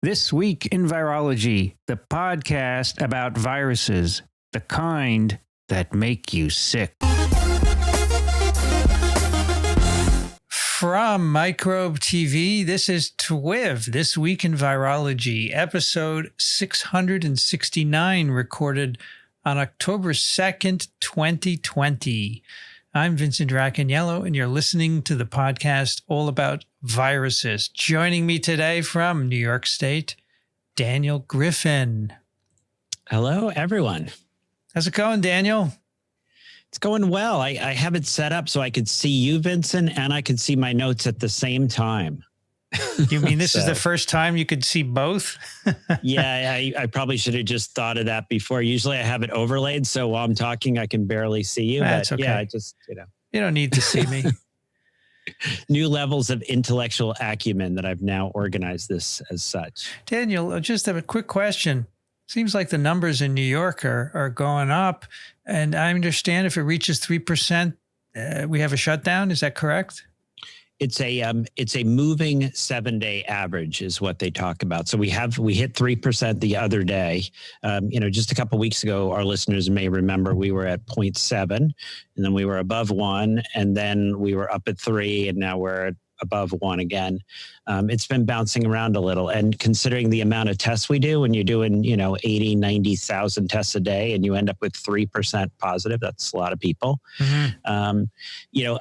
This Week in Virology, the podcast about viruses, the kind that make you sick. From Microbe TV, this is TWiV, This Week in Virology, episode 669, recorded on October 2nd, 2020. I'm Vincent Racaniello, and you're listening to the podcast all about viruses. Joining me today from New York State, Daniel Griffin. Hello, everyone. How's it going, Daniel? It's going well. I have it set up so I could see you, Vincent, and I could see my notes at the same time. You mean this is the first time you could see both? Yeah, I probably should have just thought of that before. Usually I have it overlaid, so while I'm talking, I can barely see you. That's okay. Yeah, I just, You don't need to see me. New levels of intellectual acumen that I've now organized this as such. Daniel, just have a quick question. Seems like the numbers in New York are going up, and I understand if it reaches 3%, we have a shutdown. Is that correct? It's a moving 7-day average is what they talk about. So we hit 3% the other day. Just a couple of weeks ago, our listeners may remember we were at 0.7, and then we were above 1, and then we were up at 3, and now we're above 1 again. It's been bouncing around a little, and considering the amount of tests we do, when you're doing 80, 90,000 tests a day, and you end up with 3% positive, that's a lot of people. Mm-hmm.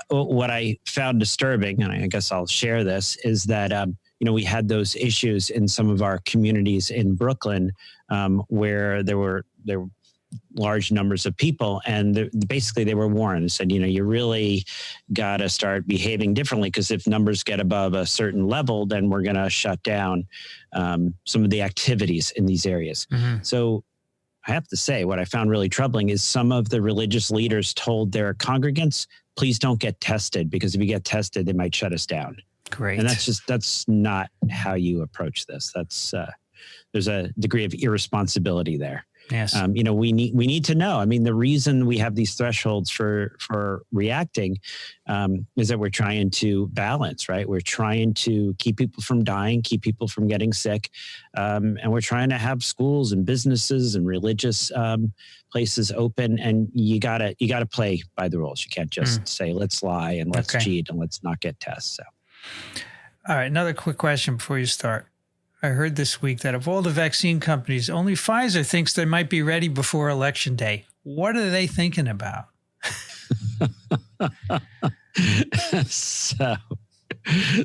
What I found disturbing, and I guess I'll share this, is that we had those issues in some of our communities in Brooklyn where there were large numbers of people, and basically they were warned and said, you really got to start behaving differently, because if numbers get above a certain level, then we're going to shut down some of the activities in these areas. Mm-hmm. So I have to say, what I found really troubling is some of the religious leaders told their congregants, please don't get tested, because if you get tested, they might shut us down. Great. And that's not how you approach this. There's a degree of irresponsibility there. Yes. We need to know. I mean, the reason we have these thresholds for reacting is that we're trying to balance, right? We're trying to keep people from dying, keep people from getting sick, and we're trying to have schools and businesses and religious places open. And you gotta play by the rules. You can't just say let's lie and let's cheat and let's not get tests. So, all right, another quick question before you start. I heard this week that of all the vaccine companies, only Pfizer thinks they might be ready before Election Day. What are they thinking about?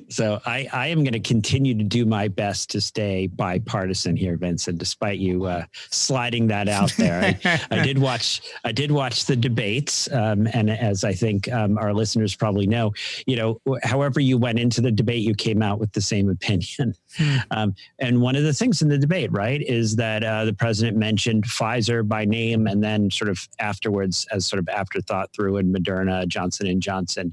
So I am going to continue to do my best to stay bipartisan here, Vincent, despite you sliding that out there. I did watch the debates, and as I think our listeners probably know, however you went into the debate, you came out with the same opinion. And one of the things in the debate, right, is that the president mentioned Pfizer by name, and then sort of afterwards, as sort of afterthought, threw in Moderna, Johnson & Johnson.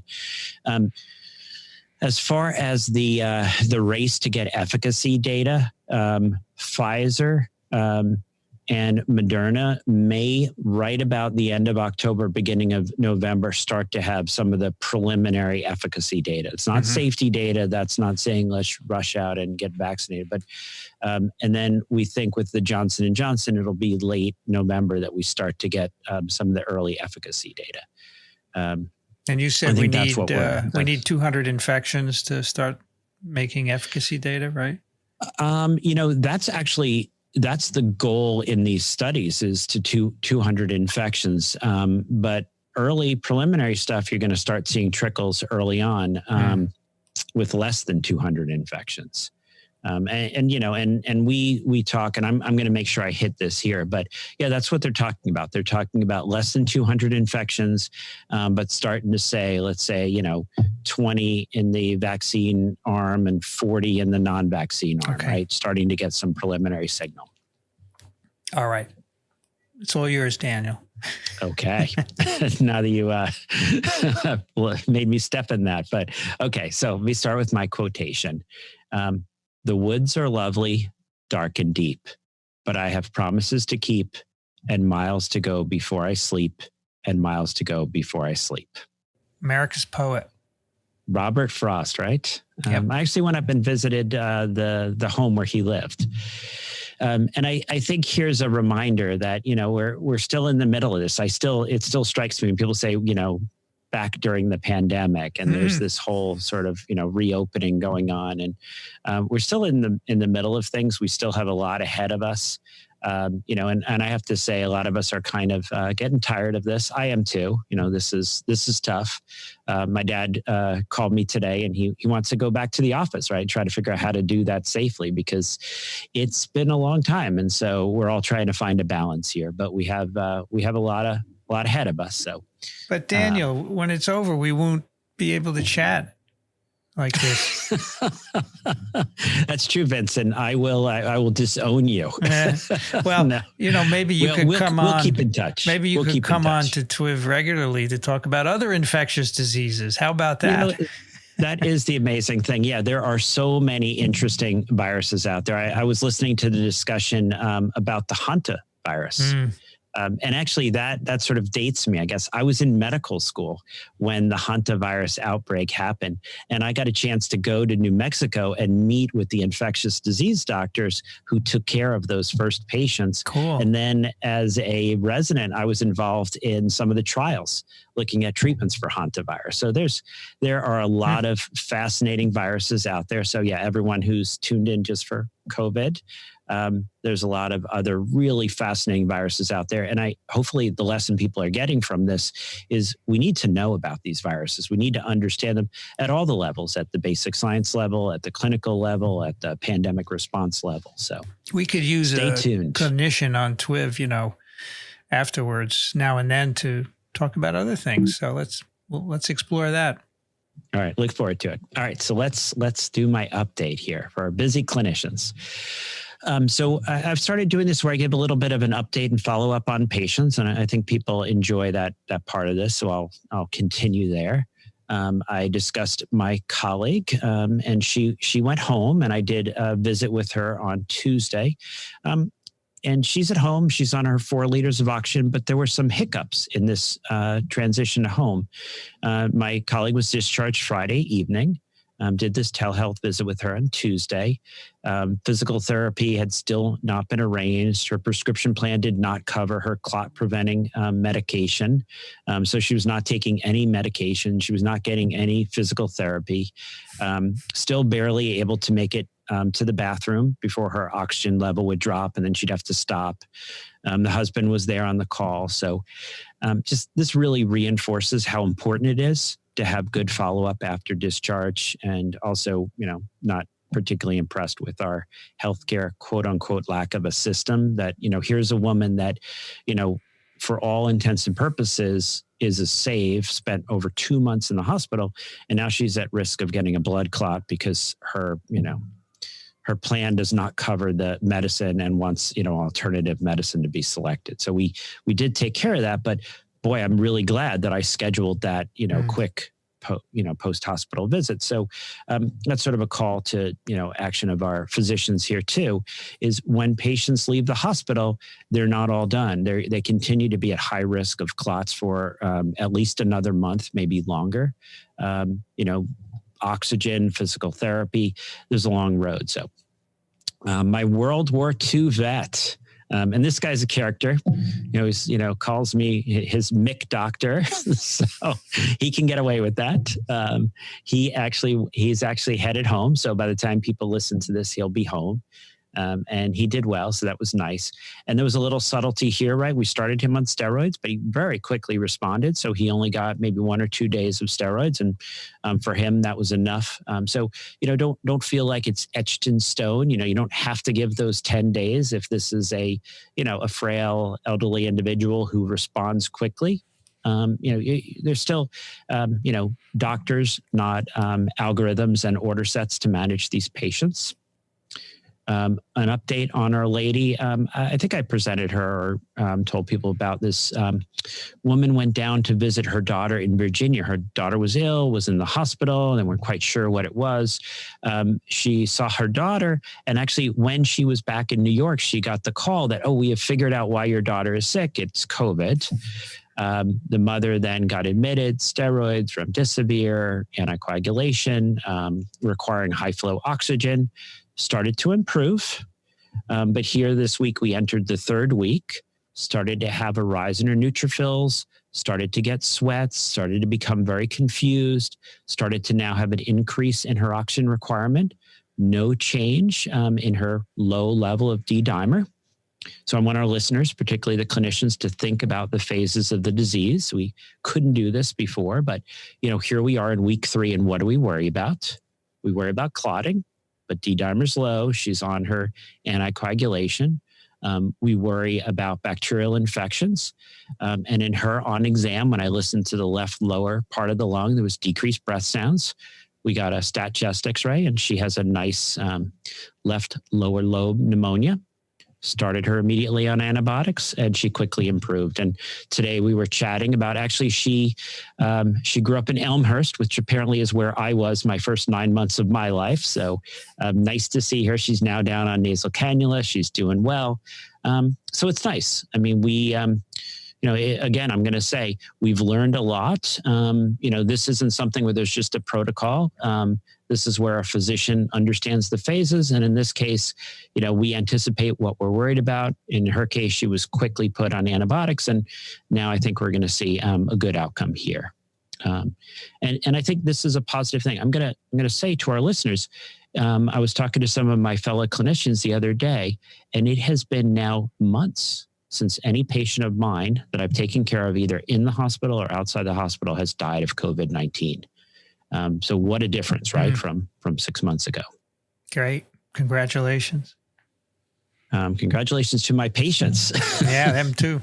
As far as the race to get efficacy data, Pfizer and Moderna may, right about the end of October, beginning of November, start to have some of the preliminary efficacy data. It's not safety data. That's not saying let's rush out and get vaccinated. But and then we think with the Johnson & Johnson, it'll be late November that we start to get some of the early efficacy data. And you said we need 200 infections to start making efficacy data, right? That's the goal in these studies, is to 200 infections. But early preliminary stuff, you're going to start seeing trickles early on with less than 200 infections. And we talk, and I'm going to make sure I hit this here, but yeah, that's what they're talking about. They're talking about less than 200 infections, but starting to say, let's say, 20 in the vaccine arm and 40 in the non-vaccine arm, right? Starting to get some preliminary signal. All right. It's all yours, Daniel. Okay. Now that you made me step in that, but okay. So let me start with my quotation. The woods are lovely, dark and deep, but I have promises to keep and miles to go before I sleep and miles to go before I sleep. America's poet. Robert Frost, right? Yep. I actually went up and visited the home where he lived. And I think here's a reminder that, we're still in the middle of this. It still strikes me when people say, back during the pandemic, and there's this whole sort of, reopening going on, and we're still in the middle of things. We still have a lot ahead of us. And I have to say, a lot of us are kind of getting tired of this. I am too. This is tough. My dad called me today, and he wants to go back to the office, right? Try to figure out how to do that safely, because it's been a long time, and so we're all trying to find a balance here. But we have a lot ahead of us. So, but Daniel, when it's over, we won't be able to chat like this. That's true, Vincent. I will disown you. Well, no. Maybe you could come on. We'll keep in touch. Maybe you could come on to TWiV regularly to talk about other infectious diseases. How about that? That is the amazing thing. Yeah, there are so many interesting viruses out there. I was listening to the discussion about the hantavirus. And actually, that sort of dates me, I guess. I was in medical school when the hantavirus outbreak happened, and I got a chance to go to New Mexico and meet with the infectious disease doctors who took care of those first patients. Cool. And then as a resident, I was involved in some of the trials looking at treatments for hantavirus. So there are a lot of fascinating viruses out there. So yeah, everyone who's tuned in just for COVID, there's a lot of other really fascinating viruses out there. And hopefully the lesson people are getting from this is we need to know about these viruses. We need to understand them at all the levels, at the basic science level, at the clinical level, at the pandemic response level. So we could use stay tuned. Clinician on TWiV, afterwards, now and then, to talk about other things. So let's explore that. All right. Look forward to it. All right. So let's do my update here for our busy clinicians. So I've started doing this where I give a little bit of an update and follow up on patients, and I think people enjoy that part of this. So I'll continue there. I discussed my colleague, and she went home, and I did a visit with her on Tuesday. And she's at home. She's on her 4 liters of oxygen, but there were some hiccups in this transition to home. My colleague was discharged Friday evening. Did this telehealth visit with her on Tuesday. Physical therapy had still not been arranged. Her prescription plan did not cover her clot-preventing medication. So she was not taking any medication. She was not getting any physical therapy. Still barely able to make it to the bathroom before her oxygen level would drop, and then she'd have to stop. The husband was there on the call. So just this really reinforces how important it is to have good follow-up after discharge, and also, not particularly impressed with our healthcare, quote unquote, lack of a system that, here's a woman that, for all intents and purposes is a save, spent over 2 months in the hospital. And now she's at risk of getting a blood clot because her plan does not cover the medicine and wants, alternative medicine to be selected. So we did take care of that, but boy, I'm really glad that I scheduled that, quick, post-hospital visit. So that's sort of a call to, action of our physicians here too, is when patients leave the hospital, they're not all done. They continue to be at high risk of clots for at least another month, maybe longer. Oxygen, physical therapy, there's a long road. So my World War II vet, and this guy's a character, he's, calls me his Mick doctor. So he can get away with that. He's actually headed home. So by the time people listen to this, he'll be home. And he did well. So that was nice. And there was a little subtlety here, right? We started him on steroids, but he very quickly responded. So he only got maybe 1 or 2 days of steroids. And for him, that was enough. So, don't feel like it's etched in stone. You don't have to give those 10 days if this is a frail elderly individual who responds quickly. There's still, doctors, not algorithms and order sets to manage these patients. An update on Our Lady. I think I presented her or told people about this. Woman went down to visit her daughter in Virginia. Her daughter was ill, was in the hospital, and they weren't quite sure what it was. She saw her daughter, and actually when she was back in New York, she got the call that, we have figured out why your daughter is sick. It's COVID. The mother then got admitted, steroids, remdesivir, anticoagulation, requiring high flow oxygen, started to improve. But here this week, we entered the third week, started to have a rise in her neutrophils, started to get sweats, started to become very confused, started to now have an increase in her oxygen requirement, no change in her low level of D-dimer. So I want our listeners, particularly the clinicians, to think about the phases of the disease. We couldn't do this before, but here we are in week 3, and what do we worry about? We worry about clotting, but D-dimer's low. She's on her anticoagulation. We worry about bacterial infections. And in her on exam, when I listened to the left lower part of the lung, there was decreased breath sounds. We got a stat chest x-ray, and she has a nice left lower lobe pneumonia. Started her immediately on antibiotics, and she quickly improved. And today we were chatting about, actually, she grew up in Elmhurst, which apparently is where I was my first 9 months of my life. So nice to see her. She's now down on nasal cannula. She's doing well. So it's nice. I mean, we, again, I'm going to say we've learned a lot. This isn't something where there's just a protocol. This is where a physician understands the phases. And in this case, we anticipate what we're worried about. In her case, she was quickly put on antibiotics. And now I think we're going to see a good outcome here. And I think this is a positive thing. I'm going to say to our listeners, I was talking to some of my fellow clinicians the other day, and it has been now months since any patient of mine that I've taken care of either in the hospital or outside the hospital has died of COVID-19. So what a difference, right? From 6 months ago. Great. Congratulations. Congratulations to my patients. Yeah, them too.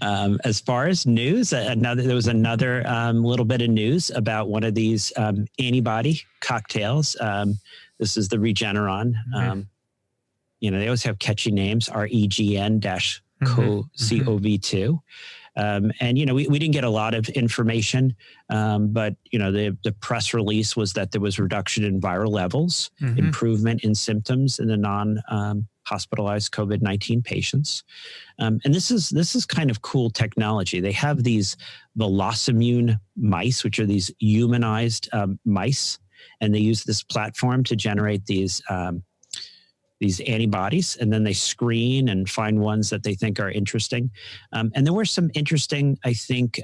As far as news, there was another little bit of news about one of these antibody cocktails. This is the Regeneron. They always have catchy names, REGN-CoV2. And we didn't get a lot of information, but the press release was that there was reduction in viral levels, improvement in symptoms in the non-hospitalized COVID-19 patients. And this is kind of cool technology. They have these velocimmune mice, which are these humanized mice, and they use this platform to generate these antibodies, and then they screen and find ones that they think are interesting. And there were some interesting, I think,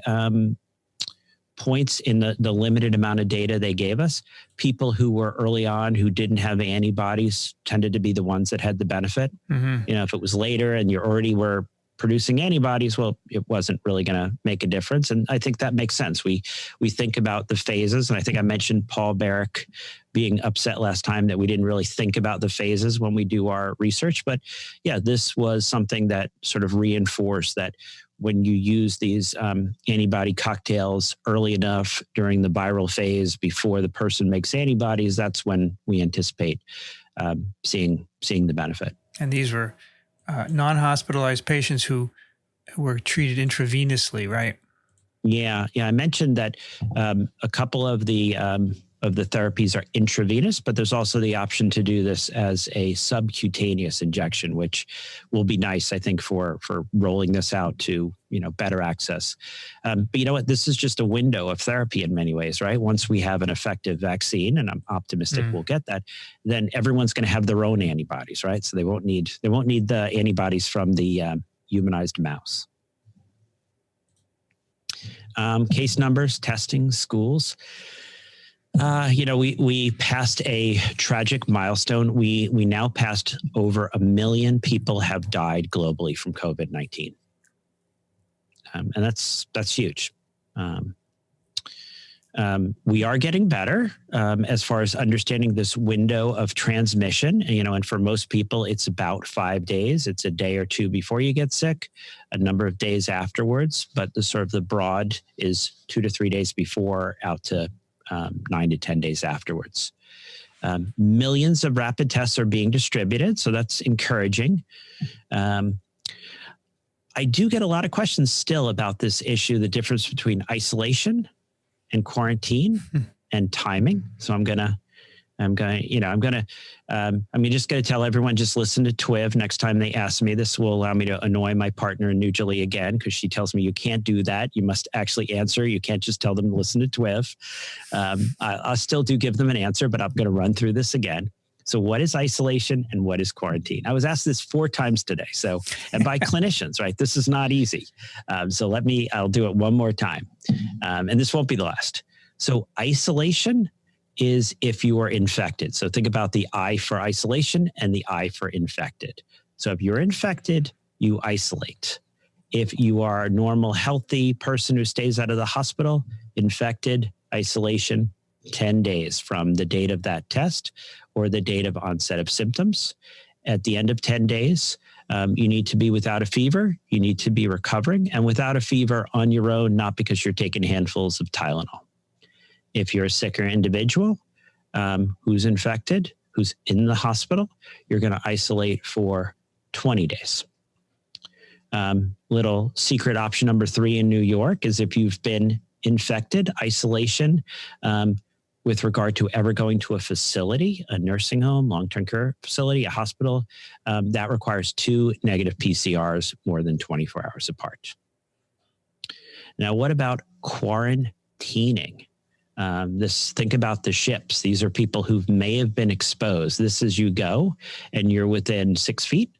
points in the limited amount of data they gave us. People who were early on who didn't have antibodies tended to be the ones that had the benefit. If it was later and you already were producing antibodies, well, it wasn't really going to make a difference. And I think that makes sense. We think about the phases, and I think I mentioned Paul Barrick being upset last time that we didn't really think about the phases when we do our research. But yeah, this was something that sort of reinforced that when you use these antibody cocktails early enough during the viral phase before the person makes antibodies, that's when we anticipate seeing the benefit. And these were non-hospitalized patients who were treated intravenously, right? Yeah. I mentioned that a couple of the therapies are intravenous, but there's also the option to do this as a subcutaneous injection, which will be nice, I think, for rolling this out to better access. But you know what? This is just a window of therapy in many ways, right? Once we have an effective vaccine, and I'm optimistic we'll get that, then everyone's going to have their own antibodies, right? So they won't need the antibodies from the humanized mouse. Case numbers, testing, schools. We passed a tragic milestone. We now passed over 1 million people have died globally from COVID-19. And that's huge. We are getting better as far as understanding this window of transmission, and for most people, it's about 5 days. It's a day or two before you get sick, a number of days afterwards, but the broad is 2 to 3 days before out to 9 to 10 days afterwards. Millions of rapid tests are being distributed, so that's encouraging. I do get a lot of questions still about this issue, the difference between isolation and quarantine and timing. So I'm going to I'm just going to tell everyone, just listen to TWiV next time they ask me. This will allow me to annoy my partner, Nujali, again, because she tells me you can't do that. You must actually answer. You can't just tell them to listen to TWiV. I still do give them an answer, but I'm going to run through this again. So what is isolation and what is quarantine? I was asked this 4 times today. So, and by clinicians, right? This is not easy. I'll do it one more time. And this won't be the last. So isolation is if you are infected. So think about the I for isolation and the I for infected. So if you're infected, you isolate. If you are a normal, healthy person who stays out of the hospital, infected, isolation, 10 days from the date of that test or the date of onset of symptoms. At the end of 10 days, you need to be without a fever. You need to be recovering and without a fever on your own, not because you're taking handfuls of Tylenol. If you're a sicker individual who's infected, who's in the hospital, you're going to isolate for 20 days. Little secret option number 3 in New York is if you've been infected, isolation with regard to ever going to a facility, a nursing home, long-term care facility, a hospital, that requires 2 negative PCRs more than 24 hours apart. Now, what about quarantining? Think about the ships. These are people who may have been exposed. This is you go and you're within 6 feet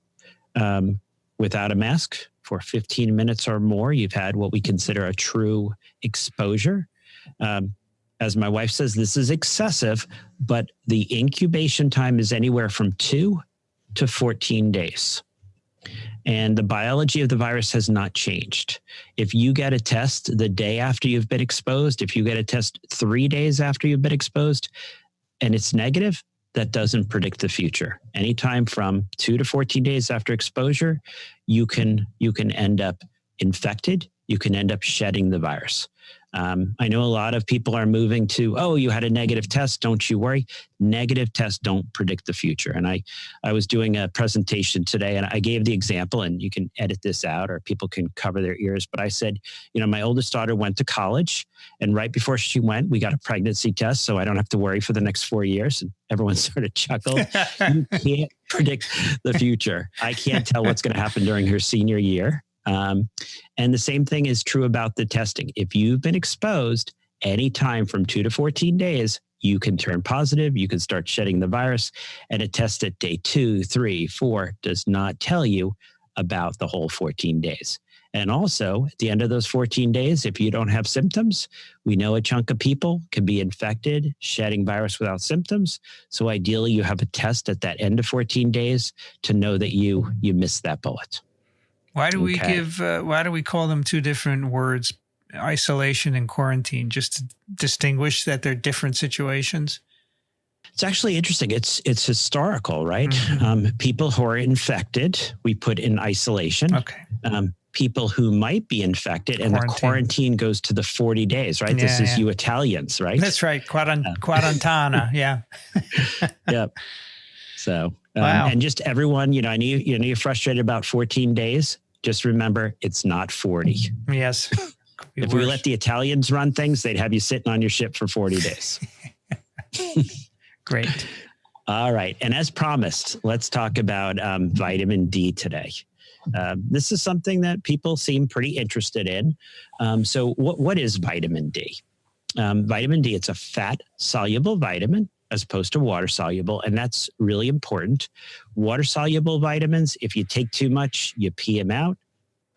without a mask for 15 minutes or more. You've had what we consider a true exposure. As my wife says, this is excessive, but the incubation time is anywhere from 2 to 14 days. And the biology of the virus has not changed. If you get a test the day after you've been exposed, if you get a test 3 days after you've been exposed and it's negative, that doesn't predict the future. Anytime from 2 to 14 days after exposure, you can end up infected. You can end up shedding the virus. I know a lot of people are moving to, oh, you had a negative test. Don't you worry. Negative tests don't predict the future. And I was doing a presentation today and I gave the example, and you can edit this out or people can cover their ears. But I said, my oldest daughter went to college, and right before she went, we got a pregnancy test. So I don't have to worry for the next 4 years. And everyone sort of chuckled. You can't predict the future. I can't tell what's going to happen during her senior year. And the same thing is true about the testing. If you've been exposed anytime from 2 to 14 days, you can turn positive. You can start shedding the virus. And a test at day 2, 3, 4 does not tell you about the whole 14 days. And also, at the end of those 14 days, if you don't have symptoms, we know a chunk of people can be infected, shedding virus without symptoms. So ideally, you have a test at that end of 14 days to know that you missed that bullet. Why do we why do we call them 2 different words, isolation and quarantine, just to distinguish that they're different situations? It's actually interesting. It's historical, right? Mm-hmm. People who are infected, we put in isolation. Okay. People who might be infected, and the quarantine goes to the 40 days, right? This is you Italians, right? That's right. Quarantana, yeah. Yep. So, wow. And just everyone, I know you're frustrated about 14 days. Just remember, it's not 40. Yes. If we let the Italians run things, they'd have you sitting on your ship for 40 days. Great. All right. And as promised, let's talk about vitamin D today. This is something that people seem pretty interested in. So what is vitamin D? Vitamin D, it's a fat-soluble vitamin as opposed to water-soluble, and that's really important. Water-soluble vitamins, if you take too much, you pee them out.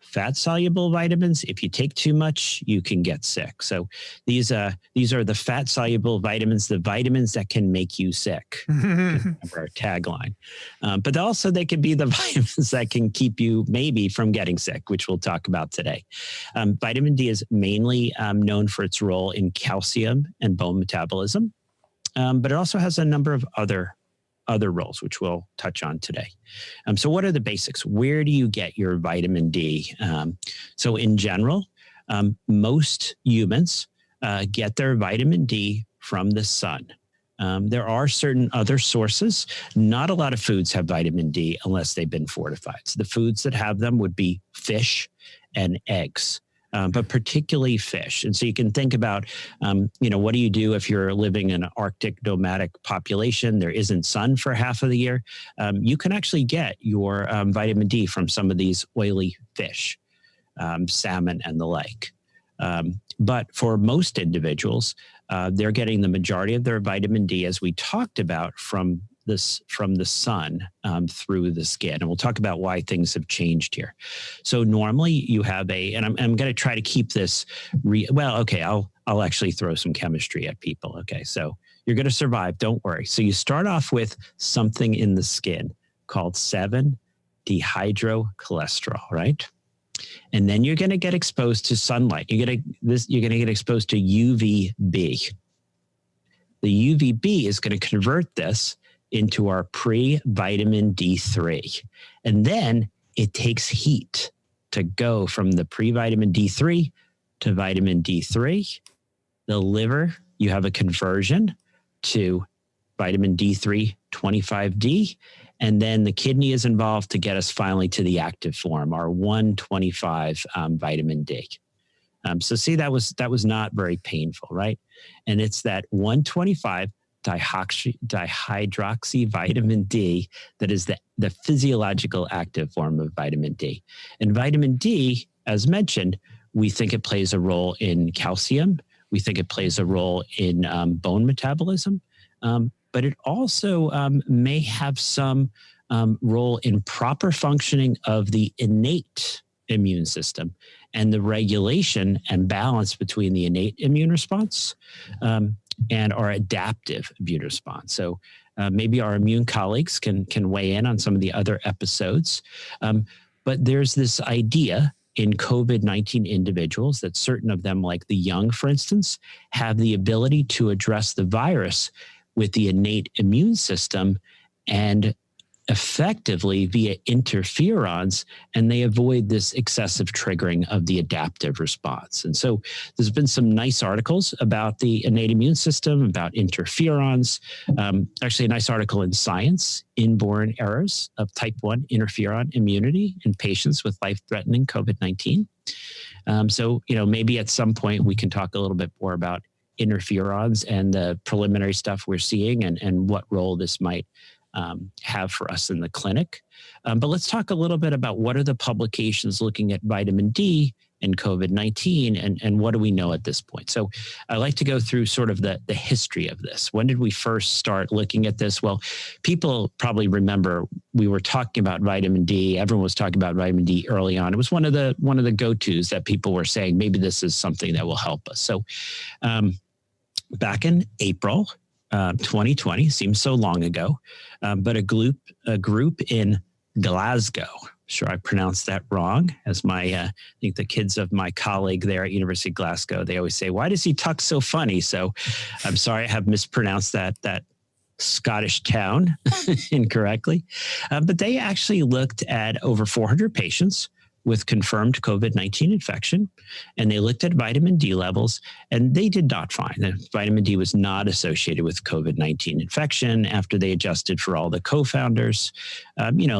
Fat-soluble vitamins, if you take too much, you can get sick. So these are the fat-soluble vitamins, the vitamins that can make you sick. Remember our tagline. But also they can be the vitamins that can keep you maybe from getting sick, which we'll talk about today. Vitamin D is mainly known for its role in calcium and bone metabolism, but it also has a number of other roles, which we'll touch on today. So what are the basics? Where do you get your vitamin D? So in general, most humans get their vitamin D from the sun. There are certain other sources. Not a lot of foods have vitamin D unless they've been fortified. So the foods that have them would be fish and eggs. but particularly fish. And so you can think about, what do you do if you're living in an Arctic nomadic population? There isn't sun for half of the year. You can actually get your vitamin D from some of these oily fish, salmon and the like. But for most individuals, they're getting the majority of their vitamin D, as we talked about, from the sun through the skin. And we'll talk about why things have changed here. So normally you have and I'm going to try to keep this, I'll actually throw some chemistry at people. Okay, so you're going to survive, don't worry. So you start off with something in the skin called 7-dehydrocholesterol, right? And then you're going to get exposed to sunlight. You're going to get exposed to UVB. The UVB is going to convert this into our pre-vitamin D3. And then it takes heat to go from the pre-vitamin D3 to vitamin D3. The liver, you have a conversion to vitamin D3 25D. And then the kidney is involved to get us finally to the active form, our 125 vitamin D. So see, that was not very painful, right? And it's that 125 dihydroxy vitamin D that is the physiological active form of vitamin D. And vitamin D, as mentioned, we think it plays a role in calcium. We think it plays a role in bone metabolism. But it also may have some role in proper functioning of the innate immune system and the regulation and balance between the innate immune response and our adaptive immune response. So maybe our immune colleagues can weigh in on some of the other episodes. But there's this idea in COVID-19 individuals that certain of them, like the young, for instance, have the ability to address the virus with the innate immune system and effectively via interferons, and they avoid this excessive triggering of the adaptive response. And so there's been some nice articles about the innate immune system, about interferons. Actually, a nice article in Science, Inborn Errors of Type 1 Interferon Immunity in Patients with Life-Threatening COVID-19. So, maybe at some point we can talk a little bit more about interferons and the preliminary stuff we're seeing and what role this might have for us in the clinic. But let's talk a little bit about what are the publications looking at vitamin D and COVID-19 and what do we know at this point. So I like to go through sort of the history of this. When did we first start looking at this? Well, people probably remember we were talking about vitamin D. Everyone was talking about vitamin D early on. It was one of the go-tos that people were saying, maybe this is something that will help us. So back in April 2020, seems so long ago, but a group in Glasgow. Sure, I pronounced that wrong. As I think the kids of my colleague there at University of Glasgow, they always say, "Why does he talk so funny?" So, I'm sorry I have mispronounced that Scottish town incorrectly. But they actually looked at over 400 patients with confirmed COVID-19 infection, and they looked at vitamin D levels, and they did not find that vitamin D was not associated with COVID-19 infection after they adjusted for all the co-founders,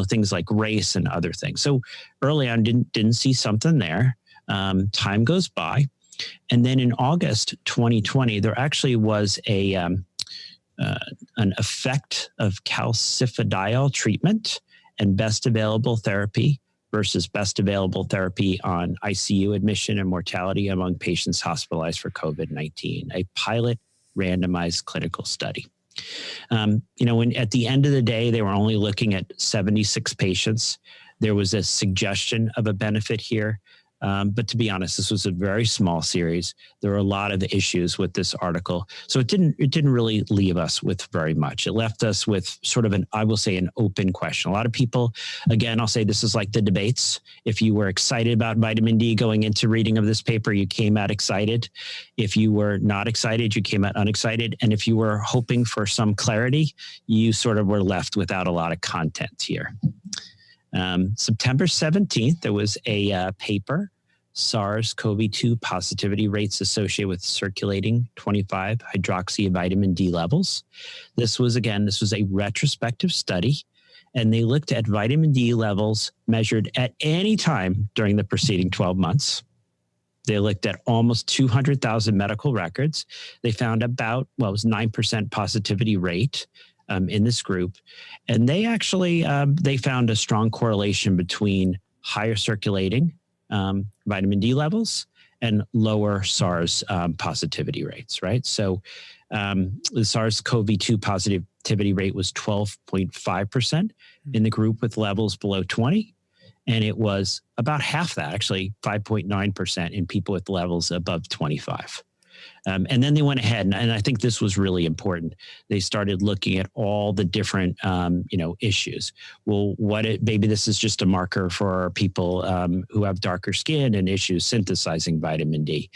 things like race and other things. So early on, didn't see something there. Time goes by, and then in August 2020, there actually was an effect of calcifediol treatment and best available therapy versus best available therapy on ICU admission and mortality among patients hospitalized for COVID-19, a pilot randomized clinical study. When at the end of the day, they were only looking at 76 patients. There was a suggestion of a benefit here. But to be honest, this was a very small series. There were a lot of issues with this article. So it didn't really leave us with very much. It left us with sort of an open question. A lot of people, again, I'll say this is like the debates. If you were excited about vitamin D going into reading of this paper, you came out excited. If you were not excited, you came out unexcited. And if you were hoping for some clarity, you sort of were left without a lot of content here. September 17th, there was a paper, SARS-CoV-2 positivity rates associated with circulating 25 hydroxy vitamin D levels. This was a retrospective study, and they looked at vitamin D levels measured at any time during the preceding 12 months. They looked at almost 200,000 medical records. They found about, well, it was 9% positivity rate in this group. And they actually, they found a strong correlation between higher circulating vitamin D levels and lower SARS positivity rates, right? So the SARS-CoV-2 positivity rate was 12.5% in the group with levels below 20. And it was about half that, actually 5.9% in people with levels above 25. And then they went ahead, and I think this was really important. They started looking at all the different, issues. Well, maybe this is just a marker for people who have darker skin and issues synthesizing vitamin D.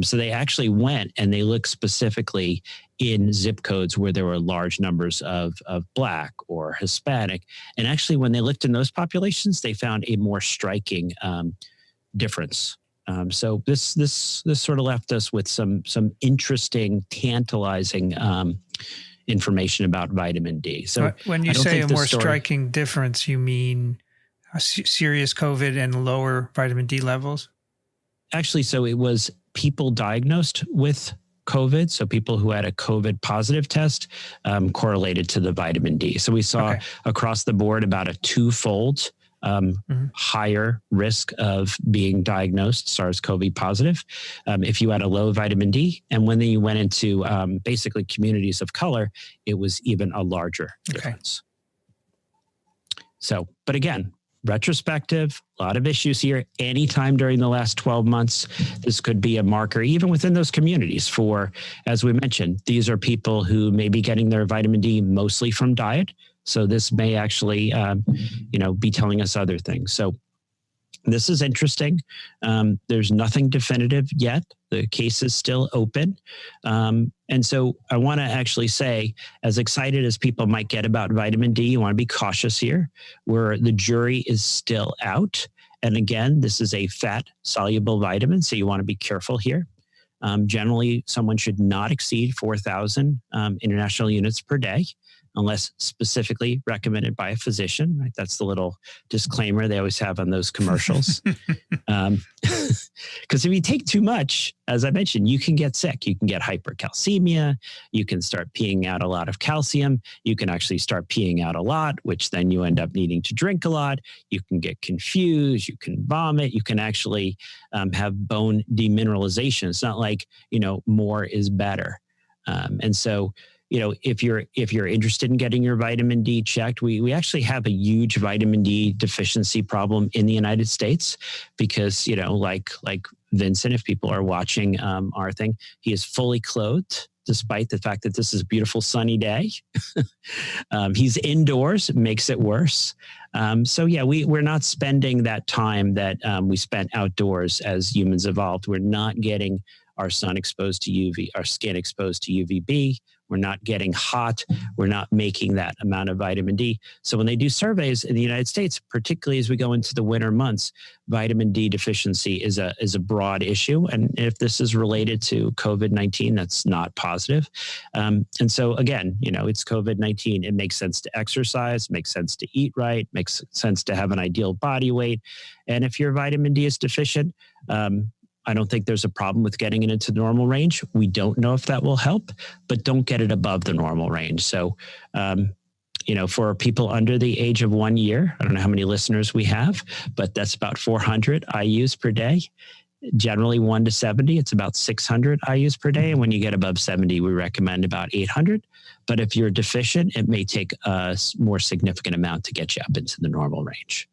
So they actually went and they looked specifically in zip codes where there were large numbers of Black or Hispanic. And actually, when they looked in those populations, they found a more striking difference. So this sort of left us with some interesting, tantalizing information about vitamin D. So when you say a more striking difference, you mean serious COVID and lower vitamin D levels? Actually, so it was people diagnosed with COVID, so people who had a COVID positive test correlated to the vitamin D. So we saw across the board about a twofold higher risk of being diagnosed SARS-CoV positive if you had a low vitamin D. And when you went into basically communities of color, it was even a larger difference. So, but again, retrospective, a lot of issues here. Anytime during the last 12 months, this could be a marker, even within those communities for, as we mentioned, these are people who may be getting their vitamin D mostly from diet. So this may actually, be telling us other things. So this is interesting. There's nothing definitive yet. The case is still open. And so I want to actually say, as excited as people might get about vitamin D, you want to be cautious here, where the jury is still out. And again, this is a fat-soluble vitamin, so you want to be careful here. Generally, someone should not exceed 4,000 international units per day, unless specifically recommended by a physician, right? That's the little disclaimer they always have on those commercials. Because if you take too much, as I mentioned, you can get sick. You can get hypercalcemia. You can start peeing out a lot of calcium. You can actually start peeing out a lot, which then you end up needing to drink a lot. You can get confused. You can vomit. You can actually have bone demineralization. It's not like, more is better. And so, if you're interested in getting your vitamin D checked, we actually have a huge vitamin D deficiency problem in the United States because, like Vincent, if people are watching our thing, he is fully clothed despite the fact that this is a beautiful sunny day. He's indoors, it makes it worse. So yeah, we're not spending that time that we spent outdoors as humans evolved. We're not getting our sun exposed to UV, our skin exposed to UVB. We're not getting hot. We're not making that amount of vitamin D. So when they do surveys in the United States, particularly as we go into the winter months, vitamin D deficiency is a broad issue. And if this is related to COVID-19, that's not positive. And so again, it's COVID-19. It makes sense to exercise, makes sense to eat right, makes sense to have an ideal body weight. And if your vitamin D is deficient, I don't think there's a problem with getting it into the normal range. We don't know if that will help, but don't get it above the normal range. So, for people under the age of 1 year, I don't know how many listeners we have, but that's about 400 IUs per day. Generally 1 to 70, it's about 600 IUs per day. And when you get above 70, we recommend about 800. But if you're deficient, it may take a more significant amount to get you up into the normal range.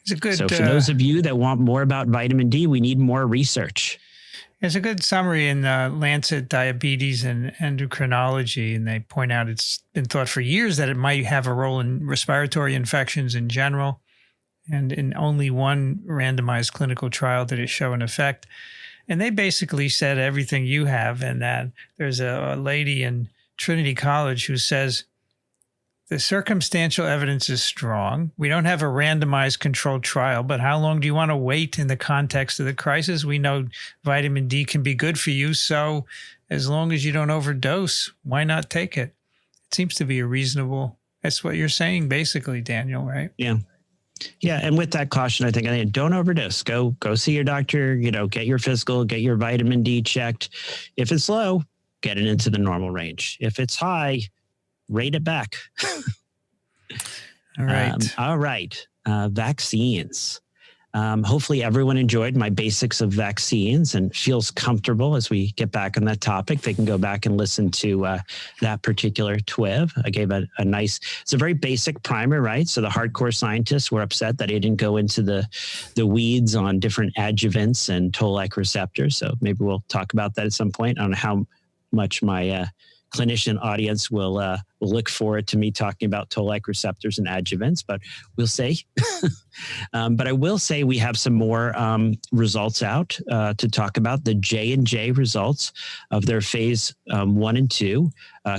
It's a good, so for those of you that want more about vitamin D, we need more research. There's a good summary in Lancet Diabetes and Endocrinology, and they point out it's been thought for years that it might have a role in respiratory infections in general, and in only one randomized clinical trial did it show an effect. And they basically said everything you have, and that there's a lady in Trinity College who says, the circumstantial evidence is strong. We don't have a randomized controlled trial, but how long do you want to wait in the context of the crisis? We know vitamin D can be good for you, so as long as you don't overdose, why not take it? It seems to be that's what you're saying basically, Daniel, right? Yeah. Yeah, and with that caution, I think don't overdose. Go see your doctor. Get your physical, get your vitamin D checked. If it's low, get it into the normal range. If it's high, rate it back. All right. All right. Vaccines. Hopefully everyone enjoyed my basics of vaccines and feels comfortable as we get back on that topic. They can go back and listen to that particular TWiV. I gave a nice, it's a very basic primer, right? So the hardcore scientists were upset that I didn't go into the weeds on different adjuvants and toll-like receptors. So maybe we'll talk about that at some point. I don't know how much my clinician audience will look forward to me talking about toll-like receptors and adjuvants, but we'll see. But I will say we have some more results out to talk about. The J&J results of their phase 1 and 2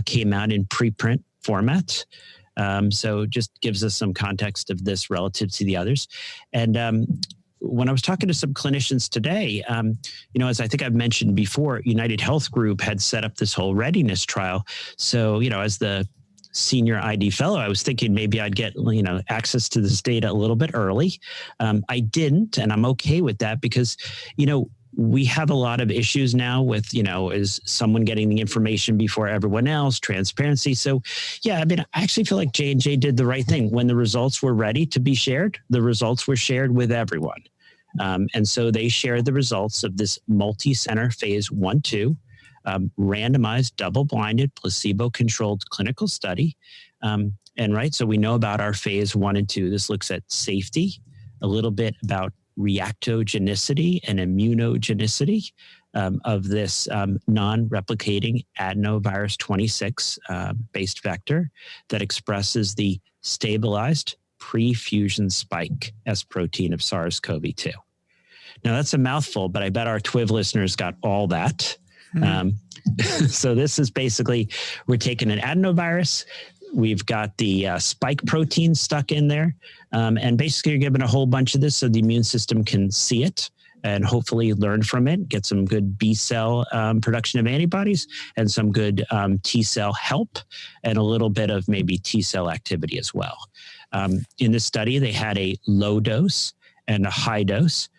came out in preprint format. So just gives us some context of this relative to the others. And when I was talking to some clinicians today, as I think I've mentioned before, United Health Group had set up this whole readiness trial. So, as the senior ID fellow, I was thinking maybe I'd get, access to this data a little bit early. I didn't, and I'm okay with that because, we have a lot of issues now with, is someone getting the information before everyone else, transparency. So yeah, I actually feel like J&J did the right thing. When the results were ready to be shared, the results were shared with everyone. And so they shared the results of this multi-center phase 1-2 randomized, double-blinded, placebo-controlled clinical study. So we know about our phase 1 and 2. This looks at safety, a little bit about reactogenicity and immunogenicity of this non-replicating adenovirus 26 based vector that expresses the stabilized pre-fusion spike S protein of SARS-CoV-2. Now that's a mouthful, but I bet our TWiV listeners got all that. So this is basically, we're taking an adenovirus, we've got the spike protein stuck in there, and basically you're given a whole bunch of this so the immune system can see it and hopefully learn from it, get some good B cell production of antibodies and some good T cell help and a little bit of maybe T cell activity as well. In this study, they had a low dose and a high dose.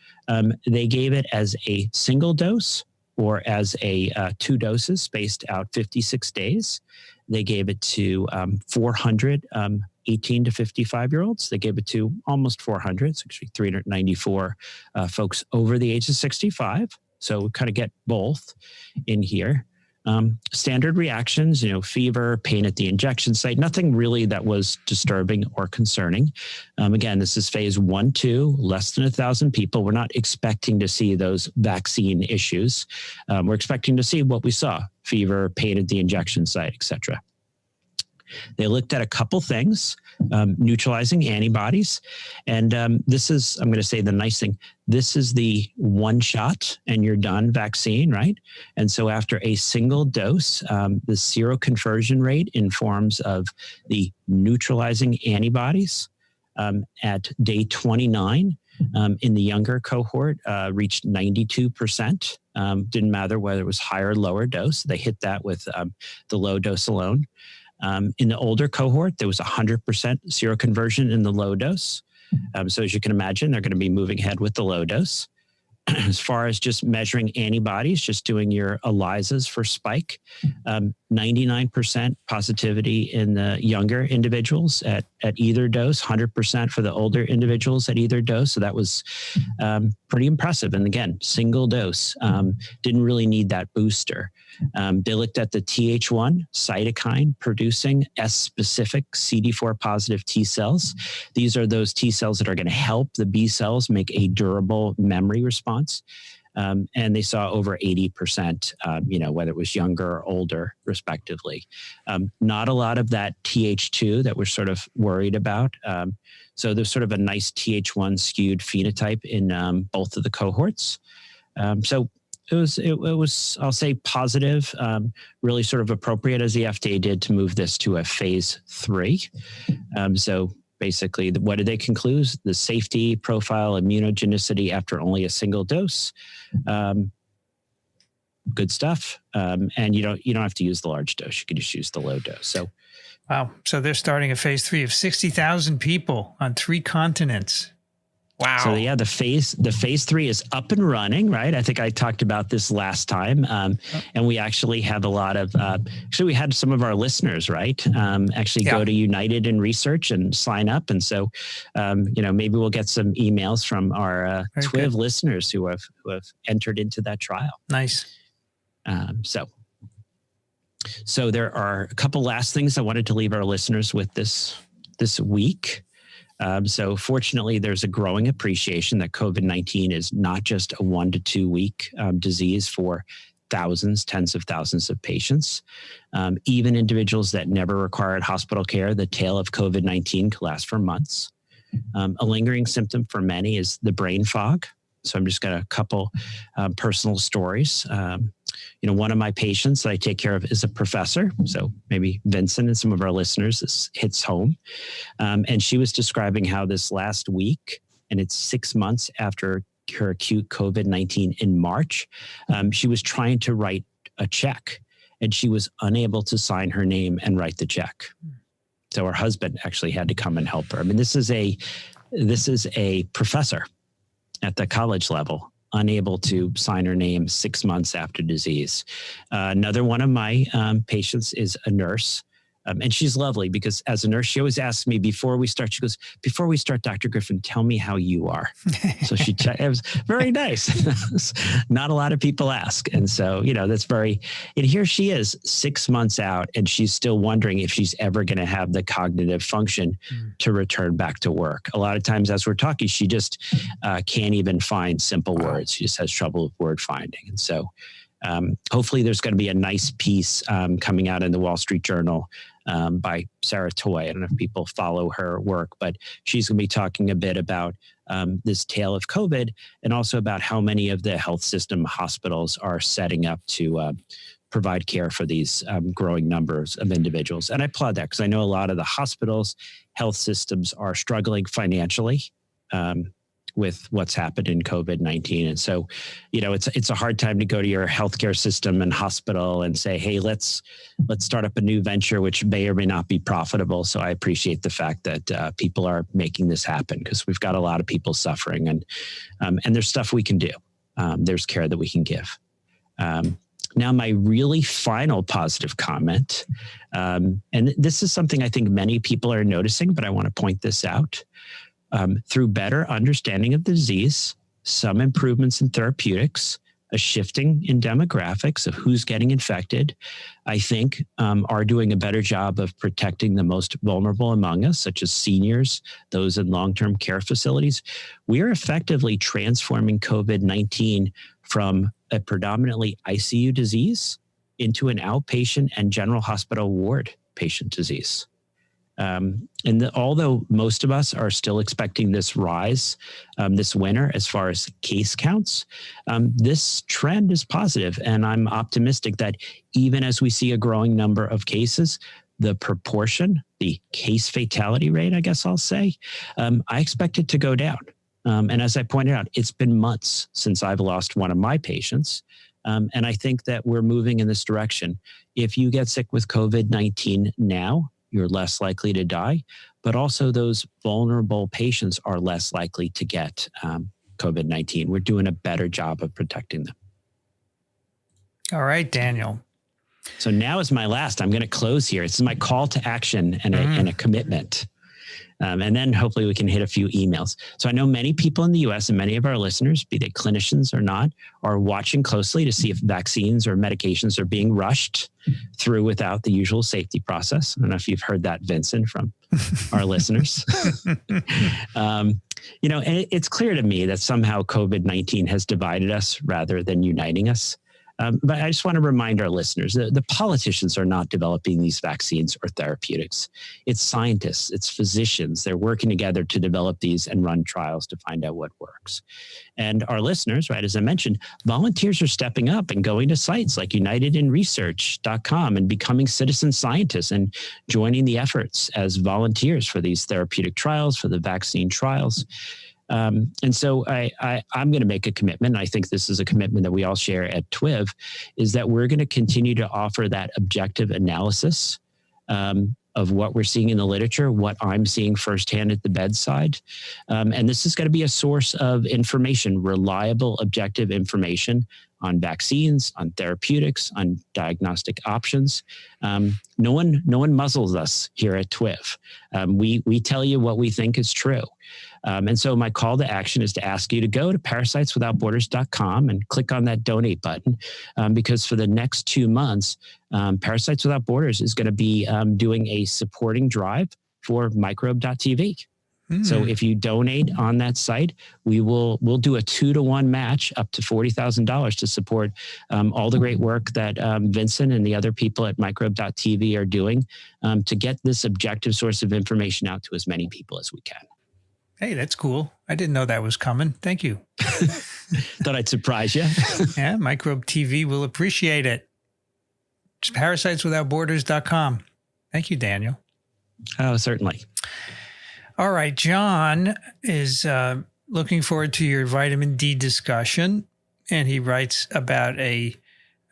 They gave it as a single dose or as a 2 doses spaced out 56 days. They gave it to 400 18 to 55-year-olds. They gave it to almost 400, so actually 394 folks over the age of 65. So we kind of get both in here. Standard reactions, fever, pain at the injection site, nothing really that was disturbing or concerning. Again, this is phase 1-2, less than 1,000 people. We're not expecting to see those vaccine issues. We're expecting to see what we saw, fever, pain at the injection site, et cetera. They looked at a couple things, neutralizing antibodies. And this is, I'm going to say the nice thing, this is the one shot and you're done vaccine, right? And so after a single dose, the seroconversion rate in forms of the neutralizing antibodies at day 29 in the younger cohort reached 92%. Didn't matter whether it was higher or lower dose. They hit that with the low dose alone. In the older cohort, there was 100% seroconversion in the low dose. So as you can imagine, they're going to be moving ahead with the low dose. As far as just measuring antibodies, just doing your ELISAs for spike, 99% positivity in the younger individuals at either dose, 100% for the older individuals at either dose. So that was pretty impressive. And again, single dose, didn't really need that booster. They looked at the Th1 cytokine producing S-specific CD4 positive T cells. These are those T cells that are going to help the B cells make a durable memory response. And they saw over 80%, whether it was younger or older, respectively. Not a lot of that Th2 that we're sort of worried about. So there's sort of a nice Th1 skewed phenotype in both of the cohorts. So it was, I'll say, positive, really sort of appropriate as the FDA did to move this to a phase 3. So basically, what did they conclude? The safety profile, immunogenicity after only a single dose. Good stuff. And you don't have to use the large dose. You can just use the low dose. So Wow. So they're starting a phase 3 of 60,000 people on 3 continents. Wow. So yeah, the phase 3 is up and running, right? I think I talked about this last time. And we actually have a lot of, we had some of our listeners, right? Go to United in Research and sign up. And so, maybe we'll get some emails from our TWiV listeners who have entered into that trial. Nice. So there are a couple last things I wanted to leave our listeners with this week. So fortunately, there's a growing appreciation that COVID-19 is not just a 1 to 2 week disease for thousands, tens of thousands of patients. Even individuals that never required hospital care, the tail of COVID-19 can last for months. A lingering symptom for many is the brain fog. So I'm just got a couple personal stories. One of my patients that I take care of is a professor. So maybe Vincent and some of our listeners, this hits home. And she was describing how this last week, and it's 6 months after her acute COVID-19 in March, she was trying to write a check and she was unable to sign her name and write the check. So her husband actually had to come and help her. I mean, this is a professor at the college level, unable to sign her name 6 months after disease. Another one of my patients is a nurse. And she's lovely because as a nurse, she always asks me before we start, she goes, "Before we start, Dr. Griffin, tell me how you are." So it was very nice. Not a lot of people ask. And so, that's and here she is 6 months out and she's still wondering if she's ever going to have the cognitive function to return back to work. A lot of times as we're talking, she just can't even find simple words. She just has trouble with word finding. And so hopefully there's going to be a nice piece coming out in the Wall Street Journal by Sarah Toy. I don't know if people follow her work, but she's going to be talking a bit about this tale of COVID and also about how many of the health system hospitals are setting up to provide care for these growing numbers of individuals. And I applaud that because I know a lot of the hospitals, health systems are struggling financially with what's happened in COVID-19. And so, it's a hard time to go to your healthcare system and hospital and say, hey, let's start up a new venture, which may or may not be profitable. So I appreciate the fact that people are making this happen because we've got a lot of people suffering and there's stuff we can do. There's care that we can give. Now, my really final positive comment, and this is something I think many people are noticing, but I want to point this out. Through better understanding of the disease, some improvements in therapeutics, a shifting in demographics of who's getting infected, I think are doing a better job of protecting the most vulnerable among us, such as seniors, those in long-term care facilities. We are effectively transforming COVID-19 from a predominantly ICU disease into an outpatient and general hospital ward patient disease. Although most of us are still expecting this rise this winter as far as case counts, this trend is positive, and I'm optimistic that even as we see a growing number of cases, the proportion, the case fatality rate, I guess I'll say, I expect it to go down. And as I pointed out, it's been months since I've lost one of my patients. And I think that we're moving in this direction. If you get sick with COVID-19 now, you're less likely to die, but also those vulnerable patients are less likely to get COVID-19. We're doing a better job of protecting them. All right, Daniel. So now is my last. I'm going to close here. This is my call to action and a commitment. And then hopefully we can hit a few emails. So I know many people in the US and many of our listeners, be they clinicians or not, are watching closely to see if vaccines or medications are being rushed through without the usual safety process. I don't know if you've heard that, Vincent, from our listeners. And it's clear to me that somehow COVID-19 has divided us rather than uniting us. But I just want to remind our listeners that the politicians are not developing these vaccines or therapeutics. It's scientists, it's physicians. They're working together to develop these and run trials to find out what works. And our listeners, right, as I mentioned, volunteers are stepping up and going to sites like unitedinresearch.com and becoming citizen scientists and joining the efforts as volunteers for these therapeutic trials, for the vaccine trials. And so I'm going to make a commitment. I think this is a commitment that we all share at TWiV, is that we're going to continue to offer that objective analysis of what we're seeing in the literature, what I'm seeing firsthand at the bedside. And this is going to be a source of information, reliable, objective information on vaccines, on therapeutics, on diagnostic options. No one muzzles us here at TWiV. We tell you what we think is true. And so my call to action is to ask you to go to parasiteswithoutborders.com and click on that donate button, because for the next 2 months, Parasites Without Borders is going to be doing a supporting drive for microbe.tv. So if you donate on that site, we'll do a 2-to-1 match up to $40,000 to support all the great work that Vincent and the other people at microbe.tv are doing to get this objective source of information out to as many people as we can. Hey, that's cool. I didn't know that was coming. Thank you. Thought I'd surprise you. Yeah, Microbe TV will appreciate it. It's parasiteswithoutborders.com. Thank you, Daniel. Oh, certainly. All right, John is looking forward to your vitamin D discussion, and he writes about a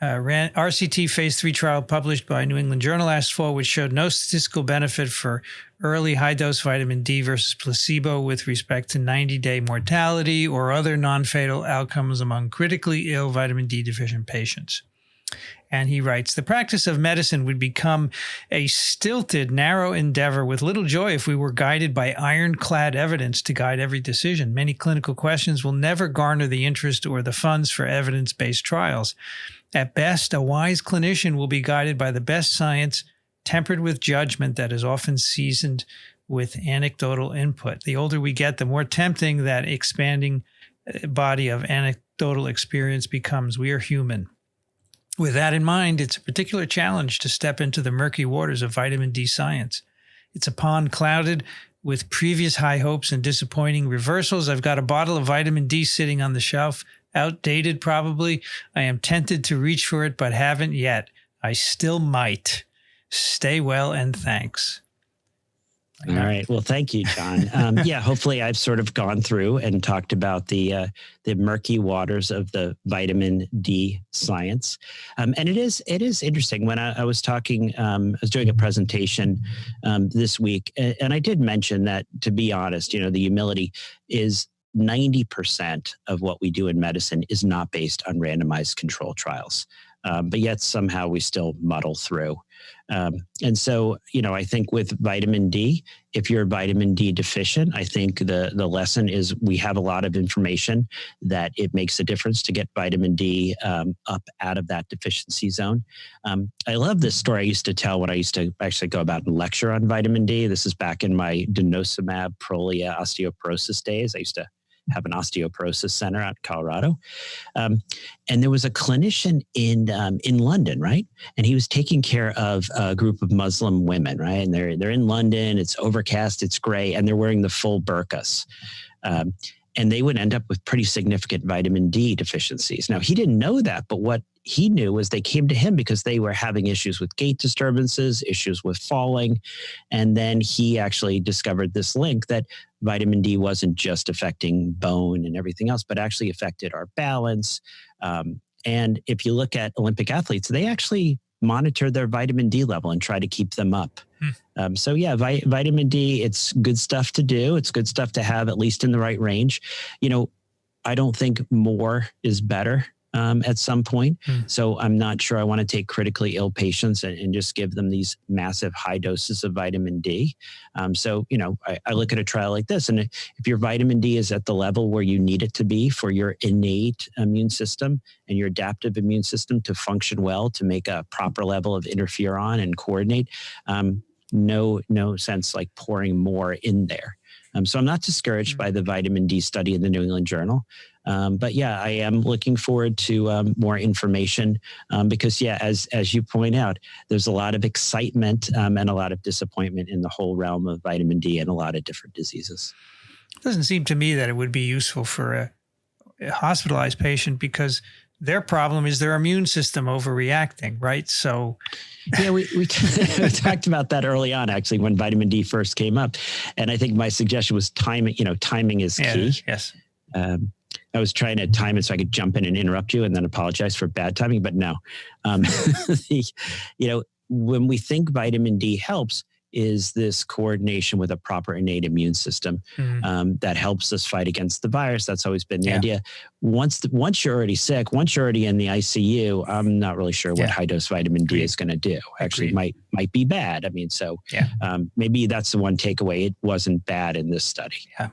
RCT phase 3 trial published by New England Journal last fall, which showed no statistical benefit for early high-dose vitamin D versus placebo with respect to 90-day mortality or other non-fatal outcomes among critically ill vitamin D deficient patients. And he writes, the practice of medicine would become a stilted, narrow endeavor with little joy if we were guided by ironclad evidence to guide every decision. Many clinical questions will never garner the interest or the funds for evidence-based trials. At best, a wise clinician will be guided by the best science, tempered with judgment that is often seasoned with anecdotal input. The older we get, the more tempting that expanding body of anecdotal experience becomes. We are human. With that in mind, it's a particular challenge to step into the murky waters of vitamin D science. It's a pond clouded with previous high hopes and disappointing reversals. I've got a bottle of vitamin D sitting on the shelf, outdated probably. I am tempted to reach for it, but haven't yet. I still might. Stay well and thanks. All right. Well, thank you, John. Hopefully I've sort of gone through and talked about the murky waters of the vitamin D science. And it is interesting. When I was talking, I was doing a presentation this week, and I did mention that, to be honest, the humility is 90% of what we do in medicine is not based on randomized control trials. But yet somehow we still muddle through. And so, I think with vitamin D, if you're vitamin D deficient, I think the lesson is we have a lot of information that it makes a difference to get vitamin D up out of that deficiency zone. I love this story I used to tell when I used to actually go about and lecture on vitamin D. This is back in my denosumab Prolia osteoporosis days. I used to have an osteoporosis center out in Colorado. And there was a clinician in London, right? And he was taking care of a group of Muslim women, right? And they're in London, it's overcast, it's gray, and they're wearing the full burqas. And they would end up with pretty significant vitamin D deficiencies. Now, he didn't know that, but what he knew was they came to him because they were having issues with gait disturbances, issues with falling. And then he actually discovered this link that vitamin D wasn't just affecting bone and everything else, but actually affected our balance. And if you look at Olympic athletes, they actually monitor their vitamin D level and try to keep them up. Vitamin D, it's good stuff to do. It's good stuff to have, at least in the right range. I don't think more is better at some point. So I'm not sure I want to take critically ill patients and just give them these massive high doses of vitamin D. I look at a trial like this, and if your vitamin D is at the level where you need it to be for your innate immune system and your adaptive immune system to function well, to make a proper level of interferon and coordinate, no sense like pouring more in there. So I'm not discouraged by the vitamin D study in the New England Journal. But I am looking forward to more information because, as you point out, there's a lot of excitement and a lot of disappointment in the whole realm of vitamin D and a lot of different diseases. It doesn't seem to me that it would be useful for a hospitalized patient because their problem is their immune system overreacting, right? So, we talked about that early on, actually, when vitamin D first came up. And I think my suggestion was timing. Timing is key. Yes. I was trying to time it so I could jump in and interrupt you and then apologize for bad timing. But no, when we think vitamin D helps, is this coordination with a proper innate immune system that helps us fight against the virus. That's always been the idea. Once you're already sick, once you're already in the ICU, I'm not really sure what high dose vitamin D is going to do. Actually, might be bad. I mean, so maybe that's the one takeaway. It wasn't bad in this study. Yeah.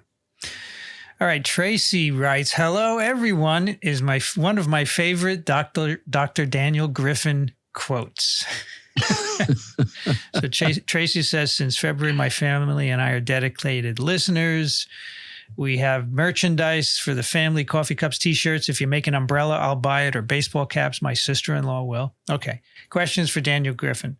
All right. Tracy writes, "Hello, everyone," is one of my favorite Dr. Daniel Griffin quotes. So Tracy says, "Since February, my family and I are dedicated listeners. We have merchandise for the family, coffee cups, T-shirts. If you make an umbrella, I'll buy it, or baseball caps. My sister-in-law will." Okay. Questions for Daniel Griffin.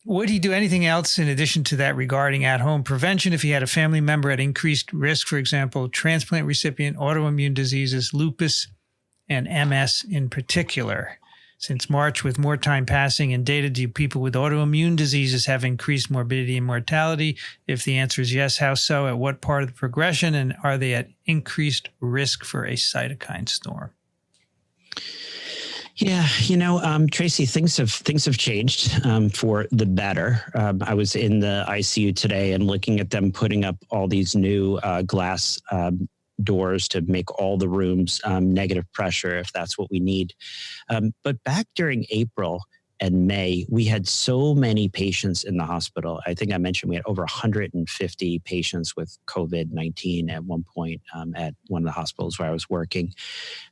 Would he do anything else in addition to that regarding at-home prevention if he had a family member at increased risk, for example, transplant recipient, autoimmune diseases, lupus, and MS in particular? Since March, with more time passing and data, do people with autoimmune diseases have increased morbidity and mortality? If the answer is yes, how so? At what part of the progression? And are they at increased risk for a cytokine storm? Yeah, Tracy, things have changed for the better. I was in the ICU today and looking at them putting up all these new glass doors to make all the rooms negative pressure if that's what we need. But back during April and May, we had so many patients in the hospital. I think I mentioned we had over 150 patients with COVID-19 at one point at one of the hospitals where I was working,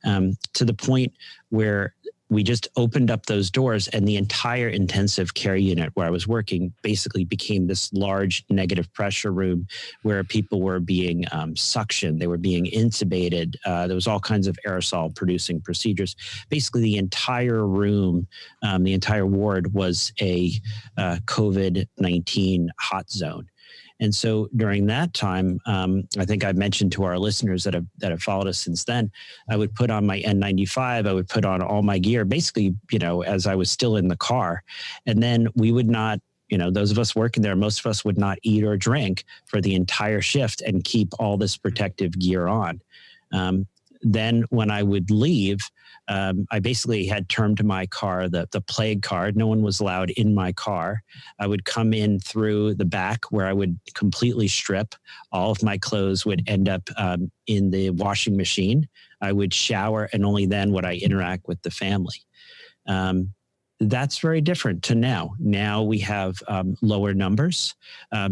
to the point where we just opened up those doors and the entire intensive care unit where I was working basically became this large negative pressure room where people were being suctioned. They were being intubated. There was all kinds of aerosol producing procedures. Basically, the entire room, the entire ward was a COVID-19 hot zone. And so during that time, I think I've mentioned to our listeners that have followed us since then, I would put on my N95, I would put on all my gear, basically, as I was still in the car. And then we would not, those of us working there, most of us would not eat or drink for the entire shift and keep all this protective gear on. Then when I would leave, I basically had termed to my car the plague card. No one was allowed in my car. I would come in through the back where I would completely strip. All of my clothes would end up in the washing machine. I would shower, and only then would I interact with the family. That's very different to now. Now we have lower numbers.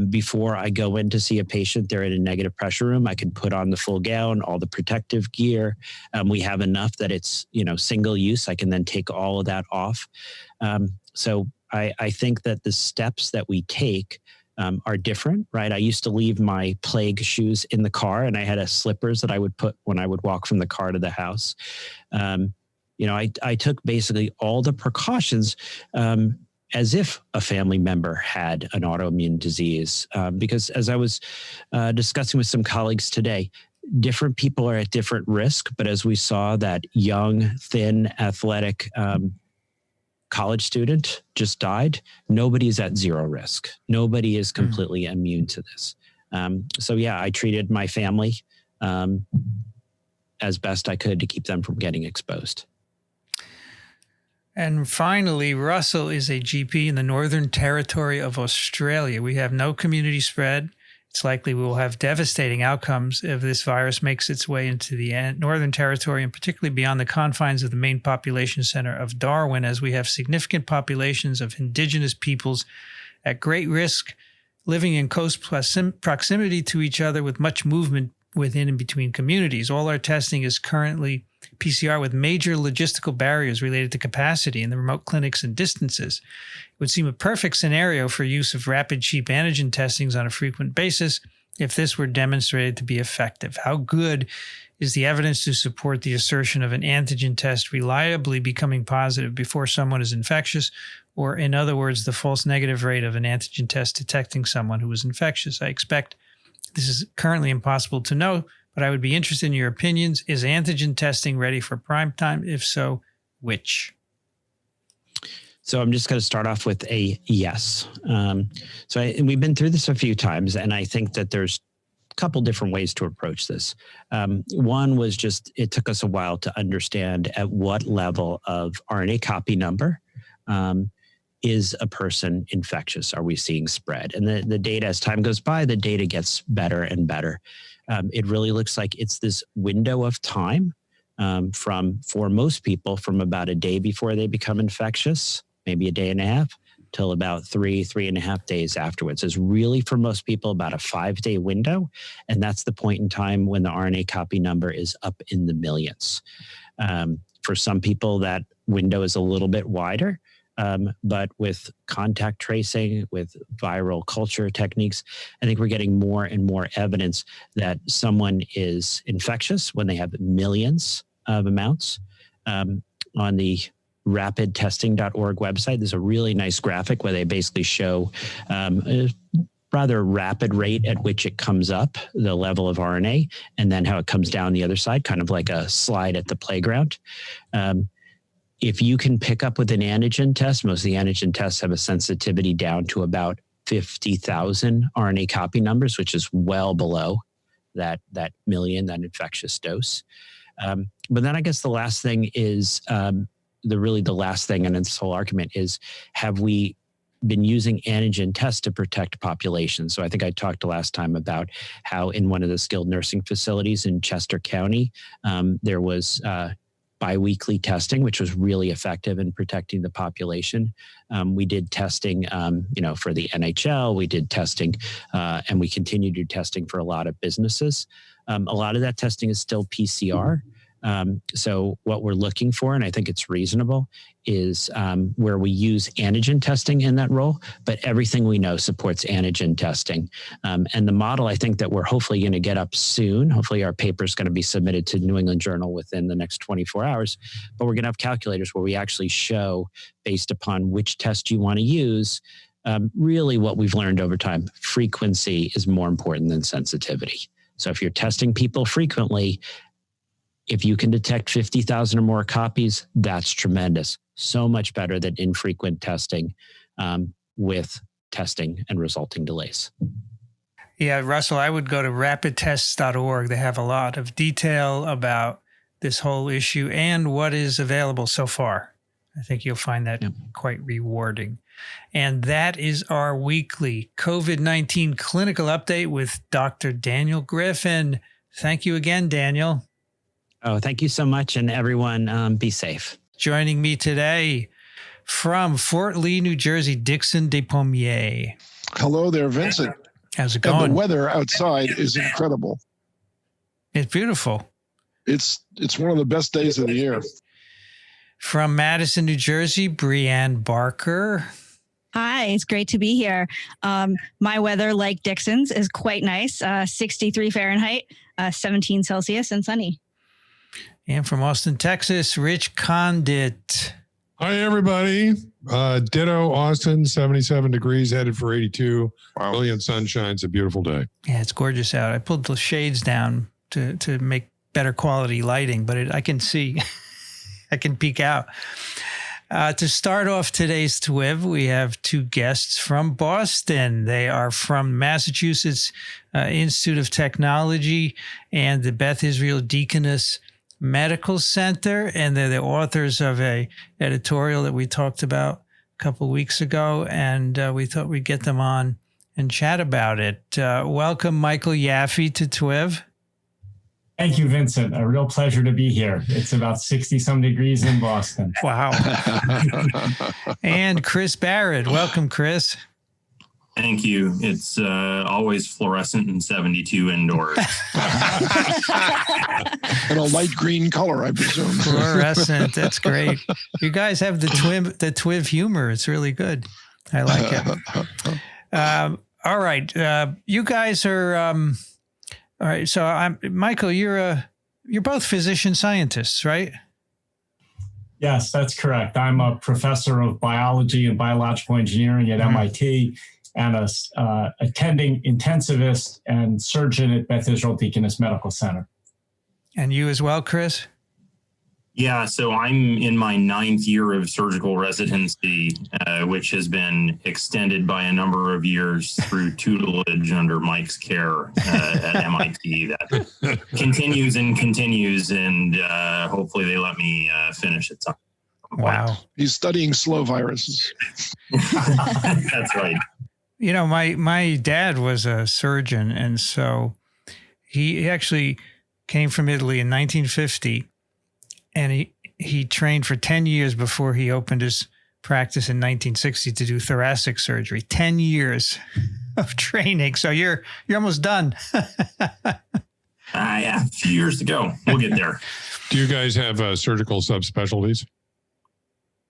Before I go in to see a patient, they're in a negative pressure room. I can put on the full gown, all the protective gear. We have enough that it's single use. I can then take all of that off. So I think that the steps that we take are different, right? I used to leave my plague shoes in the car, and I had slippers that I would put when I would walk from the car to the house. I took basically all the precautions as if a family member had an autoimmune disease. Because as I was discussing with some colleagues today, different people are at different risk. But as we saw, that young, thin, athletic college student just died, nobody is at zero risk. Nobody is completely immune to this. So yeah, I treated my family as best I could to keep them from getting exposed. And finally, Russell is a GP in the Northern Territory of Australia. We have no community spread. It's likely we will have devastating outcomes if this virus makes its way into the Northern Territory, and particularly beyond the confines of the main population center of Darwin, as we have significant populations of indigenous peoples at great risk, living in close proximity to each other with much movement within and between communities. All our testing is currently PCR with major logistical barriers related to capacity in the remote clinics and distances. It would seem a perfect scenario for use of rapid, cheap antigen testings on a frequent basis if this were demonstrated to be effective. How good is the evidence to support the assertion of an antigen test reliably becoming positive before someone is infectious, or in other words, the false negative rate of an antigen test detecting someone who is infectious? I expect this is currently impossible to know, but I would be interested in your opinions. Is antigen testing ready for prime time? If so, which? So I'm just going to start off with a yes. We've been through this a few times, and I think that there's a couple different ways to approach this. One was just, it took us a while to understand at what level of RNA copy number is a person infectious? Are we seeing spread? And the data, as time goes by, the data gets better and better. It really looks like it's this window of time for most people, from about a day before they become infectious, maybe a day and a half, till about 3.5 days afterwards. Is really, for most people, about a 5-day window. And that's the point in time when the RNA copy number is up in the millions. For some people, that window is a little bit wider. But with contact tracing, with viral culture techniques, I think we're getting more and more evidence that someone is infectious when they have millions of amounts. On the rapidtesting.org website, there's a really nice graphic where they basically show a rather rapid rate at which it comes up, the level of RNA, and then how it comes down the other side, kind of like a slide at the playground. If you can pick up with an antigen test, most of the antigen tests have a sensitivity down to about 50,000 RNA copy numbers, which is well below that million, that infectious dose. But then I guess the last thing is, the last thing in this whole argument is, have we been using antigen tests to protect populations? So I think I talked last time about how in one of the skilled nursing facilities in Chester County, there was biweekly testing, which was really effective in protecting the population. We did testing, for the NHL. We did testing, and we continue to do testing for a lot of businesses. A lot of that testing is still PCR. So what we're looking for, and I think it's reasonable, is where we use antigen testing in that role, but everything we know supports antigen testing. And the model, I think, that we're hopefully going to get up soon, hopefully our paper is going to be submitted to New England Journal within the next 24 hours, but we're going to have calculators where we actually show, based upon which test you want to use, really what we've learned over time. Frequency is more important than sensitivity. So if you're testing people frequently, if you can detect 50,000 or more copies, that's tremendous. So much better than infrequent testing with testing and resulting delays. Yeah, Russell, I would go to rapidtests.org. They have a lot of detail about this whole issue and what is available so far. I think you'll find that quite rewarding. And that is our weekly COVID-19 clinical update with Dr. Daniel Griffin. Thank you again, Daniel. Oh, thank you so much. And everyone, be safe. Joining me today from Fort Lee, New Jersey, Dixon Despommier. Hello there, Vincent. How's it going? And the weather outside is incredible. It's beautiful. It's one of the best days of the year. From Madison, New Jersey, Brianne Barker. Hi, it's great to be here. My weather, like Dixon's, is quite nice. 63 Fahrenheit, 17 Celsius, and sunny. And from Austin, Texas, Rich Condit. Hi, everybody. Ditto, Austin, 77 degrees, headed for 82. Wow. Brilliant sunshine. It's a beautiful day. Yeah, it's gorgeous out. I pulled the shades down to make better quality lighting, but I can see, I can peek out. To start off today's TWiV, we have two guests from Boston. They are from Massachusetts Institute of Technology and the Beth Israel Deaconess Medical Center, and they're the authors of a editorial that we talked about a couple of weeks ago, and we thought we'd get them on and chat about it. Welcome, Michael Yaffe, to TWiV. Thank you, Vincent. A real pleasure to be here. It's about 60-some degrees in Boston. Wow. And Chris Barrett. Welcome, Chris. Thank you. It's always fluorescent and 72 indoors. And a light green color, I presume. Fluorescent. That's great. You guys have the TWiV humor. It's really good. I like it. All right. You guys are, all right. So Michael, you're both physician scientists, right? Yes, that's correct. I'm a professor of biology and biological engineering at MIT. And a attending intensivist and surgeon at Beth Israel Deaconess Medical Center. And you as well, Chris? Yeah, so I'm in my 9th year of surgical residency, which has been extended by a number of years through tutelage under Mike's care at MIT. That continues, and hopefully they let me finish it. Wow. He's studying slow viruses. That's right. You know, my dad was a surgeon, and so he actually came from Italy in 1950, and he trained for 10 years before he opened his practice in 1960 to do thoracic surgery. 10 years of training. So you're almost done. Yeah, a few years to go. We'll get there. Do you guys have surgical subspecialties?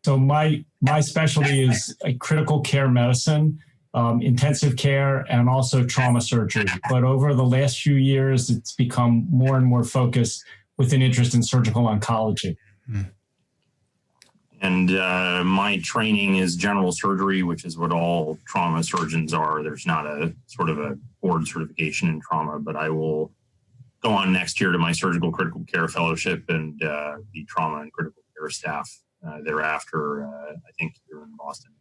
So my specialty is critical care medicine, intensive care, and also trauma surgery. But over the last few years, it's become more and more focused with an interest in surgical oncology. And my training is general surgery, which is what all trauma surgeons are. There's not a sort of a board certification in trauma, but I will go on next year to my surgical critical care fellowship and be trauma and critical care staff thereafter, I think here in Boston.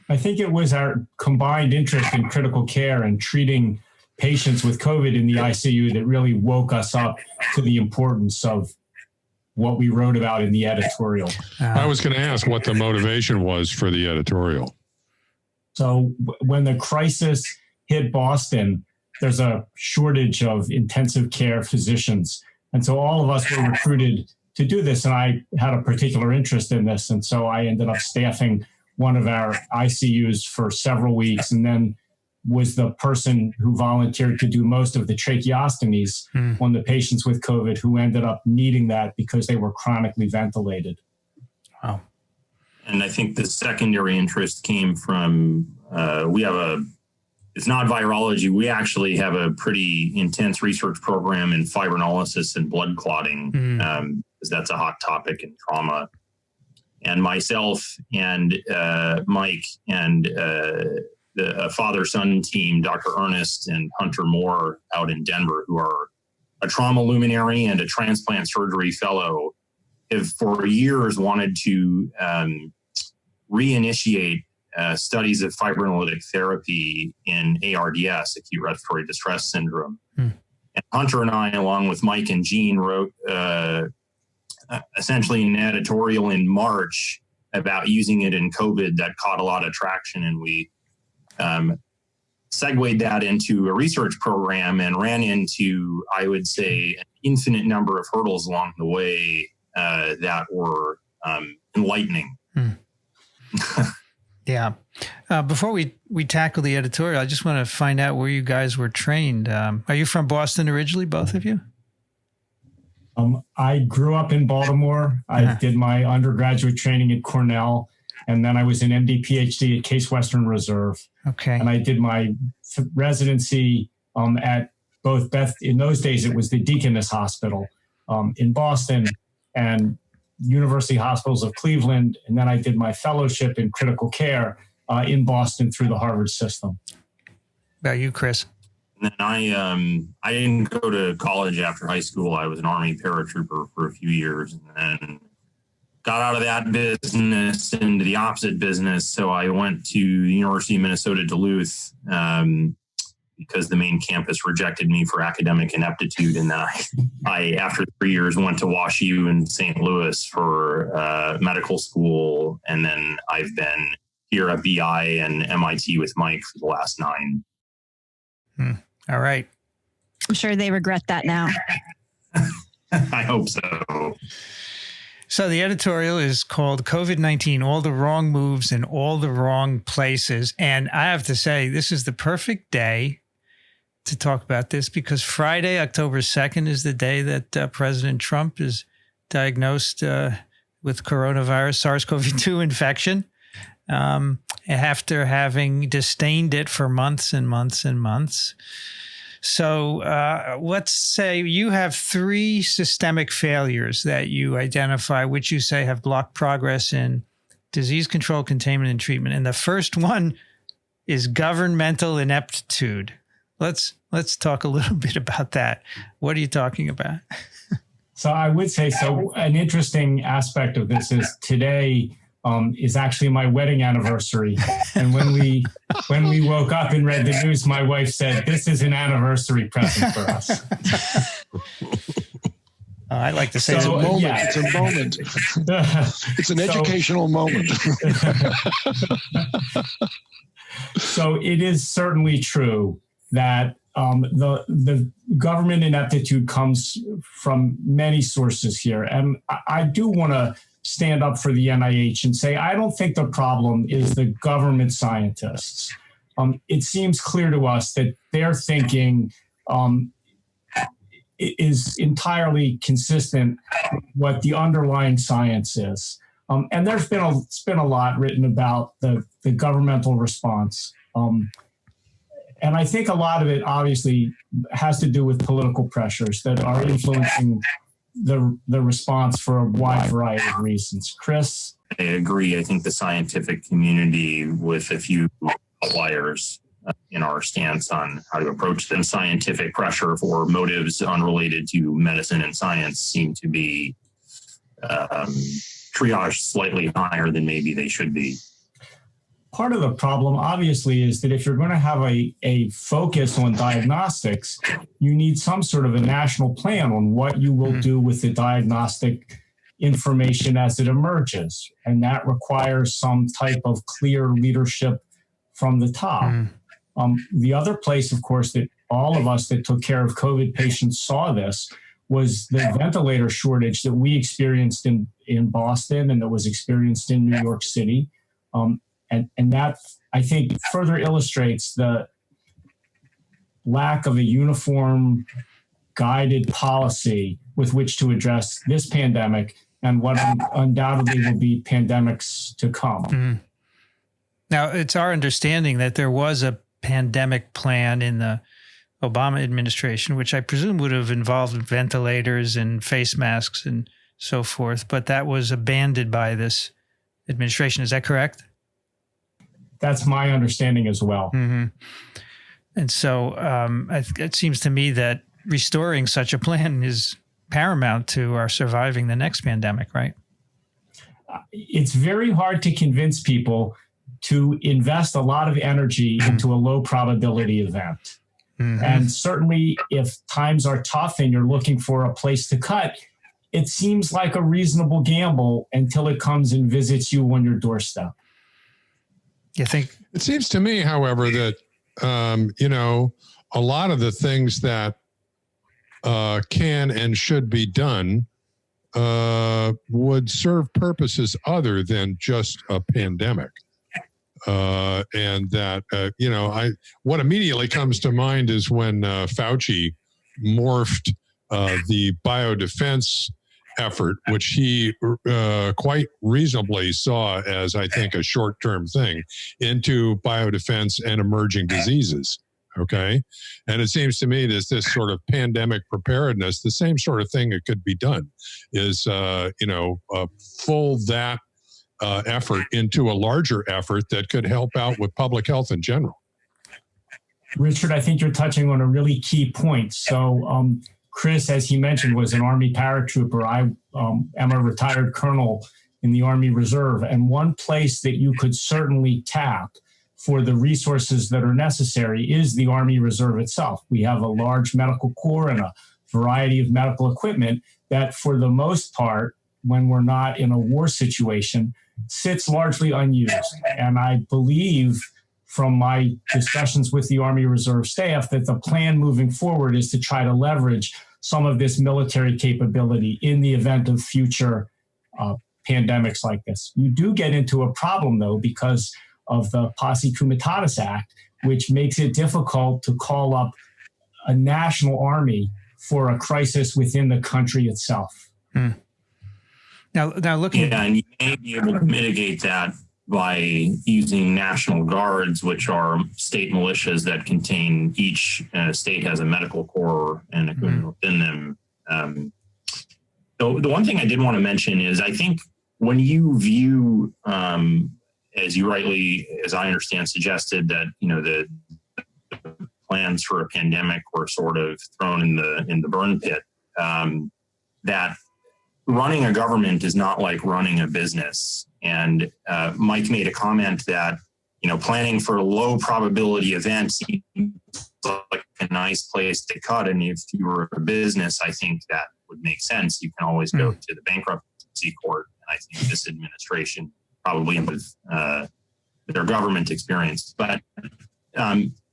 I think it was our combined interest in critical care and treating patients with COVID in the ICU that really woke us up to the importance of what we wrote about in the editorial. I was going to ask what the motivation was for the editorial. So when the crisis hit Boston, there's a shortage of intensive care physicians. And so all of us were recruited to do this. And I had a particular interest in this. And so I ended up staffing one of our ICUs for several weeks, and then was the person who volunteered to do most of the tracheostomies on the patients with COVID who ended up needing that because they were chronically ventilated. Wow. And I think the secondary interest came from, it's not virology. We actually have a pretty intense research program in fibrinolysis and blood clotting, because that's a hot topic in trauma. And myself and Mike and the father-son team, Dr. Ernest and Hunter Moore out in Denver, who are a trauma luminary and a transplant surgery fellow, have for years wanted to reinitiate studies of fibrinolytic therapy in ARDS, acute respiratory distress syndrome. And Hunter and I, along with Mike and Jean, wrote essentially an editorial in March about using it in COVID that caught a lot of traction. And we segued that into a research program and ran into, I would say, an infinite number of hurdles along the way that were enlightening. Yeah. Before we tackle the editorial, I just want to find out where you guys were trained. Are you from Boston originally, both of you? I grew up in Baltimore. I did my undergraduate training at Cornell, and then I was an MD PhD at Case Western Reserve. Okay. And I did my residency at both in those days, it was the Deaconess Hospital in Boston and University Hospitals of Cleveland. And then I did my fellowship in critical care in Boston through the Harvard system. About you, Chris? And then I didn't go to college after high school. I was an Army paratrooper for a few years, and then got out of that business into the opposite business. So I went to the University of Minnesota Duluth because the main campus rejected me for academic ineptitude. And then I after 3 years, went to WashU in St. Louis for medical school. And then I've been here at BI and MIT with Mike for the last 9. All right. I'm sure they regret that now. I hope so. So the editorial is called COVID-19, All the Wrong Moves in All the Wrong Places. And I have to say, this is the perfect day to talk about this because Friday, October 2nd, is the day that President Trump is diagnosed with coronavirus, SARS-CoV-2 infection, after having disdained it for months and months and months. So let's say you have 3 systemic failures that you identify, which you say have blocked progress in disease control, containment, and treatment. And the first one is governmental ineptitude. Let's talk a little bit about that. What are you talking about? So I would say, an interesting aspect of this is today is actually my wedding anniversary. And when we woke up and read the news, my wife said, "This is an anniversary present for us." I like to say It's a that. moment. yeah. It's a moment. It's an educational moment. So it is certainly true that the government ineptitude comes from many sources here. And I do want to stand up for the NIH and say, I don't think the problem is the government scientists. It seems clear to us that their thinking is entirely consistent with what the underlying science is. And there's been a lot written about the governmental response. And I think a lot of it obviously has to do with political pressures that are influencing the response for a wide variety of reasons. Chris? I agree. I think the scientific community, with a few outliers in our stance on how to approach them, scientific pressure for motives unrelated to medicine and science seem to be triaged slightly higher than maybe they should be. Part of the problem, obviously, is that if you're going to have a focus on diagnostics, you need some sort of a national plan on what you will do with the diagnostic information as it emerges. And that requires some type of clear leadership from the top. The other place, of course, that all of us that took care of COVID patients saw this was the ventilator shortage that we experienced in Boston and that was experienced in New York City. And that, I think, further illustrates the lack of a uniform, guided policy with which to address this pandemic and what undoubtedly will be pandemics to come. Now, it's our understanding that there was a pandemic plan in the Obama administration, which I presume would have involved ventilators and face masks and so forth, but that was abandoned by this administration. Is that correct? That's my understanding as well. And so it seems to me that restoring such a plan is paramount to our surviving the next pandemic, right? It's very hard to convince people to invest a lot of energy into a low probability event. And certainly if times are tough and you're looking for a place to cut, it seems like a reasonable gamble until it comes and visits you on your doorstep. You think? It seems to me, however, that, a lot of the things that can and should be done would serve purposes other than just a pandemic. And that, what immediately comes to mind is when Fauci morphed the biodefense effort, which he quite reasonably saw as, I think, a short-term thing, into biodefense and emerging diseases. Okay. And it seems to me that this sort of pandemic preparedness, the same sort of thing that could be done is, fold that effort into a larger effort that could help out with public health in general. Richard, I think you're touching on a really key point. So, Chris, as he mentioned, was an Army paratrooper. I am a retired colonel in the Army Reserve. And one place that you could certainly tap for the resources that are necessary is the Army Reserve itself. We have a large medical corps and a variety of medical equipment that, for the most part, when we're not in a war situation, sits largely unused. And I believe from my discussions with the Army Reserve staff that the plan moving forward is to try to leverage some of this military capability in the event of future pandemics like this. You do get into a problem, though, because of the Posse Comitatus Act, which makes it difficult to call up a national army for a crisis within the country itself. Now looking. Yeah, and you may be able to mitigate that by using National Guards, which are state militias that contain, each state has a medical corps and equipment within them. So the one thing I did want to mention is, I think when you view, as you rightly, as I understand, suggested that, the plans for a pandemic were sort of thrown in the burn pit, that running a government is not like running a business. And Mike made a comment that, planning for low probability events seems like a nice place to cut. And if you were a business, I think that would make sense, you can always go to the bankruptcy court. And I think this administration probably with their government experience, but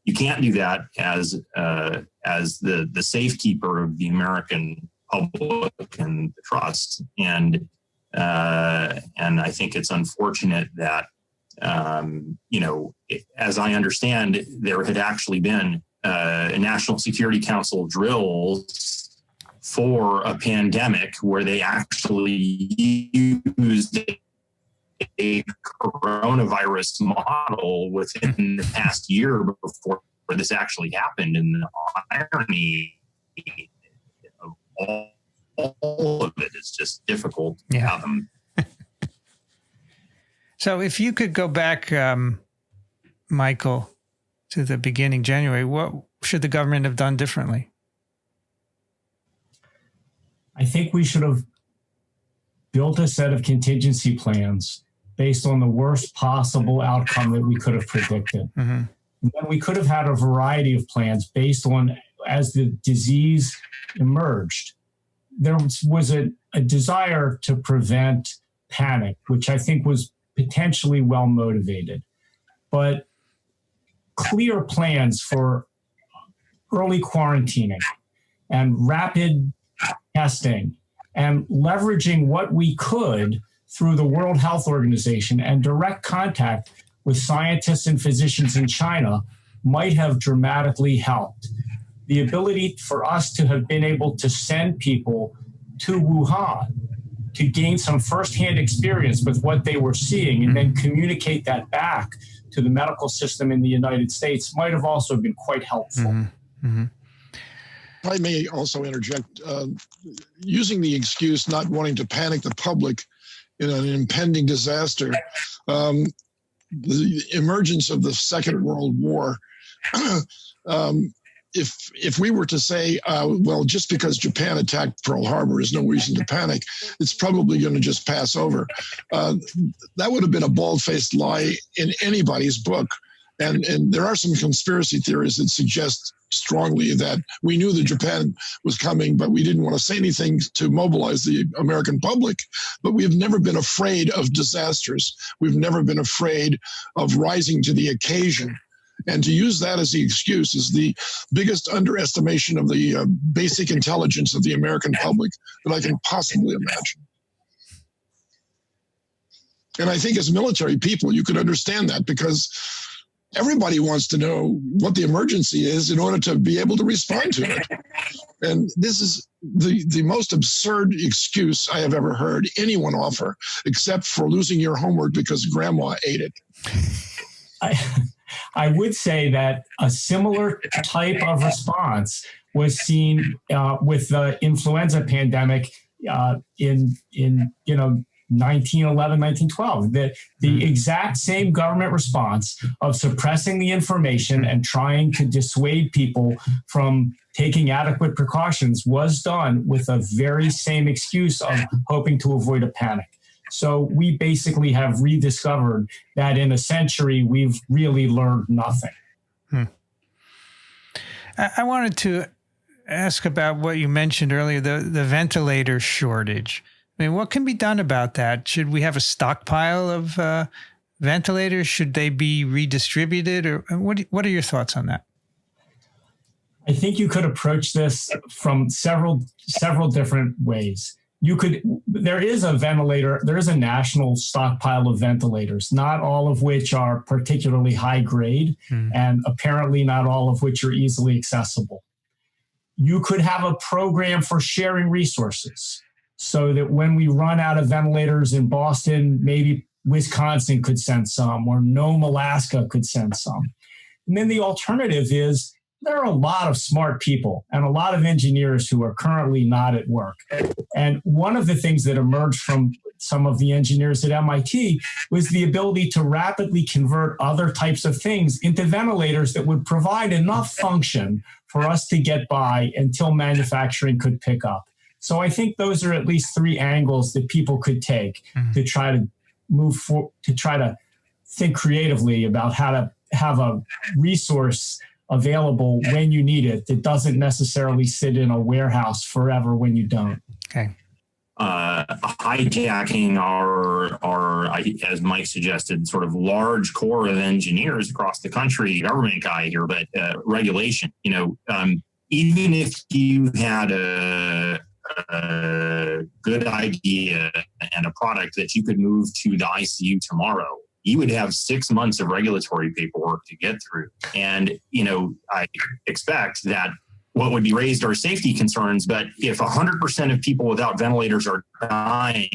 you can't do that as the safekeeper of the American public and the trust. And I think it's unfortunate that, as I understand, there had actually been a National Security Council drills for a pandemic where they actually used a coronavirus model within the past year before this actually happened. And the irony of all of it is just difficult to fathom. So if you could go back, Michael, to the beginning, January, what should the government have done differently? I think we should have built a set of contingency plans based on the worst possible outcome that we could have predicted. Mm-hmm. And then we could have had a variety of plans based on, as the disease emerged, there was a desire to prevent panic, which I think was potentially well motivated. But clear plans for early quarantining and rapid testing and leveraging what we could through the World Health Organization and direct contact with scientists and physicians in China might have dramatically helped. The ability for us to have been able to send people to Wuhan to gain some firsthand experience with what they were seeing and then communicate that back to the medical system in the United States might have also been quite helpful. Mm-hmm. Mm-hmm. I may also interject, using the excuse not wanting to panic the public in an impending disaster, the emergence of the Second World War, if we were to say, well, just because Japan attacked Pearl Harbor is no reason to panic, it's probably going to just pass over. That would have been a bald-faced lie in anybody's book. And there are some conspiracy theories that suggest strongly that we knew that Japan was coming, but we didn't want to say anything to mobilize the American public. But we have never been afraid of disasters. We've never been afraid of rising to the occasion. And to use that as the excuse is the biggest underestimation of the basic intelligence of the American public that I can possibly imagine. And I think as military people, you could understand that because everybody wants to know what the emergency is in order to be able to respond to it. And this is the most absurd excuse I have ever heard anyone offer, except for losing your homework because grandma ate it. I would say that a similar type of response was seen with the influenza pandemic in 1911, 1912, the exact same government response of suppressing the information and trying to dissuade people from taking adequate precautions was done with the very same excuse of hoping to avoid a panic. So we basically have rediscovered that in a century, we've really learned nothing. I wanted to ask about what you mentioned earlier, the ventilator shortage. I mean, what can be done about that? Should we have a stockpile of ventilators? Should they be redistributed? Or what are your thoughts on that? I think you could approach this from several different ways. There is a national stockpile of ventilators, not all of which are particularly high grade, and apparently not all of which are easily accessible. You could have a program for sharing resources, so that when we run out of ventilators in Boston, maybe Wisconsin could send some, or Nome, Alaska could send some. And then the alternative is there are a lot of smart people and a lot of engineers who are currently not at work. And one of the things that emerged from some of the engineers at MIT was the ability to rapidly convert other types of things into ventilators that would provide enough function for us to get by until manufacturing could pick up. So I think those are at least three angles that people could take to try to to try to think creatively about how to have a resource available when you need it, that doesn't necessarily sit in a warehouse forever when you don't. Okay. Hijacking our, as Mike suggested, sort of large core of engineers across the country, government guy here, but regulation, even if you had a good idea and a product that you could move to the ICU tomorrow, you would have 6 months of regulatory paperwork to get through. And, I expect that what would be raised are safety concerns, but if 100% of people without ventilators are dying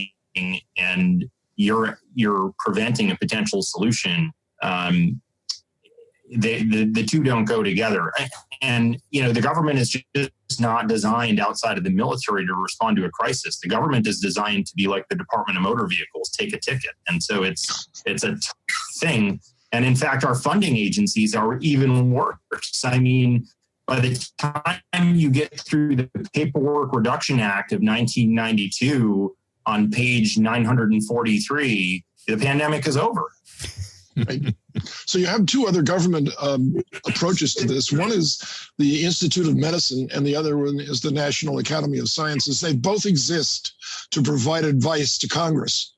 and you're preventing a potential solution, the two don't go together. And, the government is just not designed outside of the military to respond to a crisis. The government is designed to be like the Department of Motor Vehicles, take a ticket. And so it's a thing. And in fact, our funding agencies are even worse. I mean, by the time you get through the Paperwork Reduction Act of 1992 on page 943, the pandemic is over. Right. So you have two other government approaches to this. One is the Institute of Medicine, and the other one is the National Academy of Sciences. They both exist to provide advice to Congress.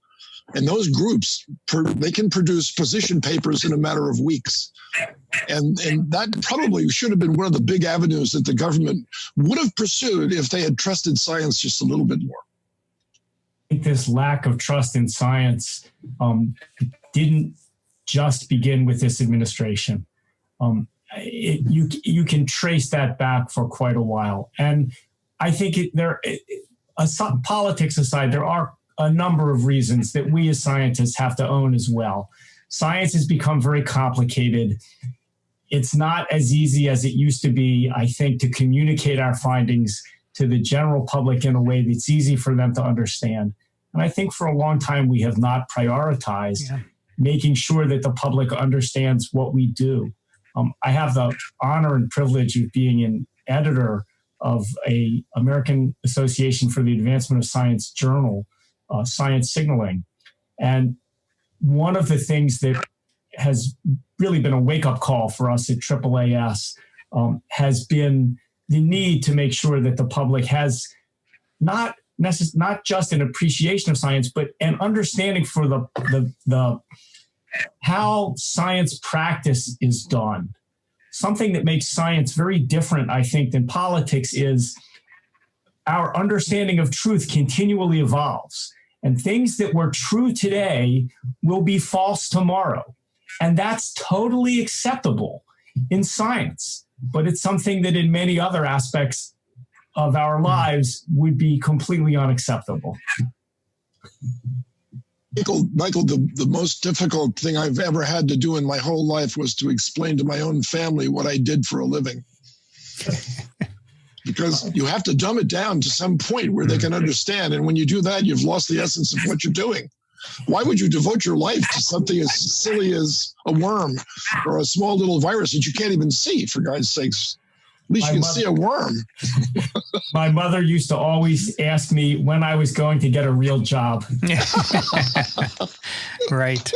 And those groups, they can produce position papers in a matter of weeks. And that probably should have been one of the big avenues that the government would have pursued if they had trusted science just a little bit more. I think this lack of trust in science didn't just begin with this administration. You can trace that back for quite a while. And I think politics aside, there are a number of reasons that we as scientists have to own as well. Science has become very complicated. It's not as easy as it used to be, I think, to communicate our findings to the general public in a way that's easy for them to understand. And I think for a long time we have not prioritized making sure that the public understands what we do. I have the honor and privilege of being an editor of a American Association for the Advancement of Science journal, Science Signaling. And one of the things that has really been a wake-up call for us at AAAS has been the need to make sure that the public has not just an appreciation of science, but an understanding for the how science practice is done. Something that makes science very different, I think, than politics is our understanding of truth continually evolves. And things that were true today will be false tomorrow. And that's totally acceptable in science. But it's something that in many other aspects of our lives would be completely unacceptable. Michael, the most difficult thing I've ever had to do in my whole life was to explain to my own family what I did for a living. Because you have to dumb it down to some point where they can understand. And when you do that, you've lost the essence of what you're doing. Why would you devote your life to something as silly as a worm or a small little virus that you can't even see, for God's sakes? At least you can see a worm. My mother used to always ask me when I was going to get a real job. Right.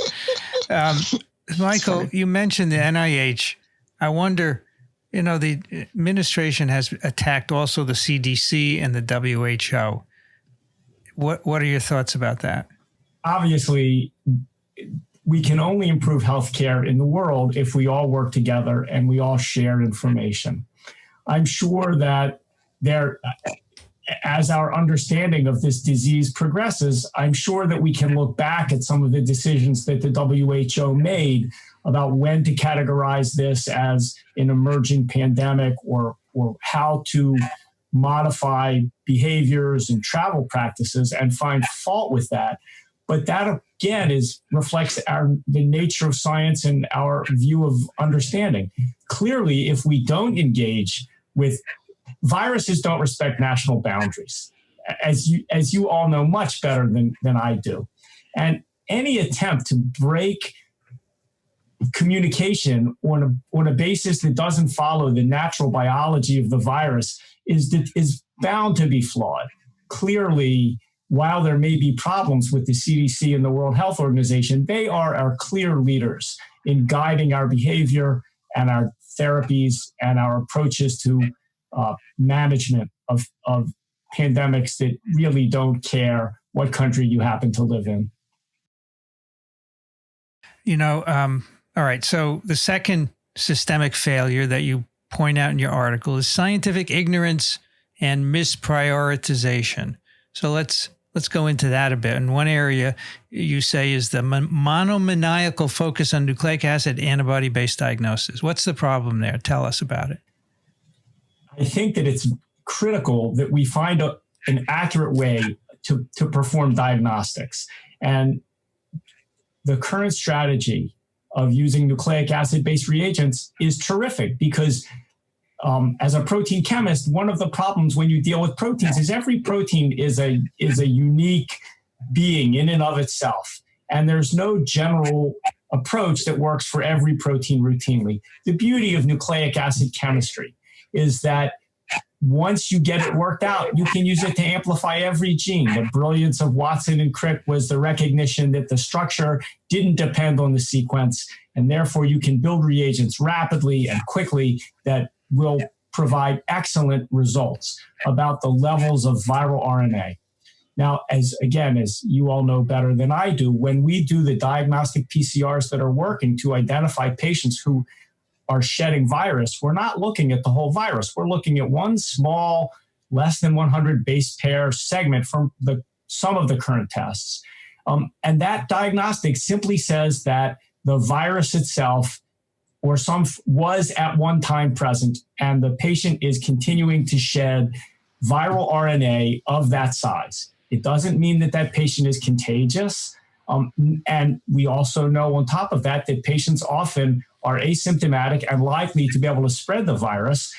Michael, you mentioned the NIH. I wonder, the administration has attacked also the CDC and the WHO. What are your thoughts about that? Obviously, we can only improve healthcare in the world if we all work together and we all share information. I'm sure that as our understanding of this disease progresses, I'm sure that we can look back at some of the decisions that the WHO made about when to categorize this as an emerging pandemic or how to modify behaviors and travel practices and find fault with that. But that, again, reflects the nature of science and our view of understanding. Clearly, if we don't engage with viruses, don't respect national boundaries, as you all know much better than I do. And any attempt to break communication on a basis that doesn't follow the natural biology of the virus is bound to be flawed. Clearly, while there may be problems with the CDC and the World Health Organization, they are our clear leaders in guiding our behavior and our therapies and our approaches to management of pandemics that really don't care what country you happen to live in. All right. So the second systemic failure that you point out in your article is scientific ignorance and misprioritization. So let's go into that a bit. And one area you say is the monomaniacal focus on nucleic acid antibody-based diagnosis. What's the problem there? Tell us about it. I think that it's critical that we find an accurate way to perform diagnostics. And the current strategy of using nucleic acid-based reagents is terrific because as a protein chemist, one of the problems when you deal with proteins is every protein is a unique being in and of itself. And there's no general approach that works for every protein routinely. The beauty of nucleic acid chemistry is that once you get it worked out, you can use it to amplify every gene. The brilliance of Watson and Crick was the recognition that the structure didn't depend on the sequence, and therefore you can build reagents rapidly and quickly that will provide excellent results about the levels of viral RNA. Now, as you all know better than I do, when we do the diagnostic PCRs that are working to identify patients who are shedding virus, we're not looking at the whole virus. We're looking at one small, less than 100 base pair segment from some of the current tests. And that diagnostic simply says that the virus itself or some was at one time present, and the patient is continuing to shed viral RNA of that size. It doesn't mean that that patient is contagious. And we also know on top of that patients often are asymptomatic and likely to be able to spread the virus.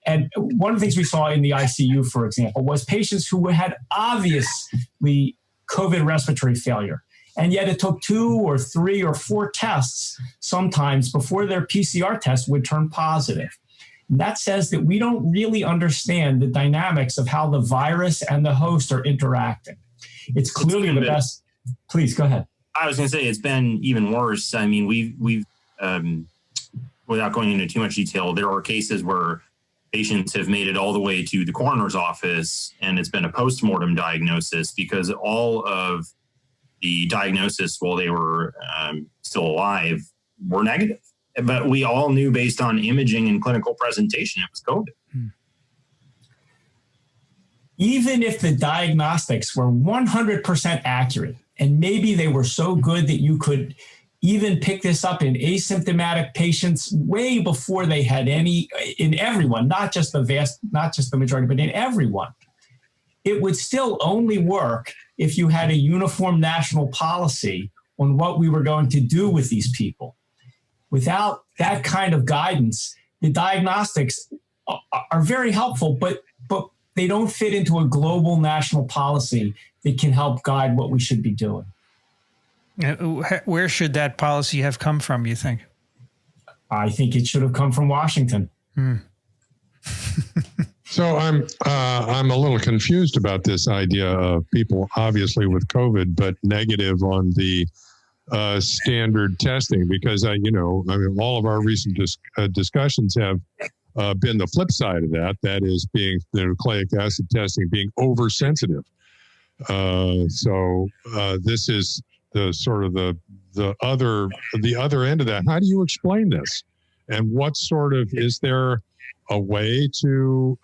And one of the things we saw in the ICU, for example, was patients who had obviously COVID respiratory failure. And yet it took 2 or 3 or 4 tests sometimes before their PCR test would turn positive. And that says that we don't really understand the dynamics of how the virus and the host are interacting. It's clearly the best. Please go ahead. I was going to say it's been even worse. I mean, we've without going into too much detail, there are cases where patients have made it all the way to the coroner's office and it's been a postmortem diagnosis because all of the diagnosis while they were still alive were negative. But we all knew based on imaging and clinical presentation, it was COVID. Even if the diagnostics were 100% accurate, and maybe they were so good that you could even pick this up in asymptomatic patients way before they had any, in everyone, not just the majority, but in everyone, it would still only work if you had a uniform national policy on what we were going to do with these people. Without that kind of guidance, the diagnostics are very helpful, but they don't fit into a global national policy that can help guide what we should be doing. Where should that policy have come from, you think? I think it should have come from Washington. So I'm a little confused about this idea of people obviously with COVID, but negative on the standard testing, because all of our recent discussions have been the flip side of that. That is, being the nucleic acid testing being oversensitive. So this is the sort of the other end of that. How do you explain this? And what sort of, is there a way to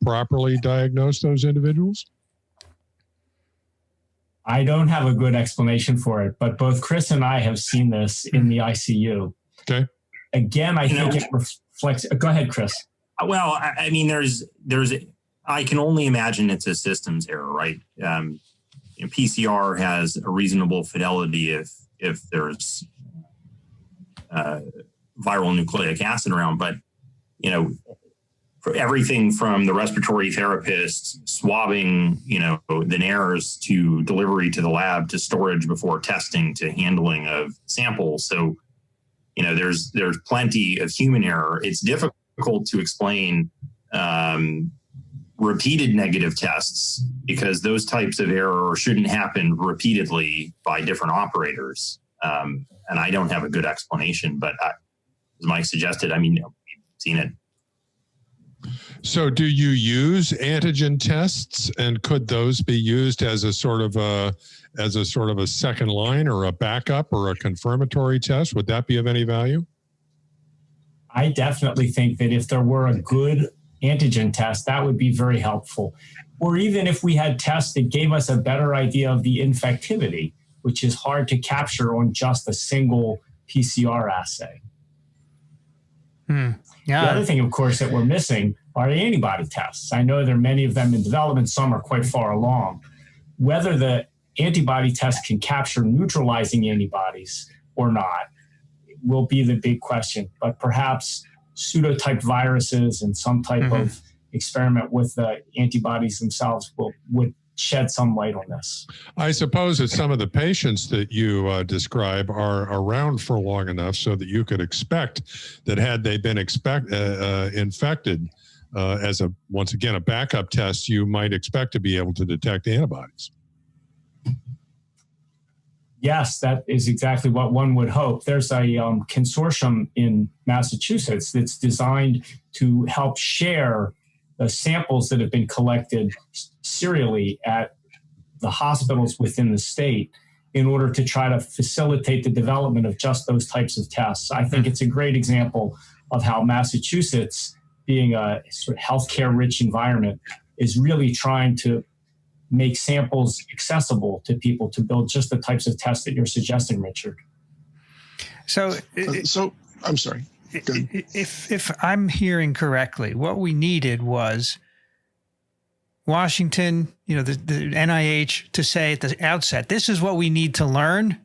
properly diagnose those individuals? I don't have a good explanation for it, but both Chris and I have seen this in the ICU. Okay. Again, I think it reflects. Go ahead, Chris. Well, I mean, I can only imagine it's a systems error, right? PCR has a reasonable fidelity if there's viral nucleic acid around, but for everything from the respiratory therapist swabbing, the nares to delivery to the lab to storage before testing to handling of samples. So, there's plenty of human error. It's difficult to explain repeated negative tests because those types of error shouldn't happen repeatedly by different operators. And I don't have a good explanation, but as Mike suggested, I mean, seen it. So do you use antigen tests, and could those be used as a sort of a second line or a backup or a confirmatory test? Would that be of any value? I definitely think that if there were a good antigen test, that would be very helpful. Or even if we had tests that gave us a better idea of the infectivity, which is hard to capture on just a single PCR assay. Yeah. The other thing, of course, that we're missing are antibody tests. I know there are many of them in development. Some are quite far along. Whether the antibody test can capture neutralizing antibodies or not will be the big question. But perhaps pseudotype viruses and some type of experiment with the antibodies themselves would shed some light on this. I suppose that some of the patients that you describe are around for long enough so that you could expect that had they been infected as once again a backup test, you might expect to be able to detect antibodies. Yes, that is exactly what one would hope. There's a consortium in Massachusetts that's designed to help share the samples that have been collected serially at the hospitals within the state in order to try to facilitate the development of just those types of tests. I think it's a great example of how Massachusetts, being a sort of healthcare-rich environment, is really trying to make samples accessible to people to build just the types of tests that you're suggesting, Richard. So I'm sorry. If I'm hearing correctly, what we needed was Washington, the NIH, to say at the outset, this is what we need to learn,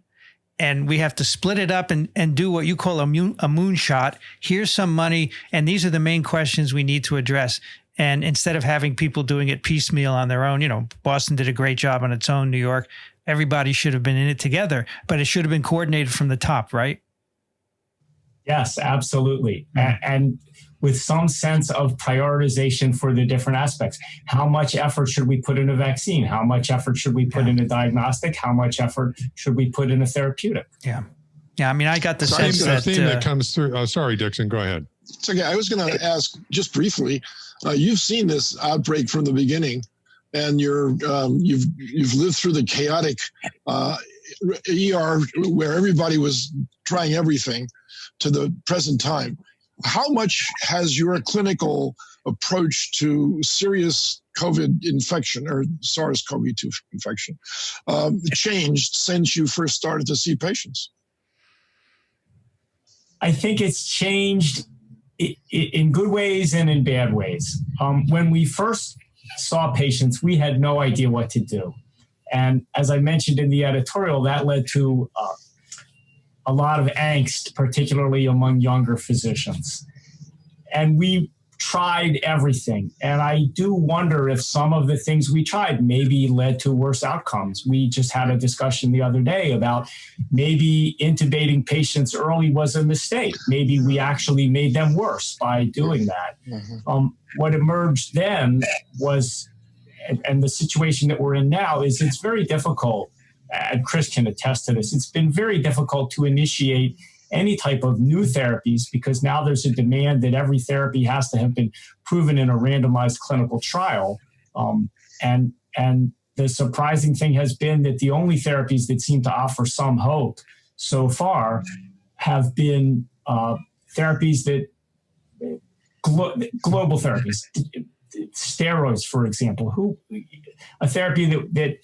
and we have to split it up and do what you call a moonshot. Here's some money, and these are the main questions we need to address. And instead of having people doing it piecemeal on their own, Boston did a great job on its own, New York, everybody should have been in it together, but it should have been coordinated from the top, right? Yes, absolutely. And with some sense of prioritization for the different aspects. How much effort should we put in a vaccine? How much effort should we put in a diagnostic? How much effort should we put in a therapeutic? Yeah. I mean, I got the sense that theme that comes through. Sorry, Dixon, go ahead. It's okay. I was going to ask just briefly. You've seen this outbreak from the beginning, and you've lived through the chaotic ER where everybody was trying everything to the present time. How much has your clinical approach to serious COVID infection or SARS-CoV-2 infection changed since you first started to see patients? I think it's changed in good ways and in bad ways. When we first saw patients, we had no idea what to do. And as I mentioned in the editorial, that led to a lot of angst, particularly among younger physicians. And we tried everything. And I do wonder if some of the things we tried maybe led to worse outcomes. We just had a discussion the other day about maybe intubating patients early was a mistake. Maybe we actually made them worse by doing that. What emerged then was, and the situation that we're in now, is it's very difficult, and Chris can attest to this, it's been very difficult to initiate any type of new therapies because now there's a demand that every therapy has to have been proven in a randomized clinical trial. And the surprising thing has been that the only therapies that seem to offer some hope so far have been therapies that, global therapies, steroids, for example, a therapy that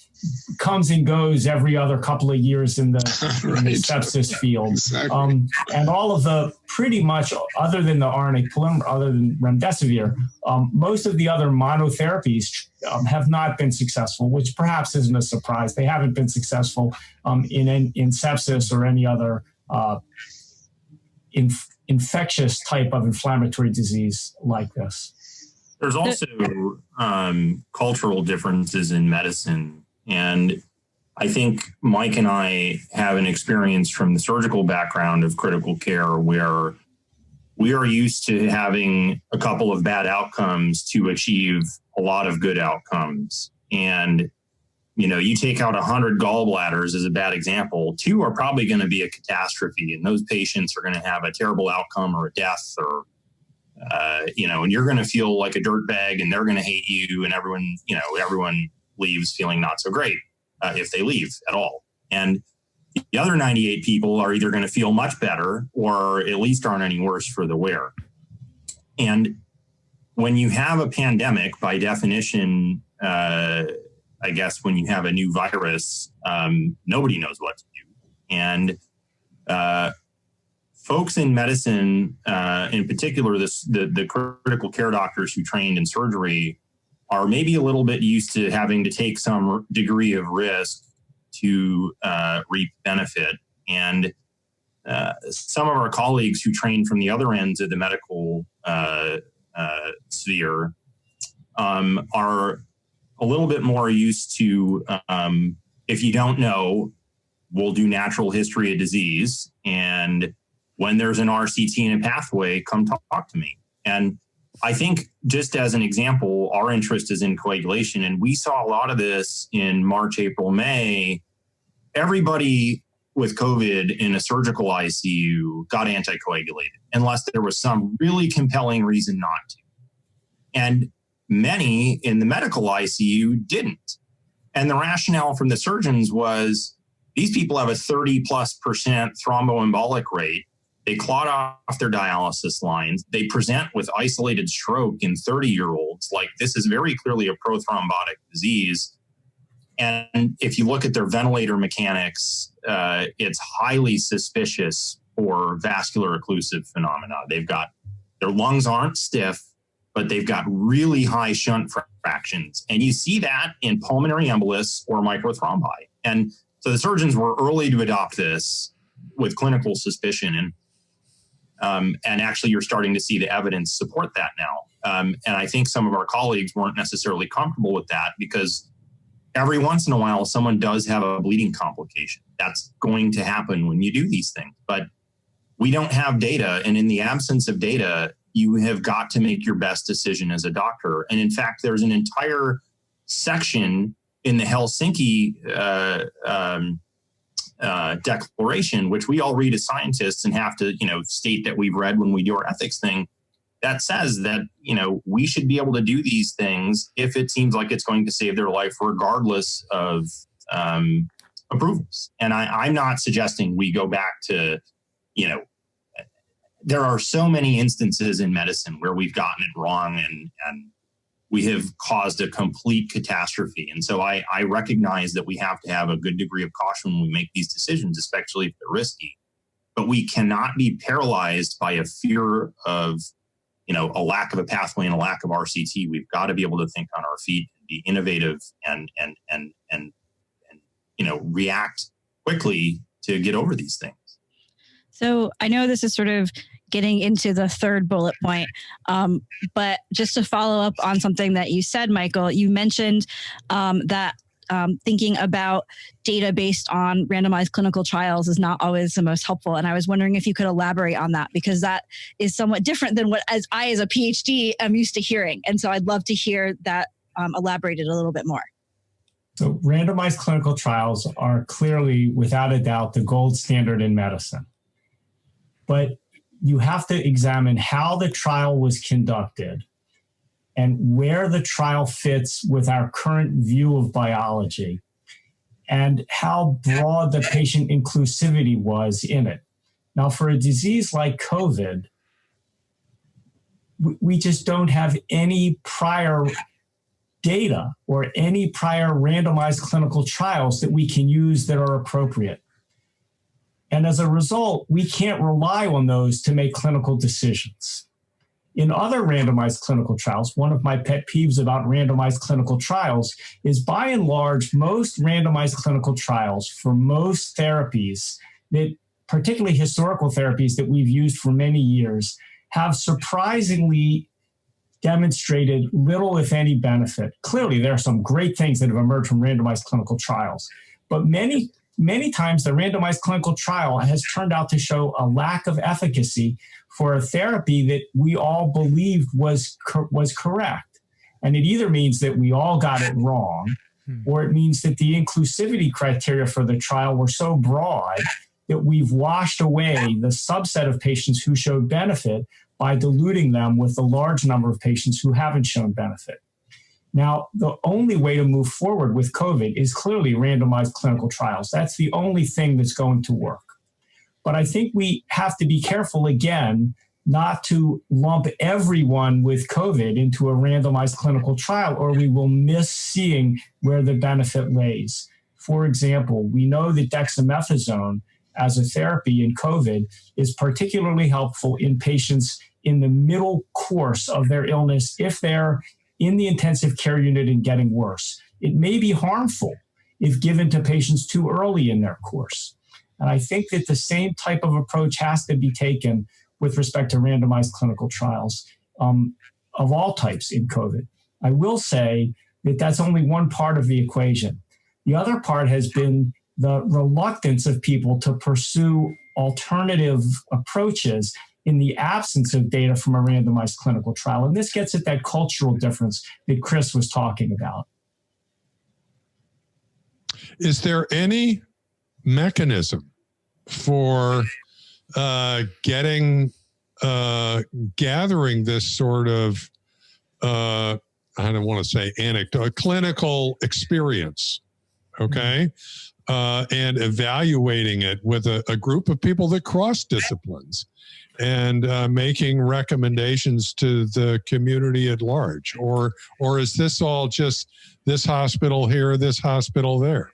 comes and goes every other couple of years in the, in the sepsis field. Exactly. And all of the, pretty much, other than the RNA polymer, other than remdesivir, most of the other monotherapies have not been successful, which perhaps isn't a surprise. They haven't been successful in sepsis or any other infectious type of inflammatory disease like this. There's also cultural differences in medicine. And I think Mike and I have an experience from the surgical background of critical care where we are used to having a couple of bad outcomes to achieve a lot of good outcomes. And, you take out 100 gallbladders as a bad example, 2 are probably going to be a catastrophe. And those patients are going to have a terrible outcome or a death or and you're going to feel like a dirtbag, and they're going to hate you, and everyone leaves feeling not so great if they leave at all. And the other 98 people are either going to feel much better or at least aren't any worse for the wear. And when you have a pandemic, by definition, I guess when you have a new virus, nobody knows what to do. And folks in medicine, in particular, the critical care doctors who trained in surgery, are maybe a little bit used to having to take some degree of risk to reap benefit. And some of our colleagues who trained from the other ends of the medical sphere are a little bit more used to, if you don't know, we'll do natural history of disease. And when there's an RCT in a pathway, come talk to me. And I think, just as an example, our interest is in coagulation. And we saw a lot of this in March, April, May. Everybody with COVID in a surgical ICU got anticoagulated, unless there was some really compelling reason not to. And many in the medical ICU didn't. And the rationale from the surgeons was, these people have a 30+% thromboembolic rate. They clot off their dialysis lines. They present with isolated stroke in 30-year-olds. Like, this is very clearly a prothrombotic disease. And if you look at their ventilator mechanics, it's highly suspicious for vascular occlusive phenomena. Their lungs aren't stiff, but they've got really high shunt fractions. And you see that in pulmonary embolus or microthrombi. And so the surgeons were early to adopt this with clinical suspicion. And actually, you're starting to see the evidence support that now. And I think some of our colleagues weren't necessarily comfortable with that, because every once in a while, someone does have a bleeding complication. That's going to happen when you do these things. But we don't have data. And in the absence of data, you have got to make your best decision as a doctor. And in fact, there's an entire section in the Helsinki declaration, which we all read as scientists and have to, state that we've read when we do our ethics thing, that says that, we should be able to do these things if it seems like it's going to save their life, regardless of approvals. And I'm not suggesting we go back to, there are so many instances in medicine where we've gotten it wrong and we have caused a complete catastrophe. And so I recognize that we have to have a good degree of caution when we make these decisions, especially if they're risky. But we cannot be paralyzed by a fear of, a lack of a pathway and a lack of RCT. We've got to be able to think on our feet, and be innovative, and react quickly to get over these things. So I know this is sort of getting into the third bullet point, but just to follow up on something that you said, Michael, you mentioned that thinking about data based on randomized clinical trials is not always the most helpful. And I was wondering if you could elaborate on that, because that is somewhat different than what as a PhD, am used to hearing. And so I'd love to hear that elaborated a little bit more. So randomized clinical trials are clearly, without a doubt, the gold standard in medicine. But you have to examine how the trial was conducted and where the trial fits with our current view of biology, and how broad the patient inclusivity was in it. Now, for a disease like COVID, we just don't have any prior data or any prior randomized clinical trials that we can use that are appropriate. And as a result, we can't rely on those to make clinical decisions. In other randomized clinical trials, one of my pet peeves about randomized clinical trials is, by and large, most randomized clinical trials for most therapies, that particularly historical therapies that we've used for many years, have surprisingly demonstrated little, if any, benefit. Clearly, there are some great things that have emerged from randomized clinical trials, but many times the randomized clinical trial has turned out to show a lack of efficacy for a therapy that we all believed was correct. And it either means that we all got it wrong, or it means that the inclusivity criteria for the trial were so broad that we've washed away the subset of patients who showed benefit by diluting them with a large number of patients who haven't shown benefit. Now, the only way to move forward with COVID is clearly randomized clinical trials. That's the only thing that's going to work. But I think we have to be careful, again, not to lump everyone with COVID into a randomized clinical trial, or we will miss seeing where the benefit lays. For example, we know that dexamethasone as a therapy in COVID is particularly helpful in patients in the middle course of their illness if they're in the intensive care unit and getting worse. It may be harmful if given to patients too early in their course. And I think that the same type of approach has to be taken with respect to randomized clinical trials of all types in COVID. I will say that that's only one part of the equation. The other part has been the reluctance of people to pursue alternative approaches in the absence of data from a randomized clinical trial. And this gets at that cultural difference that Chris was talking about. Is there any mechanism for gathering this sort of, I don't want to say anecdote, clinical experience, okay? And evaluating it with a group of people that cross disciplines and making recommendations to the community at large? Or is this all just this hospital here, this hospital there?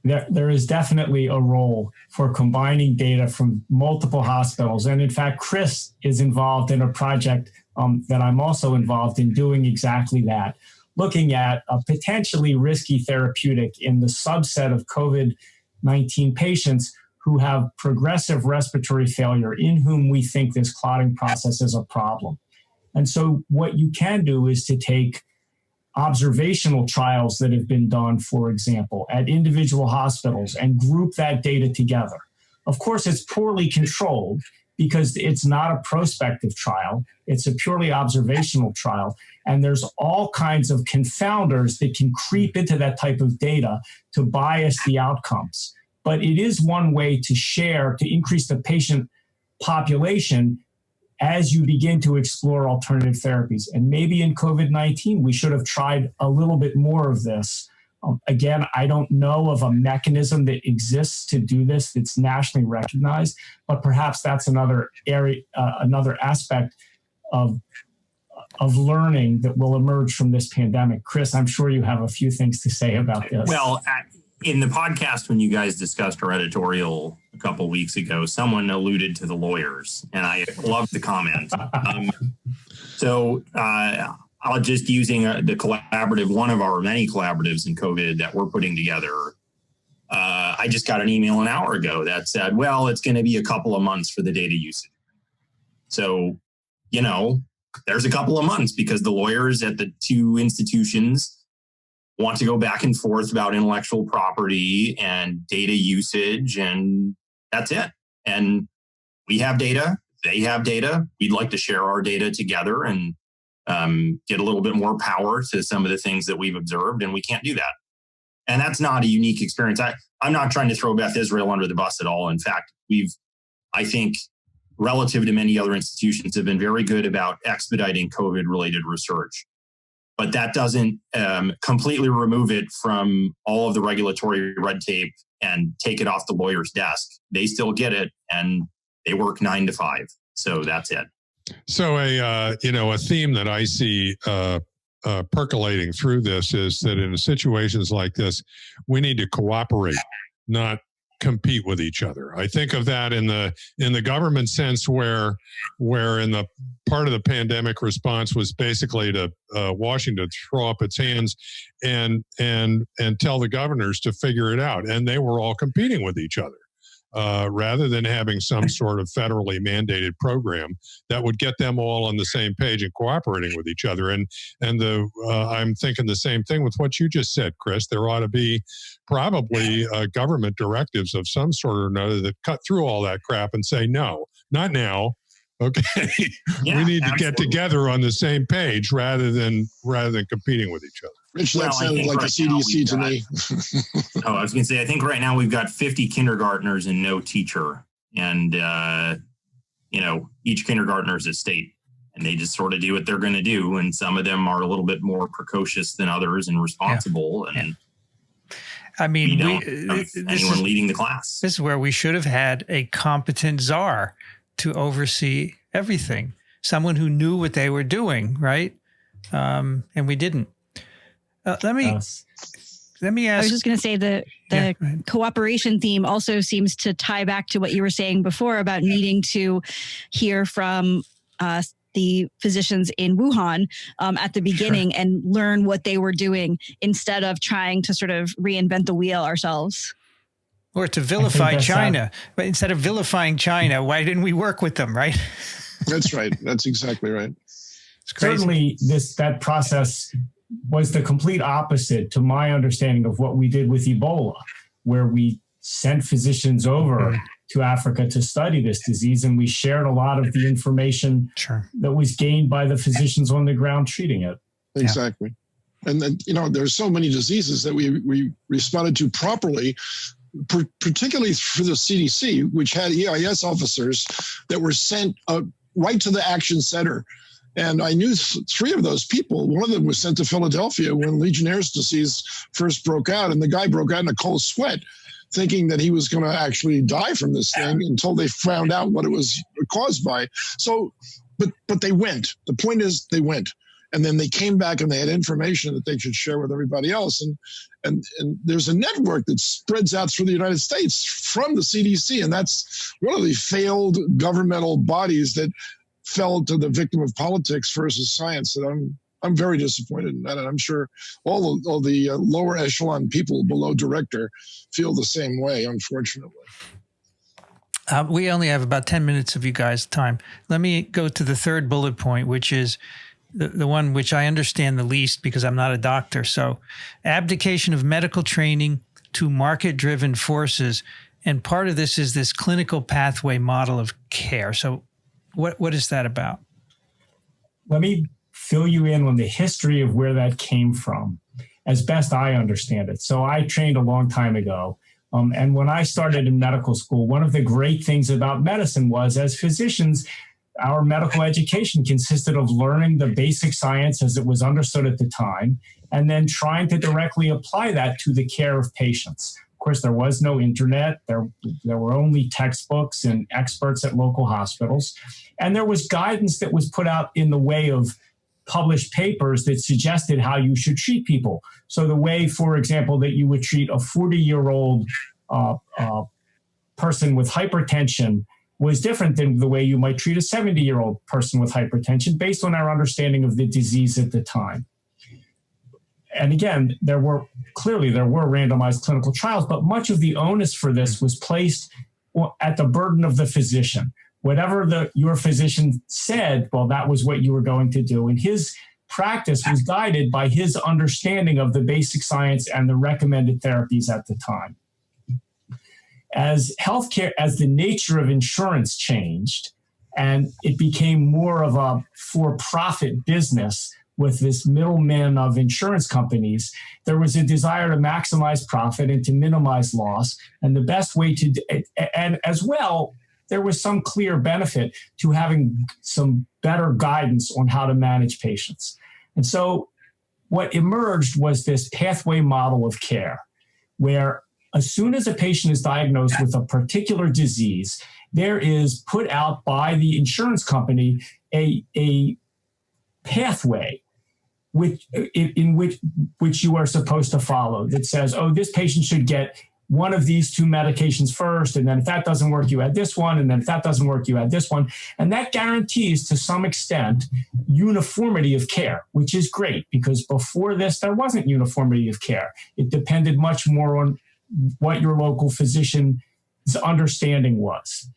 There is definitely a role for combining data from multiple hospitals. And in fact, Chris is involved in a project that I'm also involved in doing exactly that, looking at a potentially risky therapeutic in the subset of COVID-19 patients who have progressive respiratory failure in whom we think this clotting process is a problem. And so what you can do is to take observational trials that have been done, for example, at individual hospitals and group that data together. Of course, it's poorly controlled because it's not a prospective trial. It's a purely observational trial. And there's all kinds of confounders that can creep into that type of data to bias the outcomes. But it is one way to share, to increase the patient population as you begin to explore alternative therapies. And maybe in COVID-19, we should have tried a little bit more of this. Again, I don't know of a mechanism that exists to do this that's nationally recognized, but perhaps that's another area, another aspect of learning that will emerge from this pandemic. Chris, I'm sure you have a few things to say about this. Well, in the podcast, when you guys discussed our editorial a couple of weeks ago, someone alluded to the lawyers, and I loved the comment. So I'll just using the collaborative, one of our many collaboratives in COVID that we're putting together. I just got an email an hour ago that said, well, it's going to be a couple of months for the data usage. So, you know, there's a couple of months because the lawyers at the two institutions want to go back and forth about intellectual property and data usage, and that's it. And we have data, they have data. We'd like to share our data together and get a little bit more power to some of the things that we've observed, and we can't do that. And that's not a unique experience. I'm not trying to throw Beth Israel under the bus at all. In fact, I think, relative to many other institutions, have been very good about expediting COVID-related research. But that doesn't completely remove it from all of the regulatory red tape and take it off the lawyer's desk. They still get it, and they work 9 to 5. So that's it. So a theme that I see percolating through this is that in situations like this, we need to cooperate, not compete with each other. I think of that in the government sense, where in the part of the pandemic response was basically to Washington throw up its hands and tell the governors to figure it out, and they were all competing with each other. Rather than having some sort of federally mandated program that would get them all on the same page and cooperating with each other. And I'm thinking the same thing with what you just said, Chris. There ought to be probably government directives of some sort or another that cut through all that crap and say, no, not now. Okay, Yeah, we need to absolutely. get together on the same page rather than competing with each other. Rich, that sounded like the CDC to me. I was going to say, I think right now we've got 50 kindergartners and no teacher. And each kindergartner's a state, and they just sort of do what they're going to do. And some of them are a little bit more precocious than others and responsible. Yeah. And I mean, we don't have anyone leading the class. This is where we should have had a competent czar to oversee everything. Someone who knew what they were doing, right? And we didn't. Let me ask. I was just going to say the cooperation theme also seems to tie back to what you were saying before about needing to hear from the physicians in Wuhan at the beginning and learn what they were doing instead of trying to sort of reinvent the wheel ourselves. Or to vilify China. But instead of vilifying China, why didn't we work with them, right? That's right. That's exactly right. It's crazy. Certainly that process was the complete opposite to my understanding of what we did with Ebola, where we sent physicians over to Africa to study this disease, and we shared a lot of the information that was gained by the physicians on the ground treating it. Exactly. And then, there's so many diseases that we responded to properly, particularly for the CDC, which had EIS officers that were sent right to the action center. And I knew three of those people. One of them was sent to Philadelphia when Legionnaire's disease first broke out, and the guy broke out in a cold sweat, thinking that he was going to actually die from this thing until they found out what it was caused by. So, but they went. The point is they went. And then they came back and they had information that they could share with everybody else. And there's a network that spreads out through the United States from the CDC. And that's one of the failed governmental bodies that fell to the victim of politics versus science. And I'm very disappointed in that. And I'm sure all the lower echelon people below director feel the same way, unfortunately. We only have about 10 minutes of you guys' time. Let me go to the third bullet point, which is the one which I understand the least because I'm not a doctor. So abdication of medical training to market-driven forces. And part of this is this clinical pathway model of care. So what is that about? Let me fill you in on the history of where that came from, as best I understand it. So I trained a long time ago. And when I started in medical school, one of the great things about medicine was, as physicians, our medical education consisted of learning the basic science as it was understood at the time, and then trying to directly apply that to the care of patients. Of course, there was no internet. There were only textbooks and experts at local hospitals. And there was guidance that was put out in the way of published papers that suggested how you should treat people. So the way, for example, that you would treat a 40-year-old person with hypertension was different than the way you might treat a 70-year-old person with hypertension based on our understanding of the disease at the time. And again, there were randomized clinical trials, but much of the onus for this was placed at the burden of the physician. Whatever your physician said, well, that was what you were going to do. And his practice was guided by his understanding of the basic science and the recommended therapies at the time. As the nature of insurance changed and it became more of a for-profit business with this middleman of insurance companies, there was a desire to maximize profit and to minimize loss. And the best way and as well, there was some clear benefit to having some better guidance on how to manage patients. And so what emerged was this pathway model of care, where as soon as a patient is diagnosed with a particular disease, there is put out by the insurance company a pathway which you are supposed to follow that says, oh, this patient should get one of these two medications first, and then if that doesn't work, you add this one, and then if that doesn't work, you add this one. And that guarantees, to some extent, uniformity of care, which is great, because before this, there wasn't uniformity of care. It depended much more on what your local physician's understanding was.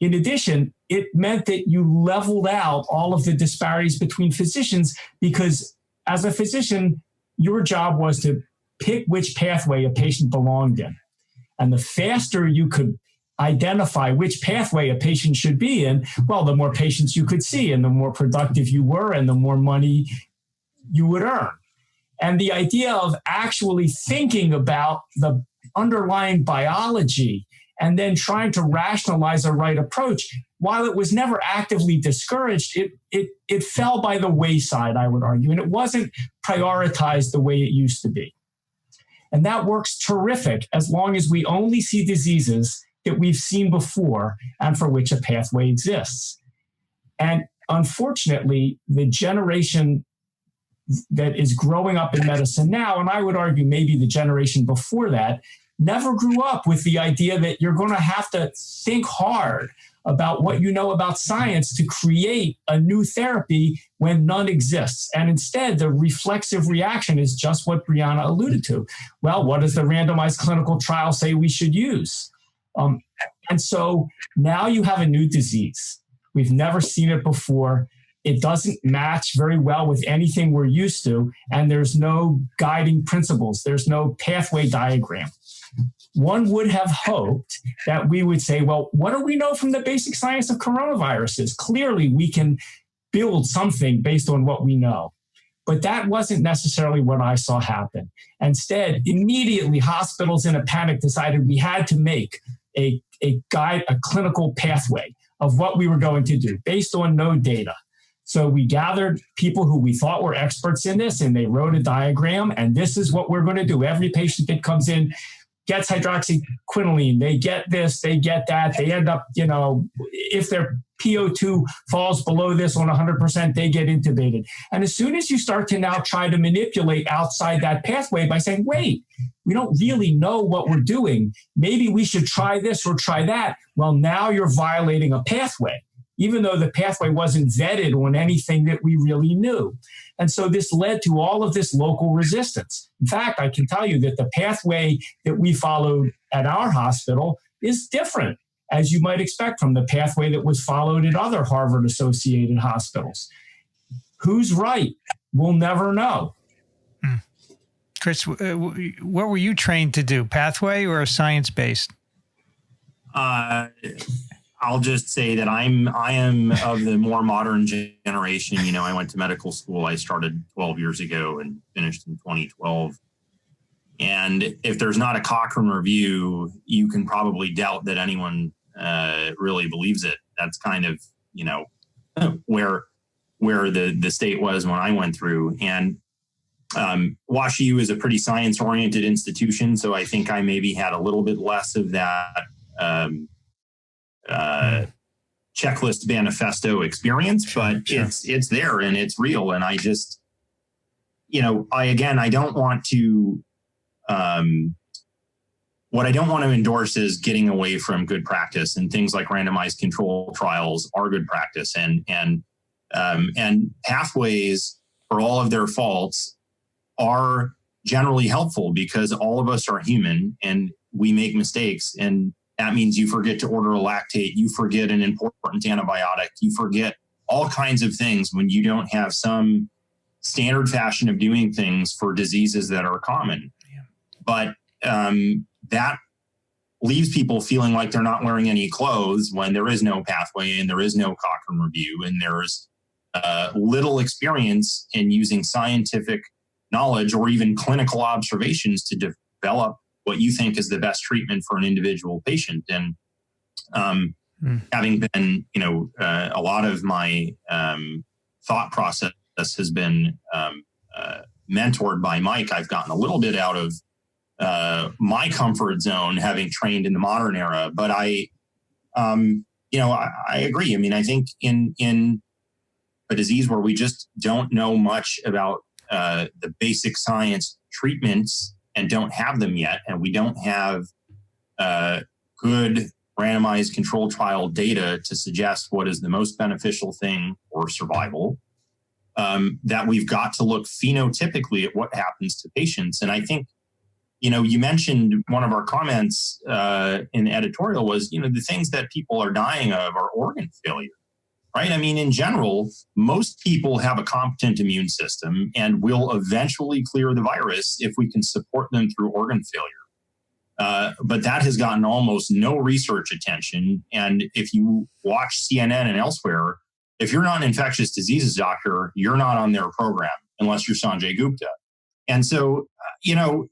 In addition, it meant that you leveled out all of the disparities between physicians, because as a physician, your job was to pick which pathway a patient belonged in. And the faster you could identify which pathway a patient should be in, well, the more patients you could see and the more productive you were and the more money you would earn. And the idea of actually thinking about the underlying biology and then trying to rationalize a right approach, while it was never actively discouraged, it fell by the wayside, I would argue, and it wasn't prioritized the way it used to be. And that works terrific as long as we only see diseases that we've seen before and for which a pathway exists. And unfortunately, the generation that is growing up in medicine now, and I would argue maybe the generation before that, never grew up with the idea that you're going to have to think hard about what you know about science to create a new therapy when none exists. And instead, the reflexive reaction is just what Brianna alluded to. Well, what does the randomized clinical trial say we should use? And so now you have a new disease. We've never seen it before. It doesn't match very well with anything we're used to, and there's no guiding principles. There's no pathway diagram. One would have hoped that we would say, well, what do we know from the basic science of coronaviruses? Clearly, we can build something based on what we know. But that wasn't necessarily what I saw happen. Instead, immediately, hospitals in a panic decided we had to make a clinical pathway of what we were going to do based on no data. So we gathered people who we thought were experts in this, and they wrote a diagram, and this is what we're going to do. Every patient that comes in gets hydroxyquinoline. They get this, they get that. They end up, if their PO2 falls below this on 100%, they get intubated. And as soon as you start to now try to manipulate outside that pathway by saying, wait, we don't really know what we're doing. Maybe we should try this or try that. Well, now you're violating a pathway, even though the pathway wasn't vetted on anything that we really knew. And so this led to all of this local resistance. In fact, I can tell you that the pathway that we followed at our hospital is different, as you might expect, from the pathway that was followed at other Harvard-associated hospitals. Who's right? We'll never know. Chris, what were you trained to do, pathway or science-based? I'll just say that I am of the more modern generation. I went to medical school. I started 12 years ago and finished in 2012. And if there's not a Cochrane review, you can probably doubt that anyone really believes it. That's kind of, where the state was when I went through. And WashU is a pretty science-oriented institution, so I think I maybe had a little bit less of that checklist manifesto experience, but sure. It's there and it's real. And I just, I don't want to, what I don't want to endorse is getting away from good practice, and things like randomized control trials are good practice, and pathways, for all of their faults, are generally helpful because all of us are human and we make mistakes. And that means you forget to order a lactate, you forget an important antibiotic, you forget all kinds of things when you don't have some standard fashion of doing things for diseases that are common. Yeah. But that leaves people feeling like they're not wearing any clothes when there is no pathway and there is no Cochrane review, and there's little experience in using scientific knowledge or even clinical observations to develop what you think is the best treatment for an individual patient. And having been, a lot of my thought process has been mentored by Mike. I've gotten a little bit out of my comfort zone, having trained in the modern era. But I agree. I mean, I think in a disease where we just don't know much about the basic science treatments and don't have them yet, and we don't have good randomized control trial data to suggest what is the most beneficial thing for survival, that we've got to look phenotypically at what happens to patients. And I think, you mentioned one of our comments in the editorial was, the things that people are dying of are organ failure, right? I mean, in general, most people have a competent immune system and will eventually clear the virus if we can support them through organ failure. But that has gotten almost no research attention. And if you watch CNN and elsewhere, if you're not an infectious diseases doctor, you're not on their program unless you're Sanjay Gupta. And so,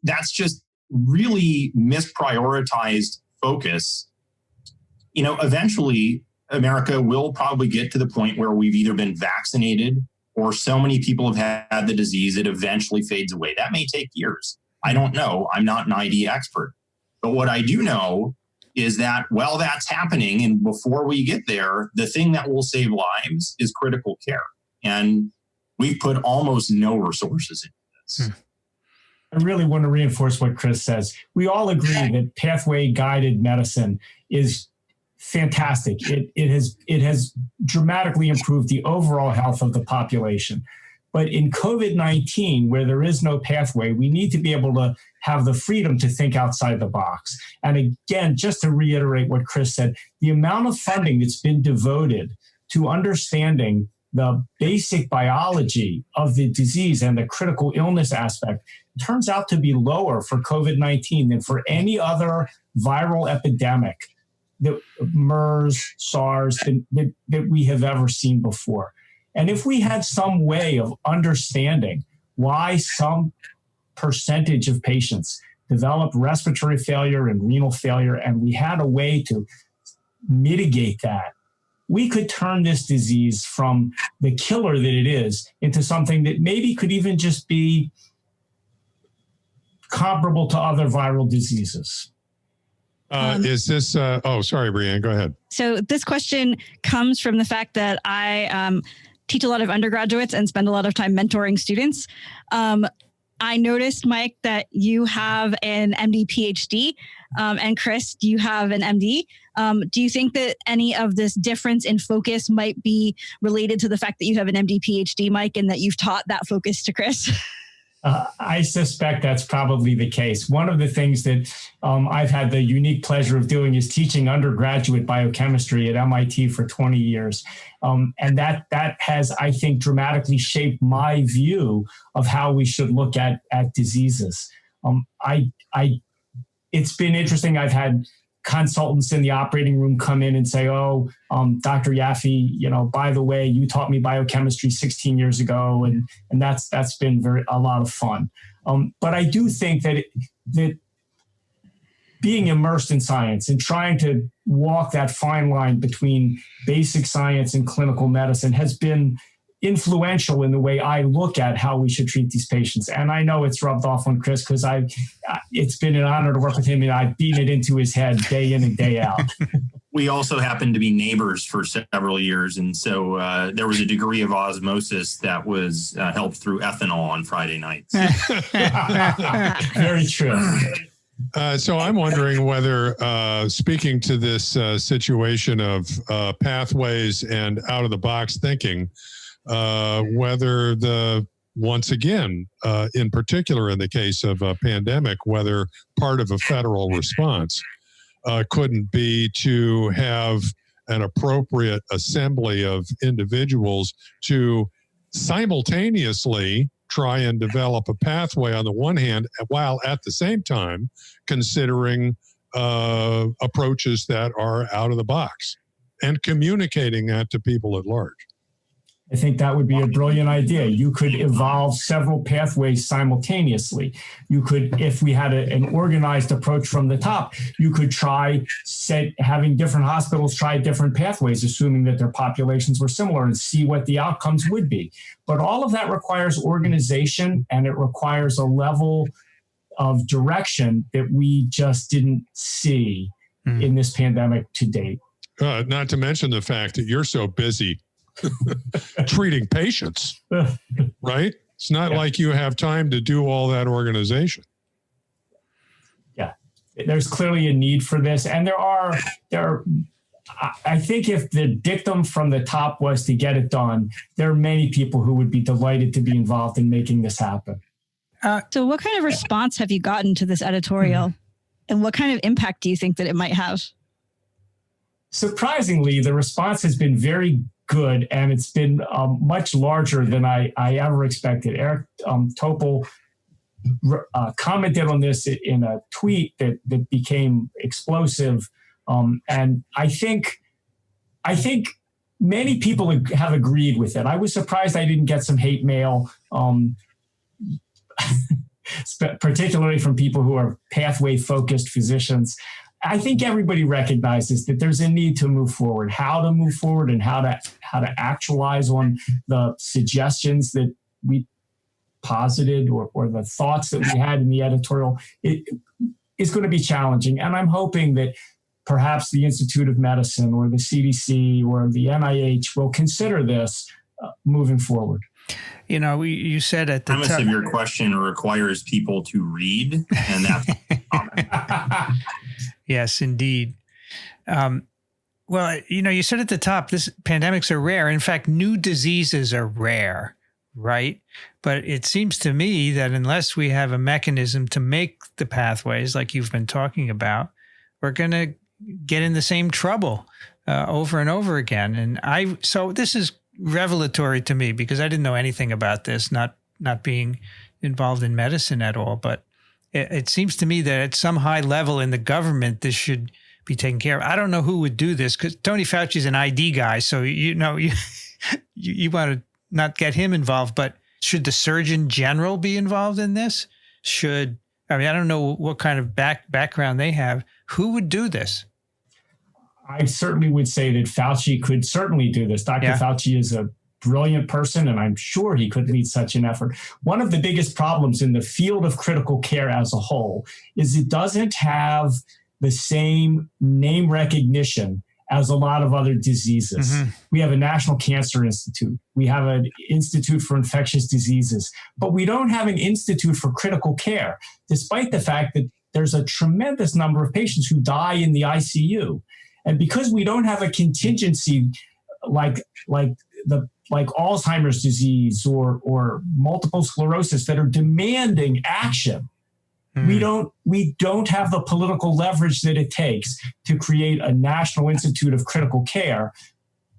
that's just really misprioritized focus eventually America will probably get to the point where we've either been vaccinated or so many people have had the disease it eventually fades away. That may take years. I don't know. I'm not an ID expert. But what I do know is that while that's happening and before we get there, the thing that will save lives is critical care. And we've put almost no resources into this. I really want to reinforce what Chris says. We all agree that pathway-guided medicine is fantastic. It has dramatically improved the overall health of the population. But in COVID-19, where there is no pathway, we need to be able to have the freedom to think outside the box. And again, just to reiterate what Chris said, the amount of funding that's been devoted to understanding the basic biology of the disease and the critical illness aspect turns out to be lower for COVID-19 than for any other viral epidemic, that MERS, SARS, that we have ever seen before. And if we had some way of understanding why some percentage of patients develop respiratory failure and renal failure, and we had a way to mitigate that, we could turn this disease from the killer that it is into something that maybe could even just be comparable to other viral diseases. Is this, sorry, Brianne, go ahead. So this question comes from the fact that I teach a lot of undergraduates and spend a lot of time mentoring students. I noticed, Mike, that you have an MD PhD, and Chris, you have an MD. Do you think that any of this difference in focus might be related to the fact that you have an MD PhD, Mike, and that you've taught that focus to Chris? I suspect that's probably the case. One of the things that I've had the unique pleasure of doing is teaching undergraduate biochemistry at MIT for 20 years. And that has, I think, dramatically shaped my view of how we should look at diseases. It's been interesting. I've had consultants in the operating room come in and say, Dr. Yaffe, by the way, you taught me biochemistry 16 years ago. And that's been a lot of fun. But I do think that being immersed in science and trying to walk that fine line between basic science and clinical medicine has been influential in the way I look at how we should treat these patients. And I know it's rubbed off on Chris because it's been an honor to work with him, and I've beaten it into his head day in and day out. We also happened to be neighbors for several years. And so there was a degree of osmosis that was helped through ethanol on Friday nights. Very true. So I'm wondering whether, speaking to this situation of pathways and out-of-the-box thinking, whether once again, in particular in the case of a pandemic, whether part of a federal response couldn't be to have an appropriate assembly of individuals to simultaneously try and develop a pathway on the one hand, while at the same time considering approaches that are out of the box and communicating that to people at large. I think that would be a brilliant idea. You could evolve several pathways simultaneously. You could, if we had an organized approach from the top, you could try having different hospitals try different pathways, assuming that their populations were similar, and see what the outcomes would be. But all of that requires organization, and it requires a level of direction that we just didn't see in this pandemic to date. Not to mention the fact that you're so busy treating patients, right? It's not like you have time to do all that organization. Yeah, there's clearly a need for this. And there are, I think if the dictum from the top was to get it done, there are many people who would be delighted to be involved in making this happen. So what kind of response have you gotten to this editorial? And what kind of impact do you think that it might have? Surprisingly, the response has been very good, and it's been much larger than I ever expected. Eric Topol commented on this in a tweet that became explosive, and I think many people have agreed with it. I was surprised I didn't get some hate mail, particularly from people who are pathway-focused physicians. I think everybody recognizes that there's a need to move forward. How to move forward and how to actualize on the suggestions that we posited or the thoughts that we had in the editorial, it is going to be challenging. And I'm hoping that perhaps the Institute of Medicine or the CDC or the NIH will consider this moving forward. You know, you said at the premise of your question requires people to read, and that's common. Yes, indeed. Well, you know, you said at the top, pandemics are rare. In fact, new diseases are rare, right? But it seems to me that unless we have a mechanism to make the pathways like you've been talking about, we're going to get in the same trouble over and over again. And so this is revelatory to me because I didn't know anything about this, not being involved in medicine at all. But it seems to me that at some high level in the government, this should be taken care of. I don't know who would do this because Tony Fauci's an ID guy. So, you want to not get him involved, but should the Surgeon General be involved in this? I don't know what kind of background they have. Who would do this? I certainly would say that Fauci could certainly do this. Dr. Fauci is a brilliant person, and I'm sure he could lead such an effort. One of the biggest problems in the field of critical care as a whole is it doesn't have the same name recognition as a lot of other diseases. Mm-hmm. We have a National Cancer Institute. We have an Institute for Infectious Diseases, but we don't have an Institute for Critical Care, despite the fact that there's a tremendous number of patients who die in the ICU. And because we don't have a contingency like Alzheimer's disease or multiple sclerosis that are demanding action, we don't have the political leverage that it takes to create a National Institute of Critical Care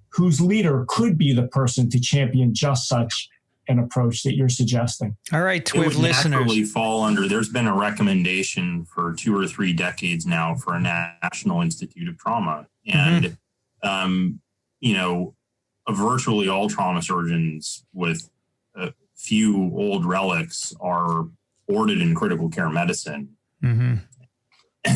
whose leader could be the person to champion just such an approach that you're suggesting. All right, TWiV listeners. Fall under, there's been a recommendation for 2 or 3 decades now for a National Institute of Trauma. And, virtually all trauma surgeons with a few old relics are boarded in critical care medicine. Mm-hmm.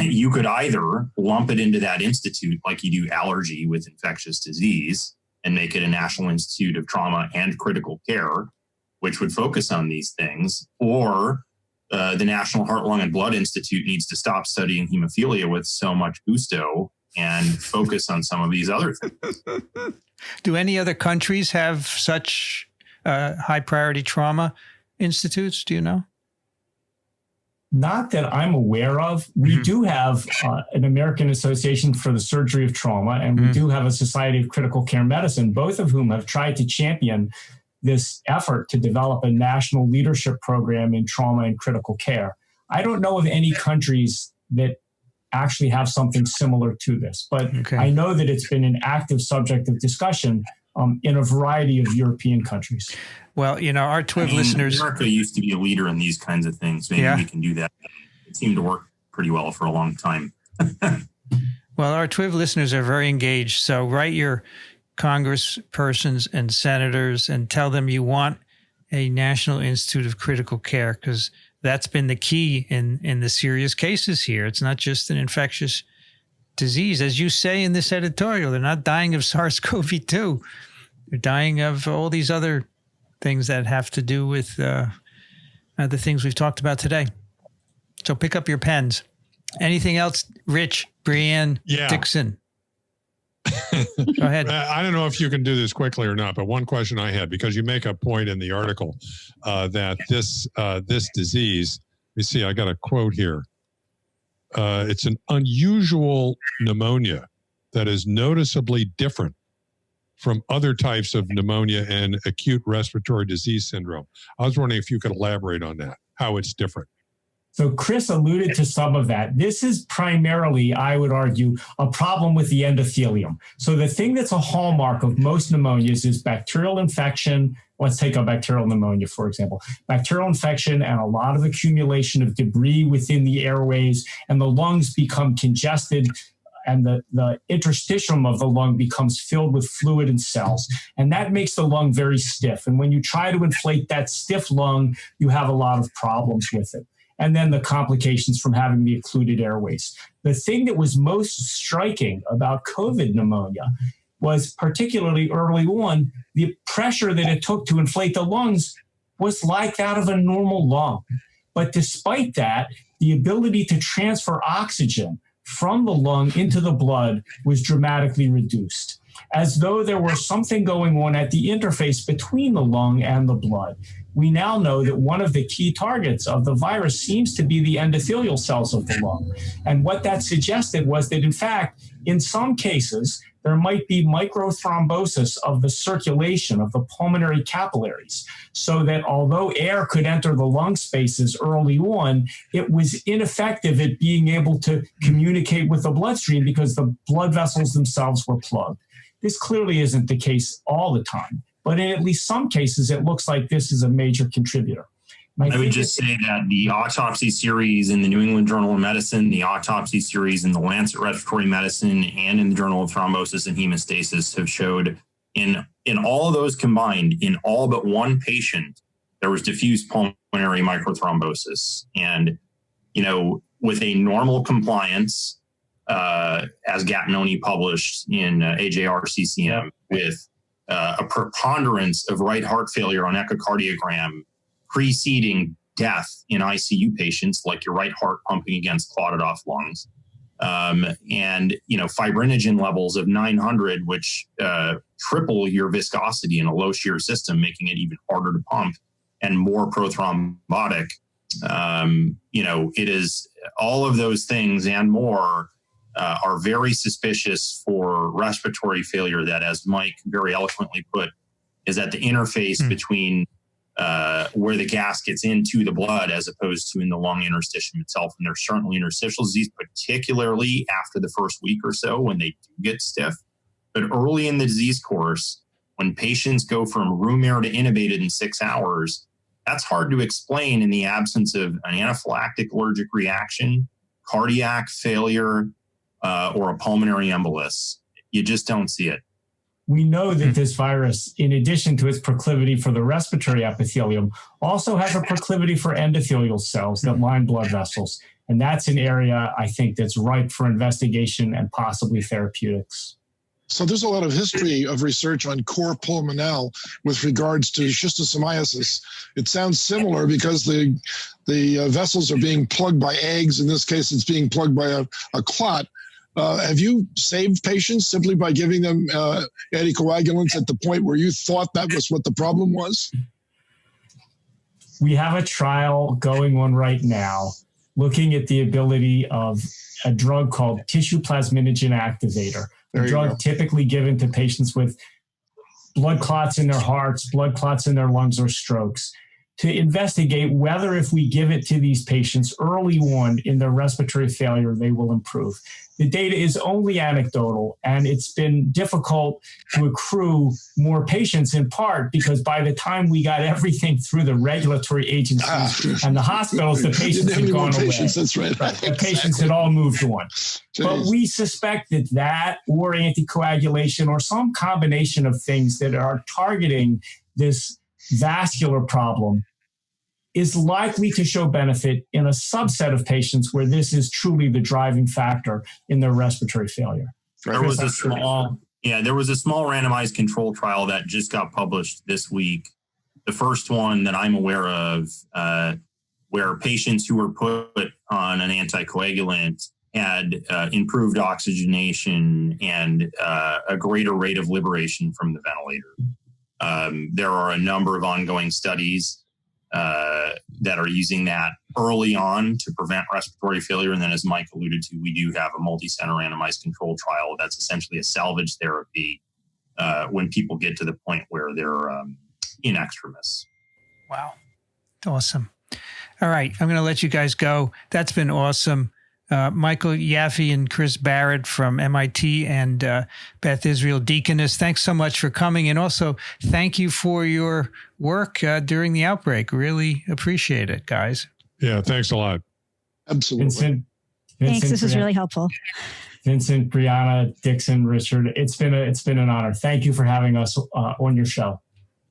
You could either lump it into that institute like you do allergy with infectious disease and make it a National Institute of Trauma and Critical Care, which would focus on these things, or the National Heart, Lung, and Blood Institute needs to stop studying hemophilia with so much gusto and focus on some of these other things. Do any other countries have such high priority trauma institutes? Do you know? Not that I'm aware of. We do have an American Association for the Surgery of Trauma, and we do have a Society of Critical Care Medicine, both of whom have tried to champion this effort to develop a national leadership program in trauma and critical care. I don't know of any countries that actually have something similar to this, but I know that it's been an active subject of discussion in a variety of European countries. Well, our TWiV listeners... America used to be a leader in these kinds of things. Maybe we can do that. It seemed to work pretty well for a long time. Well, our TWiV listeners are very engaged. So write your congresspersons and senators and tell them you want a National Institute of Critical Care, because that's been the key in the serious cases here. It's not just an infectious disease. As you say in this editorial, they're not dying of SARS-CoV-2. They're dying of all these other things that have to do with the things we've talked about today. So pick up your pens. Anything else, Rich, Brianne, Dixon? Go ahead. I don't know if you can do this quickly or not, but one question I had, because you make a point in the article that this disease, let me see, I got a quote here. It's an unusual pneumonia that is noticeably different from other types of pneumonia and acute respiratory disease syndrome. I was wondering if you could elaborate on that, how it's different. So Chris alluded to some of that. This is primarily, I would argue, a problem with the endothelium. So the thing that's a hallmark of most pneumonias is bacterial infection. Let's take a bacterial pneumonia, for example. Bacterial infection and a lot of accumulation of debris within the airways, and the lungs become congested, and the interstitium of the lung becomes filled with fluid and cells. And that makes the lung very stiff. And when you try to inflate that stiff lung, you have a lot of problems with it. and then the complications from having the occluded airways. The thing that was most striking about COVID pneumonia was, particularly early on, the pressure that it took to inflate the lungs was like that of a normal lung. But despite that, the ability to transfer oxygen from the lung into the blood was dramatically reduced, as though there was something going on at the interface between the lung and the blood. We now know that one of the key targets of the virus seems to be the endothelial cells of the lung. And what that suggested was that, in fact, in some cases, there might be microthrombosis of the circulation of the pulmonary capillaries, so that although air could enter the lung spaces early on, it was ineffective at being able to communicate with the bloodstream because the blood vessels themselves were plugged. This clearly isn't the case all the time, but in at least some cases, it looks like this is a major contributor. I would just say that the autopsy series in the New England Journal of Medicine, the autopsy series in the Lancet Respiratory Medicine, and in the Journal of Thrombosis and Hemostasis have showed in all of those combined, in all but one patient, there was diffuse pulmonary microthrombosis. And, with a normal compliance, as Gattinoni published in AJRCCM, with a preponderance of right heart failure on echocardiogram preceding death in ICU patients, like your right heart pumping against clotted off lungs, and fibrinogen levels of 900, which triple your viscosity in a low shear system, making it even harder to pump and more prothrombotic. It is all of those things and more are very suspicious for respiratory failure that, as Mike very eloquently put, is at the interface between where the gas gets into the blood as opposed to in the lung interstitium itself. And there's certainly interstitial disease, particularly after the first week or so when they do get stiff. But early in the disease course, when patients go from room air to intubated in 6 hours, that's hard to explain in the absence of an anaphylactic allergic reaction, cardiac failure, or a pulmonary embolus. You just don't see it. We know that this virus, in addition to its proclivity for the respiratory epithelium, also has a proclivity for endothelial cells that line blood vessels. And that's an area, I think, that's ripe for investigation and possibly therapeutics. So there's a lot of history of research on cor pulmonale with regards to schistosomiasis. It sounds similar because the vessels are being plugged by eggs. In this case, it's being plugged by a clot. Have you saved patients simply by giving them anticoagulants at the point where you thought that was what the problem was? We have a trial going on right now looking at the ability of a drug called tissue plasminogen activator, a drug typically given to patients with blood clots in their hearts, blood clots in their lungs, or strokes, to investigate whether if we give it to these patients early on in their respiratory failure, they will improve. The data is only anecdotal, and it's been difficult to accrue more patients, in part because by the time we got everything through the regulatory agencies and the hospitals, the patients had gone away. That's right. The patients had all moved on. Jeez. But we suspect that or anticoagulation or some combination of things that are targeting this vascular problem is likely to show benefit in a subset of patients where this is truly the driving factor in their respiratory failure. There was a small randomized control trial that just got published this week. The first one that I'm aware of, where patients who were put on an anticoagulant had improved oxygenation and a greater rate of liberation from the ventilator. There are a number of ongoing studies that are using that early on to prevent respiratory failure. And then, as Mike alluded to, we do have a multi-center randomized control trial that's essentially a salvage therapy when people get to the point where they're in extremis. Wow. Awesome. All right. I'm going to let you guys go. That's been awesome. Michael Yaffe and Chris Barrett from MIT and Beth Israel Deaconess, thanks so much for coming. And also, thank you for your work during the outbreak. Really appreciate it, guys. Yeah, thanks a lot. Absolutely. Vincent, Thanks. This was really helpful. Vincent, Brianna, Dixon, Richard, it's been an honor. Thank you for having us on your show.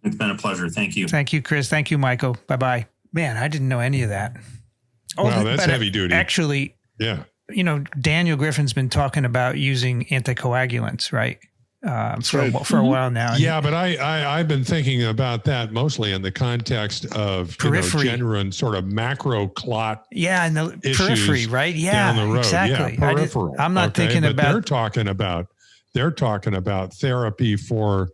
It's been a pleasure. Thank you. Thank you, Chris. Thank you, Michael. Bye-bye. Man, I didn't know any of that. Wow, that's but heavy duty. Actually, Yeah. Daniel Griffin's been talking about using anticoagulants, right? For a while now. Yeah, but I've been thinking about that mostly in the context of Periphery. genuine sort of macro clot. Yeah, and the periphery, right? Yeah, down the road. exactly. Yeah, peripheral. I'm not thinking but about. they're talking about therapy for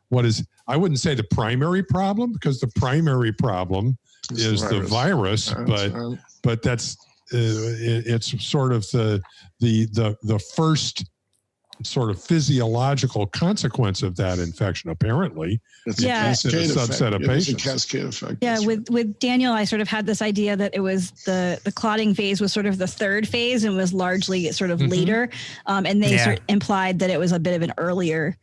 what is, I wouldn't say the primary problem, because the primary problem is the virus, but that's it's sort of the first sort of physiological consequence of that infection, apparently. It's Yeah. a cascade In a subset effect. of It's a patients. cascade effect. Yeah, That's right. with Daniel, I sort of had this idea that it was the clotting phase was sort of the third phase and was largely sort of later. And they sort of implied that it was a bit of an earlier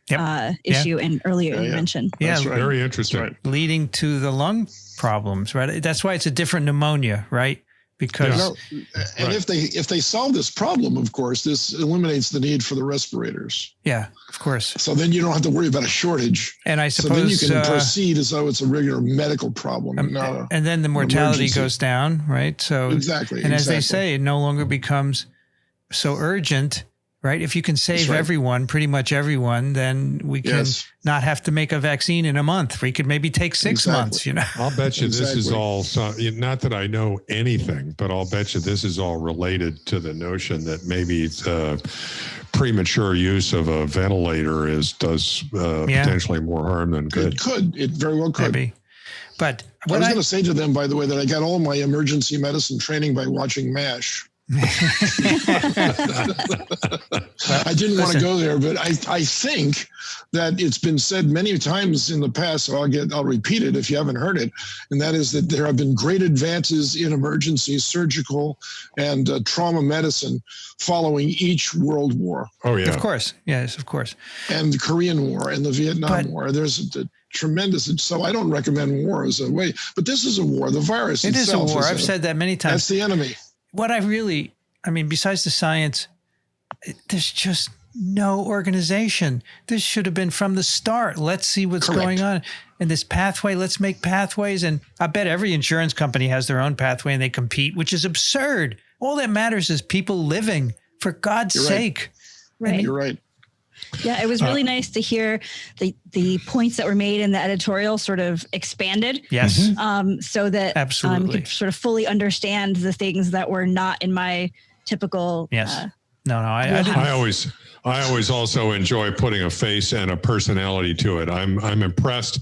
issue and earlier intervention. Yeah, That's right. Very interesting. That's right. leading to the lung problems, right? That's why it's a different pneumonia, right? Because And if they solve this problem, of course, this eliminates the need for the respirators. yeah, of course. So then you don't have to worry about a shortage. And I So then you suppose, can proceed as though it's a regular medical problem. and then the mortality emergency. goes down, right? So Exactly. and as they exactly. say, it no longer becomes so urgent, right? If you can save right. everyone, pretty much everyone, then we can Yes. not have to make a vaccine in a month. We could maybe take 6 months, I'll bet you this is Exactly. all, not that I know anything, but I'll bet you this is all related to the notion that maybe the premature use of a ventilator does potentially more harm than good. It very well could. Maybe. But I what was going to say to them, by the way, that I got all my emergency medicine training by watching MASH. I didn't want to go there, but I think that it's been said many times in the past, so I'll repeat it if you haven't heard it, and that is that there have been great advances in emergency, surgical, and trauma medicine following each world war. Oh, yeah. Of course. Yes, of course. And the Korean War and the Vietnam War. There's a tremendous, so I don't recommend war as a way, but this is a war. The virus It is a itself war. I've said that many times. That's the enemy. What besides the science, there's just no organization. This should have been from the start. Let's see what's going on. And this pathway, let's make pathways. And I bet every insurance company has their own pathway and they compete, which is absurd. All that matters is people living, for God's sake. Right. You're right. Yeah, it was really nice to hear the points that were made in the editorial sort of expanded. Yes. So that Absolutely. you could sort of fully understand the things that were not in my typical. Yes. I didn't. I always also enjoy putting a face and a personality to it. I'm impressed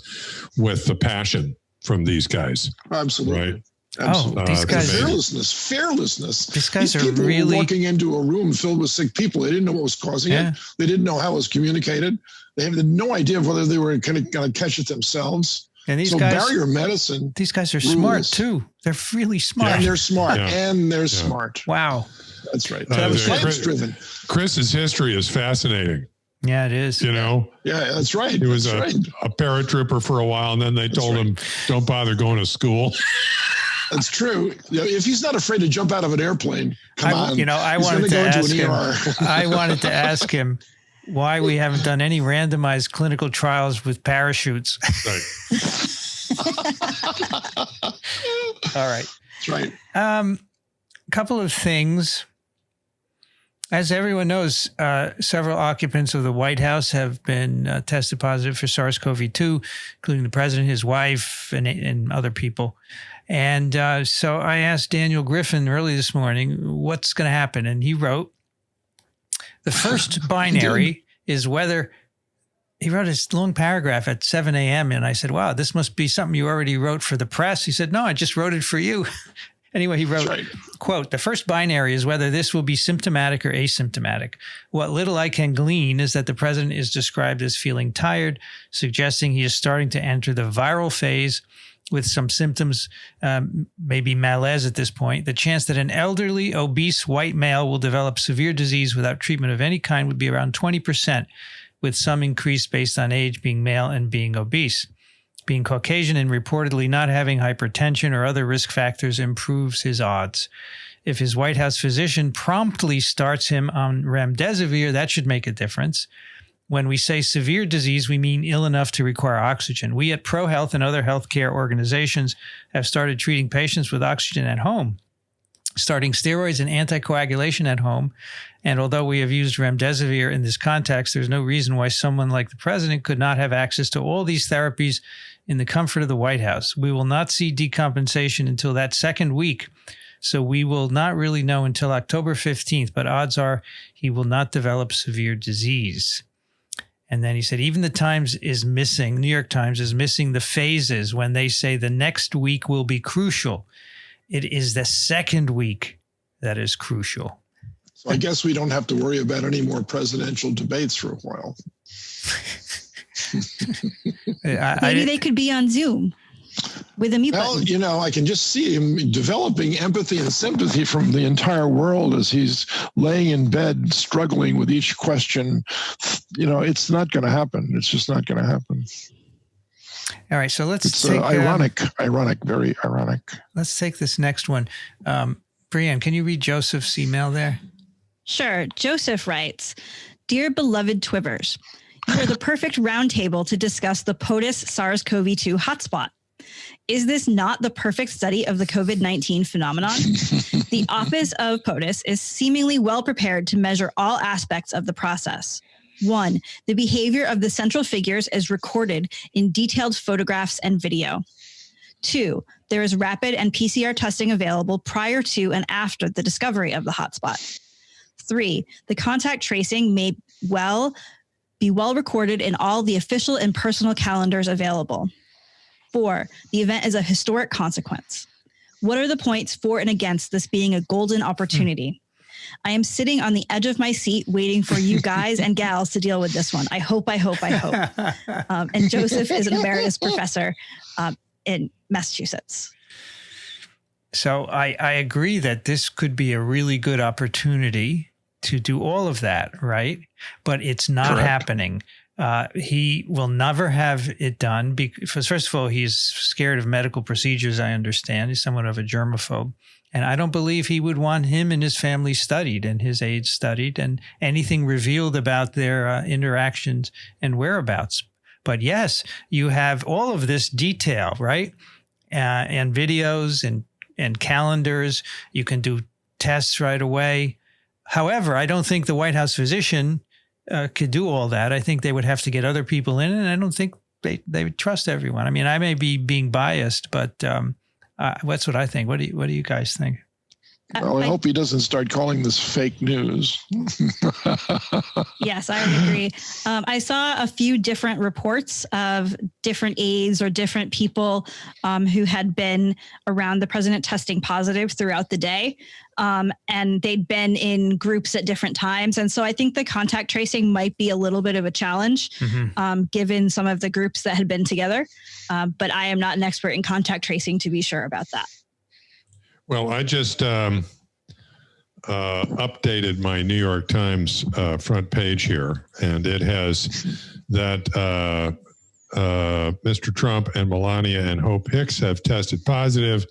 with the passion from these guys. Absolutely. Right. Absolutely. These guys are Fearlessness. These guys are people really were walking into a room filled with sick people. They didn't know what was causing it. They didn't know how it was communicated. They had no idea of whether they were going to catch it themselves. And these so guys, barrier medicine. These guys are rules. smart too. They're really smart. And they're smart. Yeah. And they're smart. Wow. That's right. So that was science driven. Chris's history is fascinating. Yeah, it is. Yeah, that's right. He was that's a paratrooper for a while, and then they told him, don't bother going to school. That's true. If he's not afraid to jump out of an airplane, I wanted to ask him why we haven't done any randomized clinical trials with parachutes. Right. All right. That's right. Couple of things. As everyone knows, several occupants of the White House have been tested positive for SARS-CoV-2, including the president, his wife, and other people. And so I asked Daniel Griffin early this morning, what's going to happen? And he wrote, the first binary is whether, he wrote this long paragraph at 7 a.m. And I said, wow, this must be something you already wrote for the press. He said, no, I just wrote it for you. Anyway, he wrote, quote, the first binary is whether this will be symptomatic or asymptomatic. What little I can glean is that the president is described as feeling tired, suggesting he is starting to enter the viral phase with some symptoms, maybe malaise at this point. The chance that an elderly, obese white male will develop severe disease without treatment of any kind would be around 20%, with some increase based on age, being male and being obese. Being Caucasian and reportedly not having hypertension or other risk factors improves his odds. If his White House physician promptly starts him on remdesivir, that should make a difference. When we say severe disease, we mean ill enough to require oxygen. We at ProHealth and other healthcare organizations have started treating patients with oxygen at home. starting steroids and anticoagulation at home. And although we have used remdesivir in this context, there's no reason why someone like the president could not have access to all these therapies in the comfort of the White House. We will not see decompensation until that second week. So we will not really know until October 15th, but odds are he will not develop severe disease. And then he said, even the Times is missing, New York Times is missing the phases when they say the next week will be crucial. It is the second week that is crucial. So I guess we don't have to worry about any more presidential debates for a while. Maybe they could be on Zoom with a mute button. Well, you know, I can just see him developing empathy and sympathy from the entire world as he's laying in bed, struggling with each question. You know, it's not going to happen. It's just not going to happen. All right, so let's It's take ironic, very ironic. Let's take this next one. Brianne, can you read Joseph's email there? Sure. Joseph writes, Dear beloved TWiVers, you are the perfect roundtable to discuss the POTUS SARS-CoV-2 hotspot. Is this not the perfect study of the COVID-19 phenomenon? The Office of POTUS is seemingly well prepared to measure all aspects of the process. 1, the behavior of the central figures is recorded in detailed photographs and video. 2, there is rapid and PCR testing available prior to and after the discovery of the hotspot. 3, the contact tracing may be well recorded in all the official and personal calendars available. 4, the event is a historic consequence. What are the points for and against this being a golden opportunity? I am sitting on the edge of my seat waiting for you guys and gals to deal with this one. I hope. And Joseph is an emeritus professor in Massachusetts. So I agree that this could be a really good opportunity to do all of that, right? But it's not happening. He will never have it done because, first of all, he's scared of medical procedures, I understand. He's somewhat of a germaphobe. And I don't believe he would want him and his family studied and his aides studied and anything revealed about their interactions and whereabouts. But yes, you have all of this detail, right? And videos and calendars. You can do tests right away. However, I don't think the White House physician could do all that. I think they would have to get other people in, and I don't think they would trust everyone. I mean, I may be being biased, but that's what I think. What do you guys think? Well, I hope he doesn't start calling this fake news. Yes, I agree. I saw a few different reports of different aides or different people who had been around the president testing positive throughout the day. And they'd been in groups at different times. And so I think the contact tracing might be a little bit of a challenge, given some of the groups that had been together. But I am not an expert in contact tracing to be sure about that. Well, I just updated my New York Times front page here, and it has that Mr. Trump and Melania and Hope Hicks have tested positive,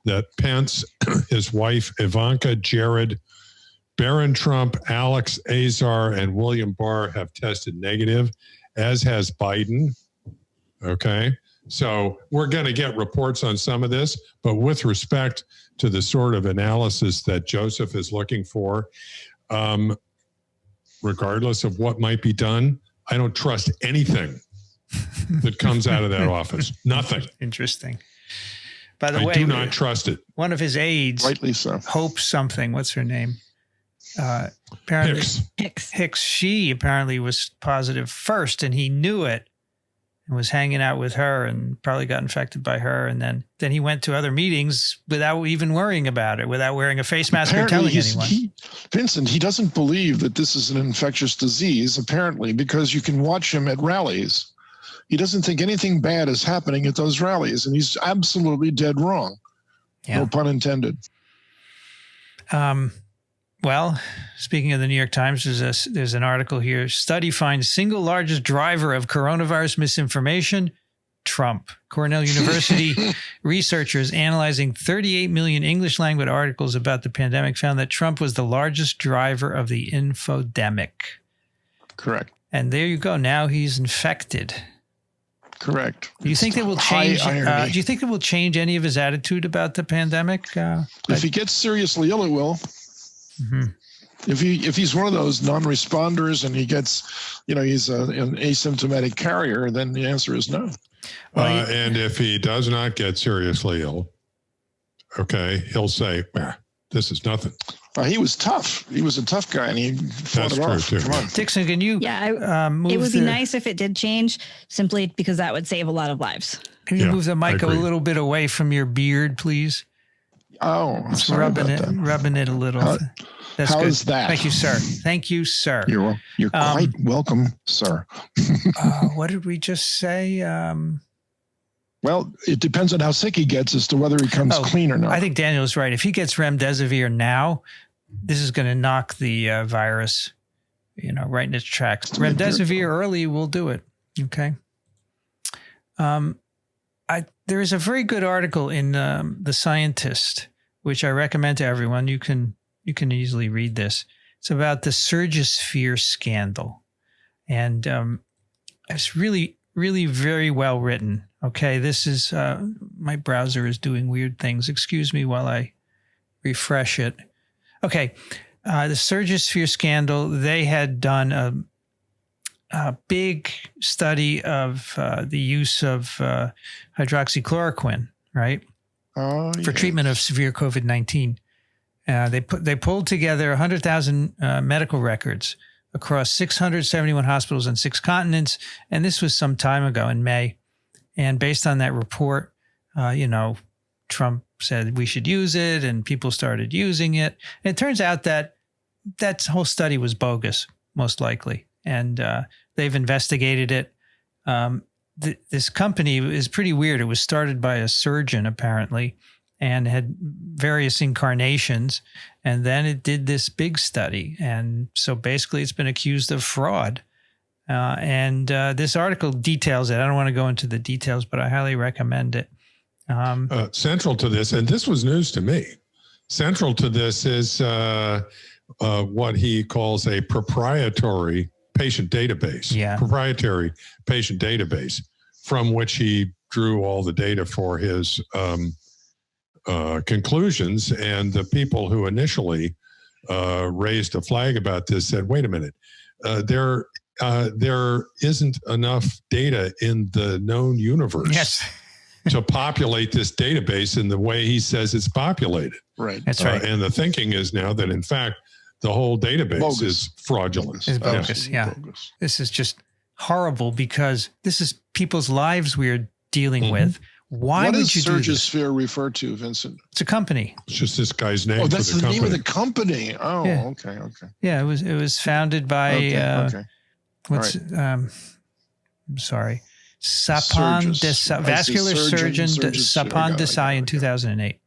that Pence, his wife Ivanka, Jared, Barron Trump, Alex Azar, and William Barr have tested negative, as has Biden. Okay. So we're going to get reports on some of this, but with respect to the sort of analysis that Joseph is looking for, regardless of what might be done, I don't trust anything that comes out of that office. Nothing. Interesting. By the way, I do not trust it. One of his aides, Rightly so. Hope something. What's her name? Apparently, Hicks. She apparently was positive first, and he knew it. And was hanging out with her and probably got infected by her. And then he went to other meetings without even worrying about it, without wearing a face mask or telling anyone. Vincent, he doesn't believe that this is an infectious disease, apparently, because you can watch him at rallies. He doesn't think anything bad is happening at those rallies, and he's absolutely dead wrong. Yeah. No pun intended. Well, speaking of the New York Times, there's an article here. Study finds single largest driver of coronavirus misinformation, Trump. Cornell University researchers analyzing 38 million English language articles about the pandemic found that Trump was the largest driver of the infodemic. Correct. And there you go. Now he's infected. Correct. Do you think that will High change? irony. Do you think it will change any of his attitude about the pandemic? If he gets seriously ill, it will. Mhm. If he's one of those non-responders and he gets, he's an asymptomatic carrier, then the answer is no. And if he does not get seriously ill, okay, he'll say, this is nothing. He was tough. He was a tough guy, and he fought That's it off. true, too. Come on. Dixon, can you? Move it would be nice if it did change, simply because that would save a lot of lives. Can you Yeah, move the I mic a agree. little bit away from your beard, please? Oh, It's sorry rubbing about it, that. rubbing it a little. That's how good. is that? Thank you, sir. Thank you, sir. You're quite welcome, sir. What did we just say? Well, it depends on how sick he gets as to whether he comes clean or not. I think Daniel's right. If he gets remdesivir now, this is going to knock the virus, right in its tracks. Remdesivir early will do it. Okay. There is a very good article in The Scientist, which I recommend to everyone. You can easily read this. It's about the Surgisphere scandal, and it's really, really very well written. Okay, this is my browser is doing weird things. Excuse me while I refresh it. Okay, the Surgisphere scandal. They had done a big study of the use of hydroxychloroquine, right, for treatment of severe COVID-19. They pulled together 100,000 medical records across 671 hospitals on 6 continents, and this was some time ago in May. And based on that report, Trump said we should use it, and people started using it. And it turns out that whole study was bogus, most likely, and they've investigated it. This company is pretty weird. It was started by a surgeon, apparently, and had various incarnations, and then it did this big study. And so basically it's been accused of fraud. And this article details it. I don't want to go into the details, but I highly recommend it. Central to this, and this was news to me, central to this is what he calls a proprietary patient database. Yeah. Proprietary patient database from which he drew all the data for his conclusions. And the people who initially raised a flag about this said, wait a minute, there isn't enough data in the known universe to populate this database in the way he says it's populated. Right. That's right. And the thinking is now that, in fact, the whole database Bogus. is fraudulent. It's bogus. Yeah. Bogus. This is just horrible because this is people's lives we're dealing with. Why what would does you do this? Surgisphere refer to, Vincent? It's a company. It's just this guy's name. Oh, for that's the company. name of the company. Oh, Yeah. okay. Yeah, it was founded by Okay. what's I'm sorry, Sapon vascular surgeon Sapon Desai in 2008.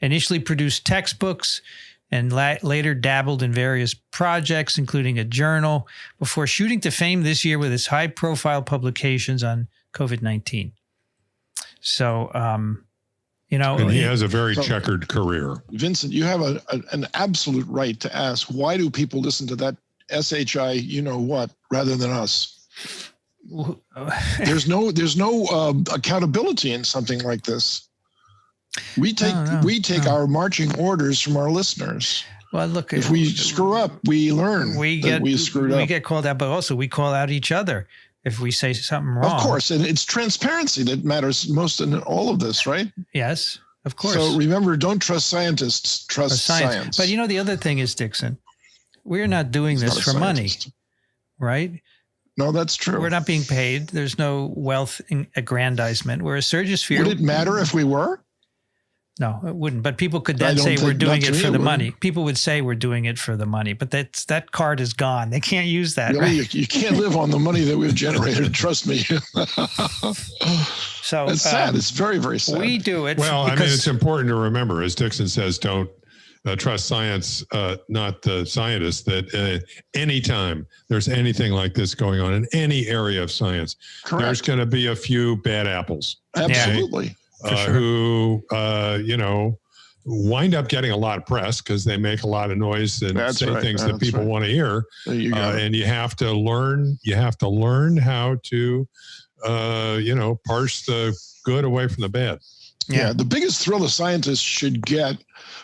Initially produced textbooks and later dabbled in various projects, including a journal, before shooting to fame this year with his high-profile publications on COVID-19. So, And he has a very checkered career. Vincent, you have an absolute right to ask, why do people listen to that SHI, what, rather than us? There's no accountability in something like this. We take our marching orders from our listeners. Well, look, if we screw up, we learn we screwed up. We get called out, but also we call out each other if we say something wrong. Of course, and it's transparency that matters most in all of this, right? Yes, of course. So remember, don't trust scientists, trust science. But the other thing is, Dixon, we're not doing this for money, right? No, that's true. We're not being paid. There's no wealth aggrandizement. We're a Surgisphere. Would it matter if we were? No, it wouldn't. But people could then say we're doing it for the money. People would say we're doing it for the money, but that card is gone. They can't use that. Really, right? You can't live on the money that we've generated. Trust me. So it's sad. It's very, very sad. We do it. Well, it's important to remember, as Dixon says, don't trust science, not the scientists, that anytime there's anything like this going on in any area of science, there's going to be a few bad apples. Absolutely. Okay? Who, wind up getting a lot of press because they make a lot of noise and say things that people want to hear. There you go. And you have to learn how to parse the good away from the bad. Yeah, the biggest thrill a scientist should get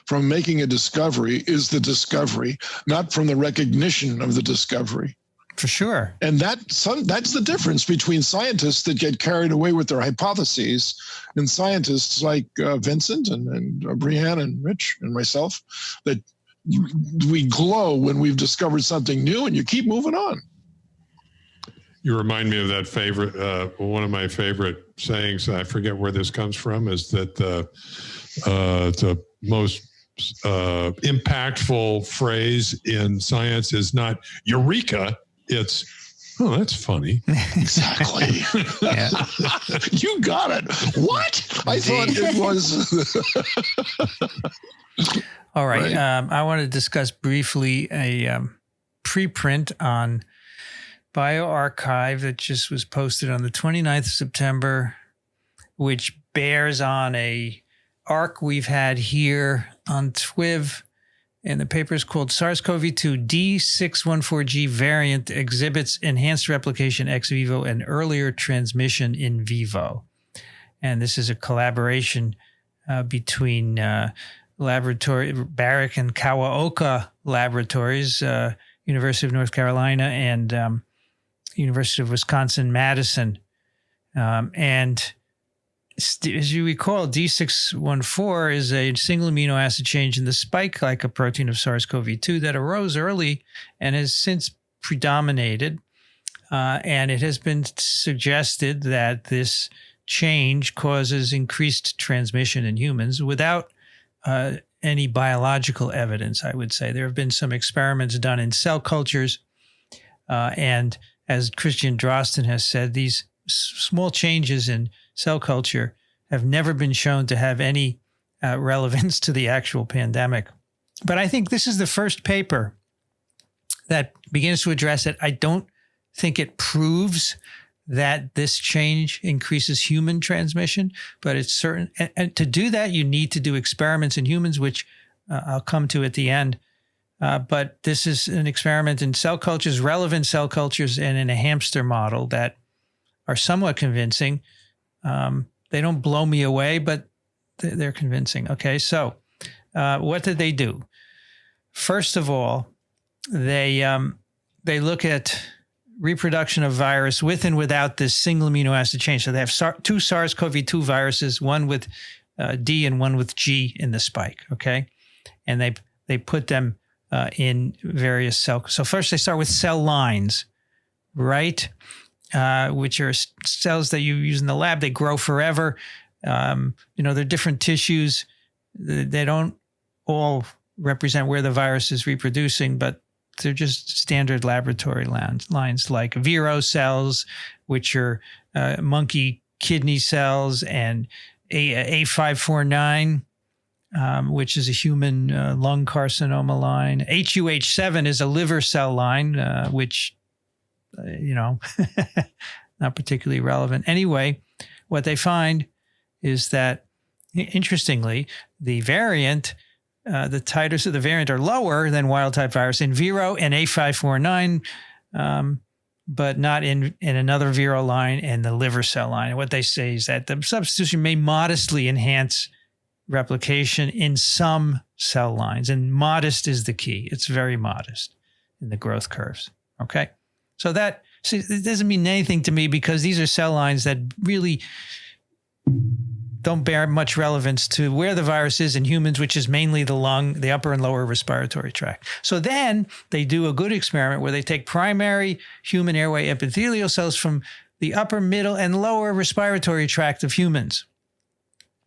from making a discovery is the discovery, not from the recognition of the discovery. For sure. And that's the difference between scientists that get carried away with their hypotheses and scientists like Vincent and Brianne and Rich and myself, that we glow when we've discovered something new and you keep moving on. You remind me of that favorite, one of my favorite sayings, I forget where this comes from, is that the most impactful phrase in science is not eureka, it's, oh, that's funny. Exactly. Yeah. You got it. What? I thought it was. All right. Right. I want to discuss briefly a preprint on bioRxiv that just was posted on the 29th of September, which bears on a arc we've had here on TWiV. And the paper is called SARS-CoV-2 D614G variant exhibits enhanced replication ex vivo and earlier transmission in vivo. And this is a collaboration between laboratory Barrick and Kawaoka laboratories, University of North Carolina and University of Wisconsin-Madison. And as you recall, D614 is a single amino acid change in the spike glycoprotein of SARS-CoV-2 that arose early and has since predominated. And it has been suggested that this change causes increased transmission in humans without any biological evidence, I would say. There have been some experiments done in cell cultures. And as Christian Drosten has said, these small changes in cell culture have never been shown to have any relevance to the actual pandemic. But I think this is the first paper that begins to address it. I don't think it proves that this change increases human transmission, but it's certain. And to do that, you need to do experiments in humans, which I'll come to at the end. But this is an experiment in cell cultures, relevant cell cultures, and in a hamster model that are somewhat convincing. They don't blow me away, but they're convincing. Okay, so what did they do? First of all, they look at reproduction of virus with and without this single amino acid change. So they have two SARS-CoV-2 viruses, one with D and one with G in the spike, okay? And they put them in various cells. So first they start with cell lines, right? Which are cells that you use in the lab. They grow forever. They're different tissues. They don't all represent where the virus is reproducing, but they're just standard laboratory lines like Vero cells, which are monkey kidney cells, and A549, which is a human lung carcinoma line. HUH7 is a liver cell line, which, not particularly relevant. Anyway, what they find is that, interestingly, the variant, the titers of the variant are lower than wild-type virus in Vero and A549, but not in another Vero line and the liver cell line. And what they say is that the substitution may modestly enhance replication in some cell lines, and modest is the key. It's very modest in the growth curves, okay? So it doesn't mean anything to me because these are cell lines that really don't bear much relevance to where the virus is in humans, which is mainly the lung, the upper and lower respiratory tract. So then they do a good experiment where they take primary human airway epithelial cells from the upper, middle, and lower respiratory tract of humans.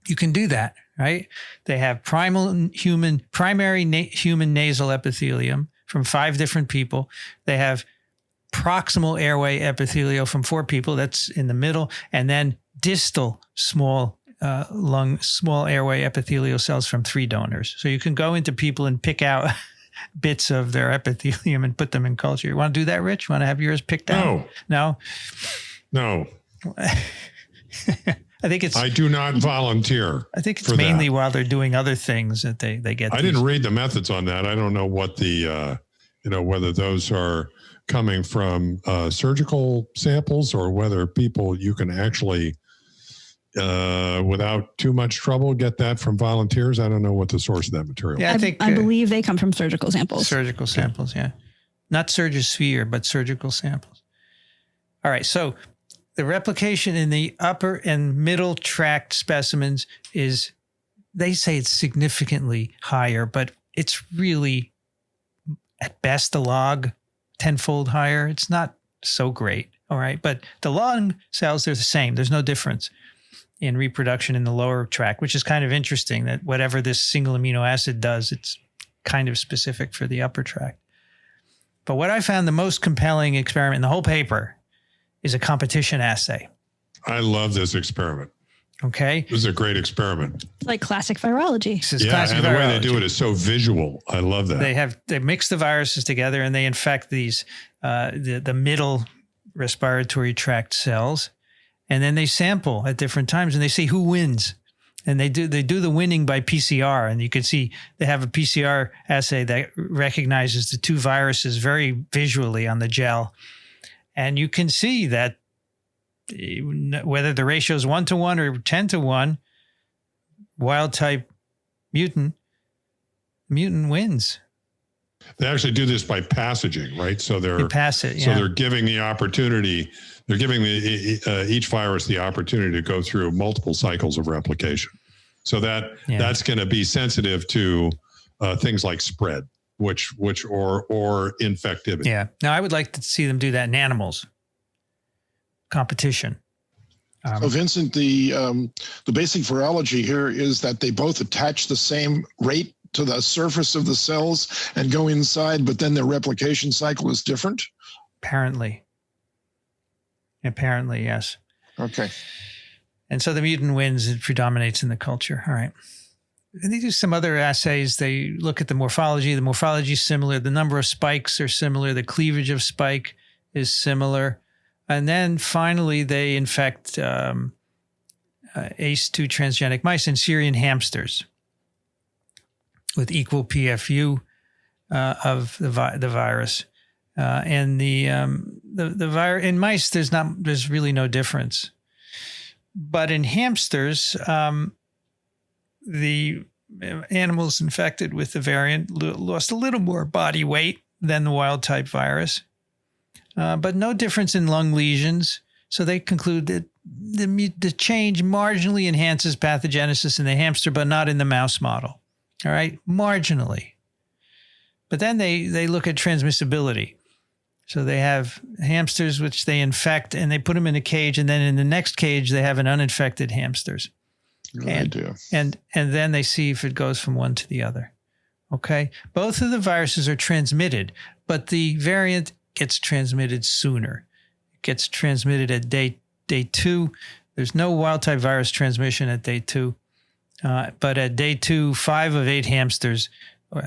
You can do that, right? They have primary human nasal epithelium from 5 different people. They have proximal airway epithelial from 4 people. That's in the middle. And then distal small airway epithelial cells from 3 donors. So you can go into people and pick out bits of their epithelium and put them in culture. You want to do that, Rich? You want to have yours picked out? No. I do not volunteer. I think it's mainly while they're doing other things that they get. I didn't read the methods on that. I don't know what the, whether those are coming from surgical samples or whether people you can actually, without too much trouble, get that from volunteers. I don't know what the source of that material is. Yeah, I believe they come from surgical samples. Surgical samples, yeah. Not Surgisphere, but surgical samples. All right, so the replication in the upper and middle tract specimens is, they say it's significantly higher, but it's really at best a log, 10-fold higher. It's not so great, all right? But the lung cells, they're the same. There's no difference in reproduction in the lower tract, which is kind of interesting that whatever this single amino acid does, it's kind of specific for the upper tract. But what I found the most compelling experiment in the whole paper is a competition assay. I love this experiment. Okay. This is a great experiment. Like classic virology. This is Yeah, classic and the way they virology. do it is so visual. I love that. They mix the viruses together and they infect these the middle respiratory tract cells, and then they sample at different times and they see who wins. And they do the winning by PCR, and you can see they have a PCR assay that recognizes the two viruses very visually on the gel, and you can see that whether the ratio is 1-to-1 or 10-to-1, wild type mutant wins. They actually do this by passaging, right? So You pass it, yeah. So they're giving the opportunity. They're giving each virus the opportunity to go through multiple cycles of replication. So that's going to be sensitive to things like spread, or infectivity. Yeah. Now I would like to see them do that in animals. Competition. So Vincent, the basic virology here is that they both attach the same rate to the surface of the cells and go inside, but then their replication cycle is different? Apparently, yes. Okay. And so the mutant wins, it predominates in the culture. All right. And they do some other assays. They look at the morphology. The morphology is similar. The number of spikes are similar. The cleavage of spike is similar. And then finally, they infect ACE2 transgenic mice and Syrian hamsters with equal PFU of the virus. And the virus in mice, there's really no difference. But in hamsters, the animals infected with the variant lost a little more body weight than the wild type virus, but no difference in lung lesions. So they conclude that the change marginally enhances pathogenesis in the hamster, but not in the mouse model. All right, marginally. But then they look at transmissibility. So they have hamsters which they infect and they put them in a cage, and then in the next cage they have an uninfected hamsters. Good idea. And then they see if it goes from one to the other. Okay? Both of the viruses are transmitted, but the variant gets transmitted sooner. It gets transmitted at day 2. There's no wild type virus transmission at day 2. But at day 2, 5 of 8 hamsters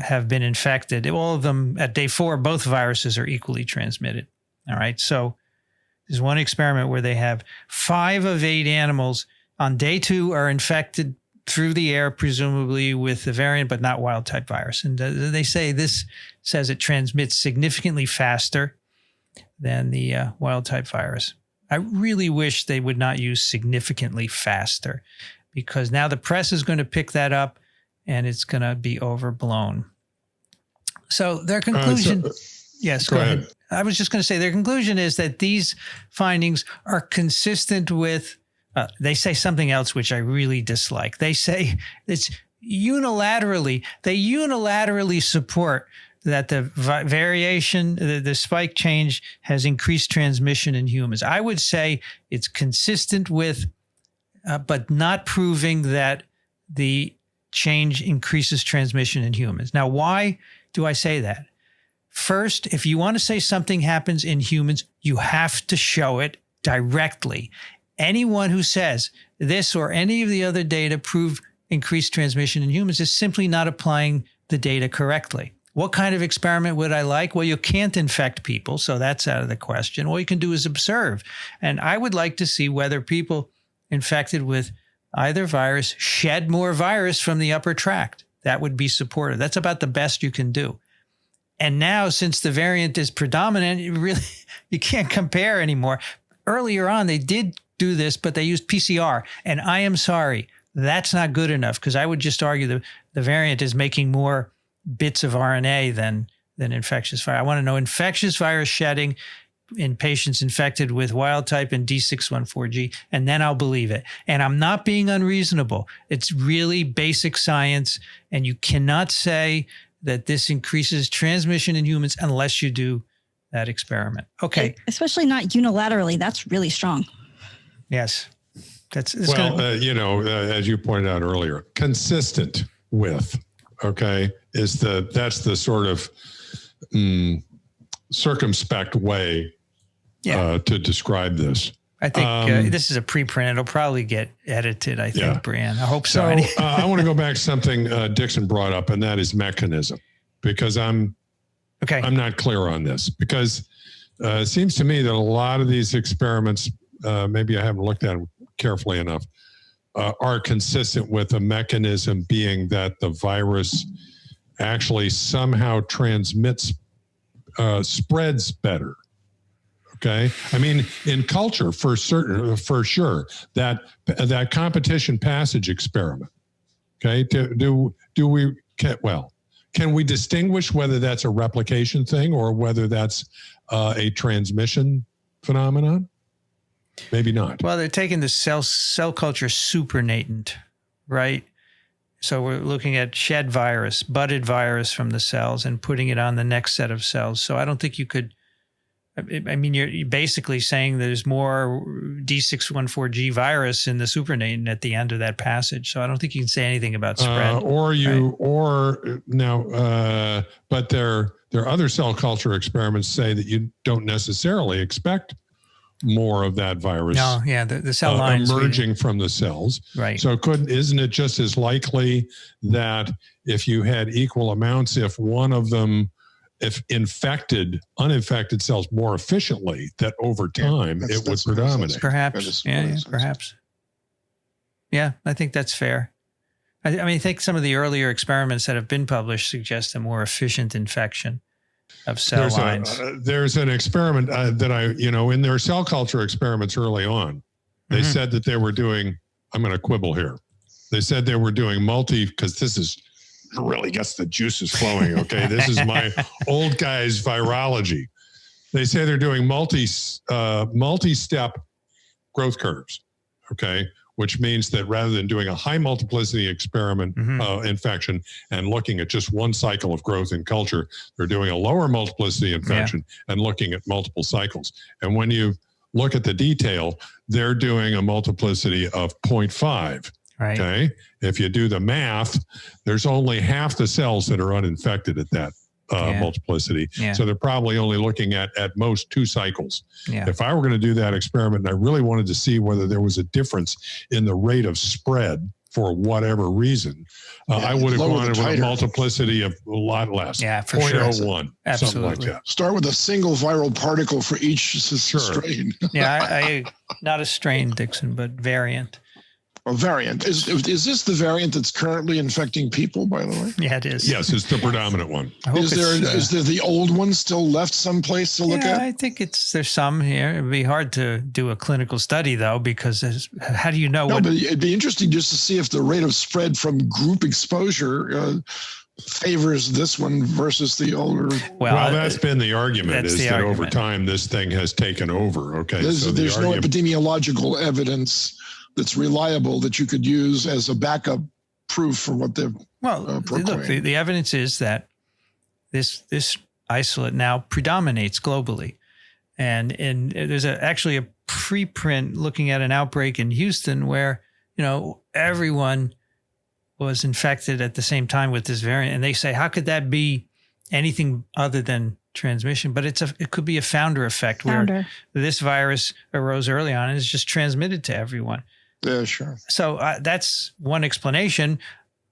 have been infected. All of them at day 4, both viruses are equally transmitted. All right. So there's one experiment where they have 5 of 8 animals on day 2 are infected through the air, presumably with the variant, but not wild type virus. And they say this says it transmits significantly faster than the wild type virus. I really wish they would not use significantly faster, because now the press is going to pick that up and it's going to be overblown. So their conclusion, yes, go ahead. I was just going to say their conclusion is that these findings are consistent with, they say something else which I really dislike. They say it's they unilaterally support that the variation, the spike change has increased transmission in humans. I would say it's consistent with, but not proving that the change increases transmission in humans. Now, why do I say that? First, if you want to say something happens in humans, you have to show it directly. Anyone who says this or any of the other data prove increased transmission in humans is simply not applying the data correctly. What kind of experiment would I like? Well, you can't infect people, so that's out of the question. All you can do is observe. And I would like to see whether people infected with either virus shed more virus from the upper tract. That would be supported. That's about the best you can do. And now, since the variant is predominant, you can't compare anymore. Earlier on, they did do this, but they used PCR. And I am sorry, that's not good enough, because I would just argue that the variant is making more bits of RNA than infectious virus. I want to know infectious virus shedding in patients infected with wild type and D614G, and then I'll believe it. And I'm not being unreasonable. It's really basic science, and you cannot say that this increases transmission in humans unless you do that experiment. Okay. Especially not unilaterally. That's really strong. Yes. That's well, as you pointed out earlier, consistent with, okay, that's the sort of circumspect way to describe this. I think this is a preprint. It'll probably get edited, I think, Brian. I hope so. So I want to go back to something Dixon brought up, and that is mechanism, because I'm not clear on this, because it seems to me that a lot of these experiments, maybe I haven't looked at them carefully enough, are consistent with a mechanism being that the virus actually somehow transmits, spreads better. Okay. I mean, in culture, for sure, that competition passage experiment. Okay. Can we distinguish whether that's a replication thing or whether that's a transmission phenomenon? Maybe not. Well, they're taking the cell culture supernatant, right? So we're looking at shed virus, budded virus from the cells, and putting it on the next set of cells. So I don't think you could. I mean, you're basically saying there's more D614G virus in the supernatant at the end of that passage. So I don't think you can say anything about spread. But there are other cell culture experiments say that you don't necessarily expect more of that virus. No, yeah, the cell lines emerging from the cells. Right. So isn't it just as likely that if you had equal amounts, if infected, uninfected cells more efficiently, that over time it would predominate? Perhaps. Perhaps. Yeah, I think that's fair. I think some of the earlier experiments that have been published suggest a more efficient infection of cell lines. There's an experiment that in their cell culture experiments early on, they said that they were doing, I'm going to quibble here. They said they were doing because this is really gets the juices flowing. Okay. This is my old guy's virology. They say they're doing multi-step growth curves. Okay. Which means that rather than doing a high multiplicity experiment infection and looking at just one cycle of growth in culture, they're doing a lower multiplicity infection and looking at multiple cycles. And when you look at the detail, they're doing a multiplicity of 0.5. Right. Okay. If you do the math, there's only half the cells that are uninfected at that multiplicity. Yeah. So they're probably only looking at most 2 cycles. Yeah. If I were going to do that experiment and I really wanted to see whether there was a difference in the rate of spread for whatever reason, I would have wanted with a multiplicity of a lot less. Yeah, for 0.01, sure. Something like that. Start with a single viral particle for each strain. Yeah, I not a strain, Dixon, but variant. A variant. Is this the variant that's currently infecting people, by the way? Yeah, it is. Yes, it's the predominant one. Is there the old one still left someplace to look at? I think there's some here. It'd be hard to do a clinical study, though, because how do you know? But it'd be interesting just to see if the rate of spread from group exposure favors this one versus the older. Well, that's been the argument, is that over time this thing has taken over. Okay, there's no epidemiological evidence that's reliable that you could use as a backup proof for what they're proclaiming. Look, the evidence is that this isolate now predominates globally. And there's actually a preprint looking at an outbreak in Houston where, everyone was infected at the same time with this variant. And they say, how could that be anything other than transmission? But it could be a founder effect where this virus arose early on and is just transmitted to everyone. Yeah, sure. So that's one explanation.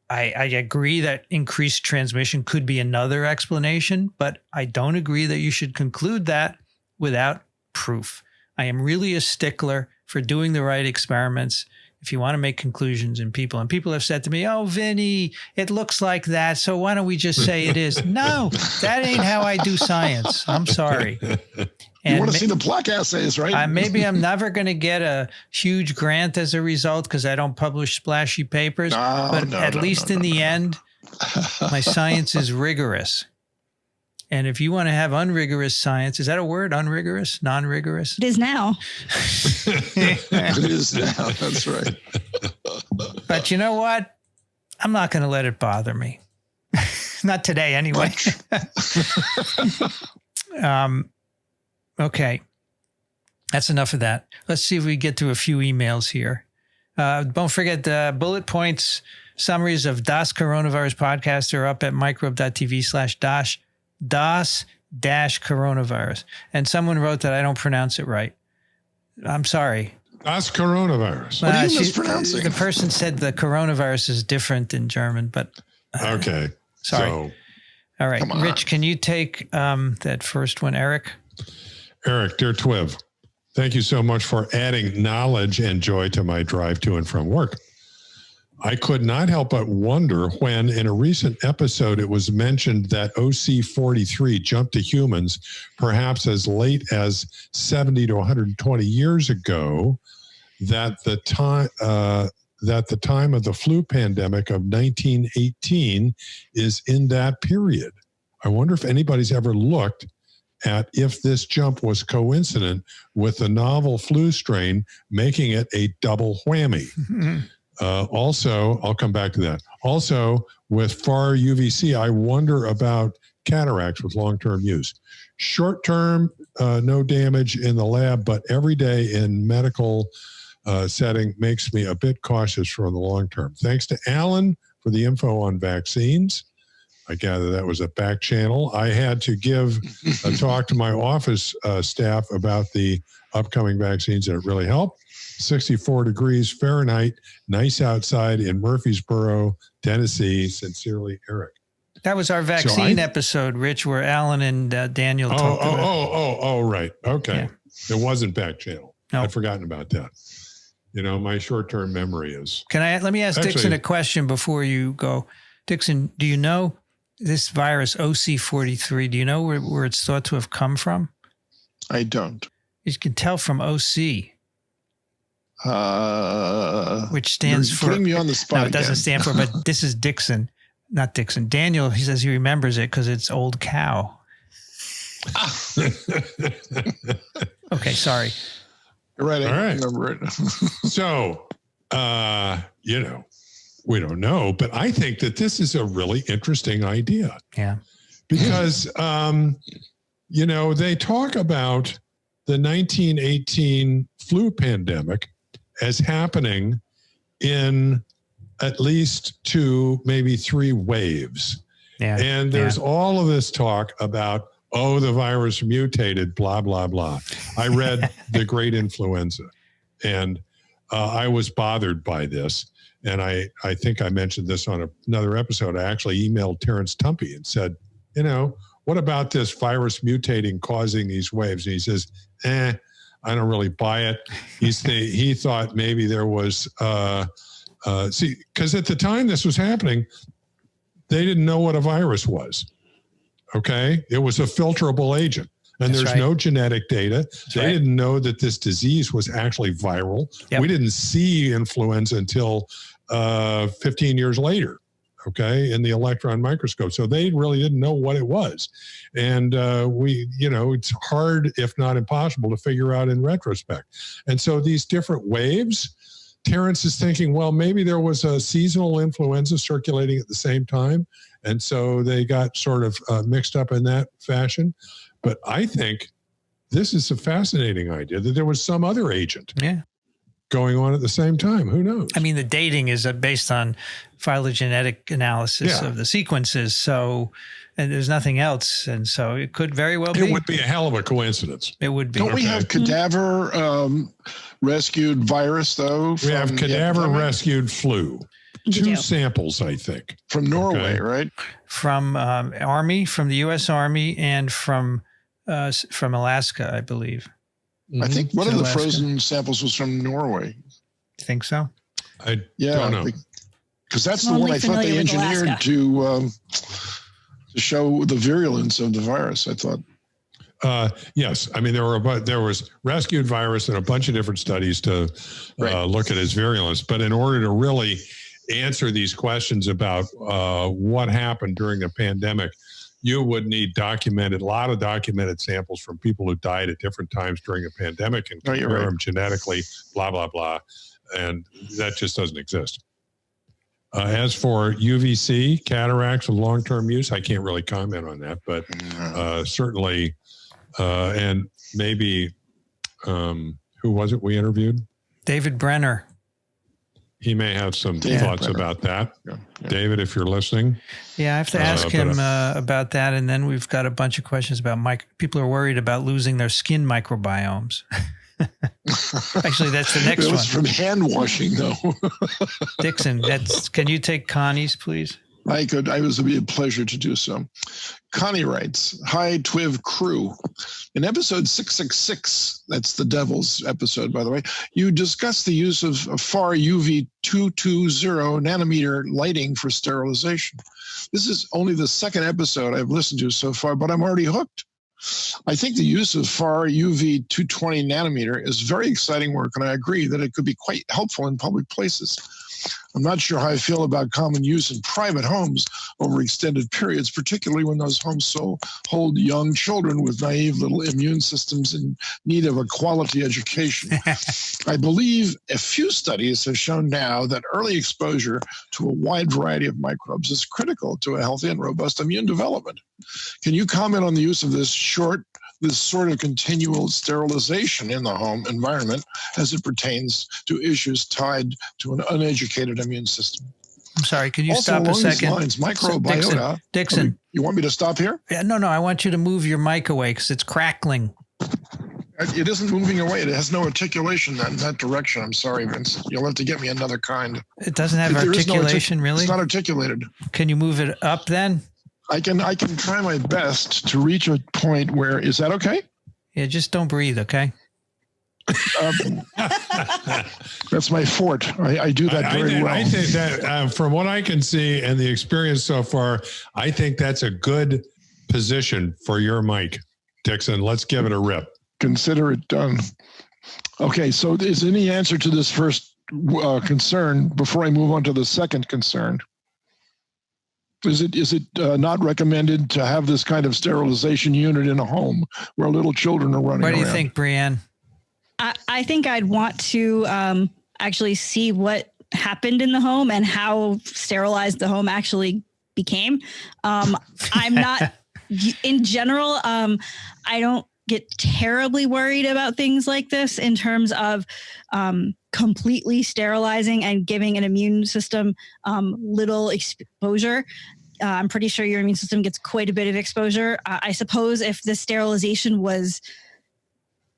I agree that increased transmission could be another explanation, but I don't agree that you should conclude that without proof. I am really a stickler for doing the right experiments. if you want to make conclusions in people, and people have said to me, "Oh, Vinny, it looks like that, so why don't we just say it is?" No, that ain't how I do science. I'm sorry. You want to see the plaque assays, right? Maybe I'm never going to get a huge grant as a result because I don't publish splashy papers. But at least in the end, my science is rigorous. And if you want to have unrigorous science, is that a word? Unrigorous? Non-rigorous? It is now. It is now. That's right. But you know what? I'm not going to let it bother me. Not today, anyway. Okay. That's enough of that. Let's see if we get to a few emails here. Don't forget the bullet points, summaries of DOS coronavirus podcast are up at microbe.tv/DOS-coronavirus. And someone wrote that I don't pronounce it right. I'm sorry. DOS coronavirus. What are you mispronouncing? The person said the coronavirus is different in German, but Okay. sorry. So, all right. Rich, can you take that first one, Eric? Eric, dear TWiV, thank you so much for adding knowledge and joy to my drive to and from work. I could not help but wonder when, in a recent episode, it was mentioned that OC43 jumped to humans perhaps as late as 70 to 120 years ago, that the time of the flu pandemic of 1918 is in that period. I wonder if anybody's ever looked at if this jump was coincident with the novel flu strain, making it a double whammy. Also, I'll come back to that. Also, with far UVC, I wonder about cataracts with long-term use. Short-term, no damage in the lab, but every day in medical setting makes me a bit cautious for the long-term. Thanks to Alan for the info on vaccines. I gather that was a back channel. I had to give a talk to my office staff about the upcoming vaccines, and it really helped. 64 degrees Fahrenheit, nice outside in Murfreesboro, Tennessee. Sincerely, Eric. That was our vaccine episode, Rich, where Alan and Daniel talked about. Right. Okay. Yeah. It wasn't back channel. No. I'd forgotten about that. You know, my short-term memory is. Let me ask Dixon a question before you go. Dixon, do you know this virus OC43? Do you know where it's thought to have come from? I don't. You can tell from OC. Which stands for. Putting me on the spot. No, it doesn't stand for. But this is Dixon, not Dixon. Daniel. He says he remembers it because it's old cow. Okay, sorry. You're right. All right. Remember it. So, you know, we don't know, but I think that this is a really interesting idea. Yeah. Because, you know, they talk about the 1918 flu pandemic as happening in at least 2, maybe 3 waves. Yeah. And there's all of this talk about, oh, the virus mutated, blah, blah, blah. I read The Great Influenza, and I was bothered by this. And I think I mentioned this on another episode. I actually emailed Terrence Tumpy and said, you know, what about this virus mutating, causing these waves? And he says, I don't really buy it. He thought maybe there was, because at the time this was happening, they didn't know what a virus was. Okay. It was a filterable agent. And there's no genetic data. They didn't know that this disease was actually viral. Yep. We didn't see influenza until 15 years later, okay, in the electron microscope. So they really didn't know what it was. And it's hard, if not impossible, to figure out in retrospect. And so these different waves, Terrence is thinking, well, maybe there was a seasonal influenza circulating at the same time. And so they got sort of mixed up in that fashion. But I think this is a fascinating idea that there was some other agent going on at the same time. Who knows? I mean, the dating is based on phylogenetic analysis of the sequences. So, and there's nothing else. And so it could very well be. It would be a hell of a coincidence. It would be. Don't we have cadaver rescued virus, though? We have cadaver rescued flu. 2 samples, I think. From Norway, right? From Army, from the U.S. Army, and from Alaska, I believe. I think one of the frozen samples was from Norway. Think so? I don't know. Because that's the one I thought they engineered to show the virulence of the virus, I thought. Yes. I mean, there was rescued virus and a bunch of different studies to look at its virulence. But in order to really answer these questions about what happened during the pandemic, you would need a lot of documented samples from people who died at different times during the pandemic and compare them genetically, blah, blah, blah. And that just doesn't exist. As for UVC, cataracts with long-term use, I can't really comment on that, but certainly, and maybe, who was it we interviewed? David Brenner. He may have some thoughts about that. Yeah. David, if you're listening. Yeah, I have to ask him about that. And then we've got a bunch of questions about people are worried about losing their skin microbiomes. Actually, that's the next one. It was from hand washing, though. Dixon, can you take Connie's, please? I could. It would be a pleasure to do so. Connie writes, "Hi, TWiV crew. In episode 666, that's the Devil's episode, by the way, you discussed the use of far UV 220 nanometer lighting for sterilization. This is only the second episode I've listened to so far, but I'm already hooked. I think the use of far UV 220 nanometer is very exciting work, and I agree that it could be quite helpful in public places. I'm not sure how I feel about common use in private homes over extended periods, particularly when those homes hold young children with naive little immune systems in need of a quality education. I believe a few studies have shown now that early exposure to a wide variety of microbes is critical to a healthy and robust immune development. Can you comment on the use of this sort of continual sterilization in the home environment as it pertains to issues tied to an uneducated immune system? I'm sorry, can you also, stop a second? Lines, microbiota. Dixon. You want me to stop here? Yeah, no, I want you to move your mic away because it's crackling. It isn't moving away. It has no articulation in that direction. I'm sorry, Vince. You'll have to get me another kind. It doesn't have articulation, really? It's not articulated. Can you move it up then? I can try my best to reach a point where, is that okay? Yeah, just don't breathe, okay? That's my fort. I do that very well. I think that from what I can see and the experience so far, I think that's a good position for your mic, Dixon. Let's give it a rip. Consider it done. Okay, so is any answer to this first concern before I move on to the second concern? Is it not recommended to have this kind of sterilization unit in a home where little children are running around? What do you think, Brianne? I think I'd want to actually see what happened in the home and how sterilized the home actually became. I'm not, in general, I don't get terribly worried about things like this in terms of completely sterilizing and giving an immune system little exposure. I'm pretty sure your immune system gets quite a bit of exposure. I suppose if the sterilization was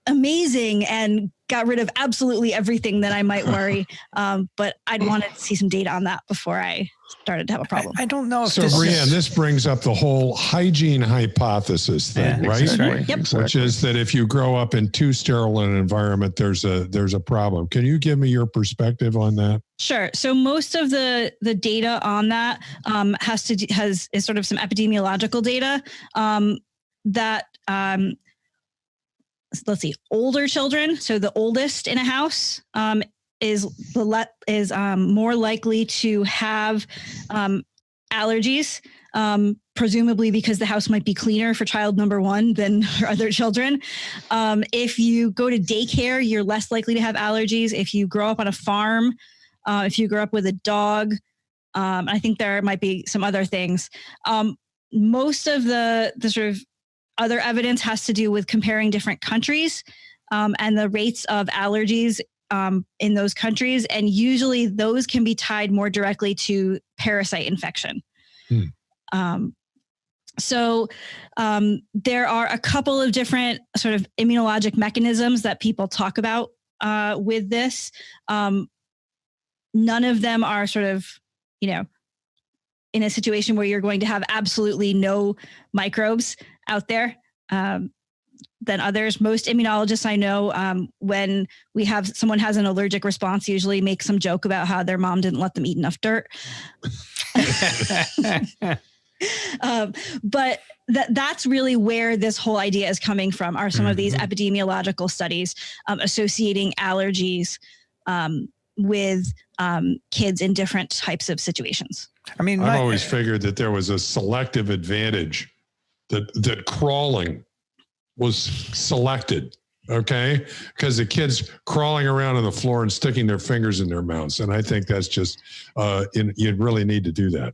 amazing and got rid of absolutely everything, then I might worry. But I'd want to see some data on that before I started to have a problem. I don't know if so, Brianne, this brings up the whole hygiene hypothesis thing, right? Exactly. Yep. Exactly. Which is that if you grow up in too sterile an environment, there's a problem. Can you give me your perspective on that? Sure. So most of the data on that is sort of some epidemiological data that let's see, older children. So the oldest in a house is more likely to have allergies, presumably because the house might be cleaner for child number one than for other children. If you go to daycare, you're less likely to have allergies. If you grow up on a farm, if you grow up with a dog, I think there might be some other things. Most of the sort of other evidence has to do with comparing different countries and the rates of allergies in those countries. And usually those can be tied more directly to parasite infection. So there are a couple of different sort of immunologic mechanisms that people talk about with this. None of them are sort of, in a situation where you're going to have absolutely no microbes out there. than others. Most immunologists I know, when someone has an allergic response, usually make some joke about how their mom didn't let them eat enough dirt. But that's really where this whole idea is coming from, are some of these epidemiological studies associating allergies with kids in different types of situations. I mean, I've always figured that there was a selective advantage that crawling was selected. Okay. Because the kids crawling around on the floor and sticking their fingers in their mouths. And I think that's just, you really need to do that.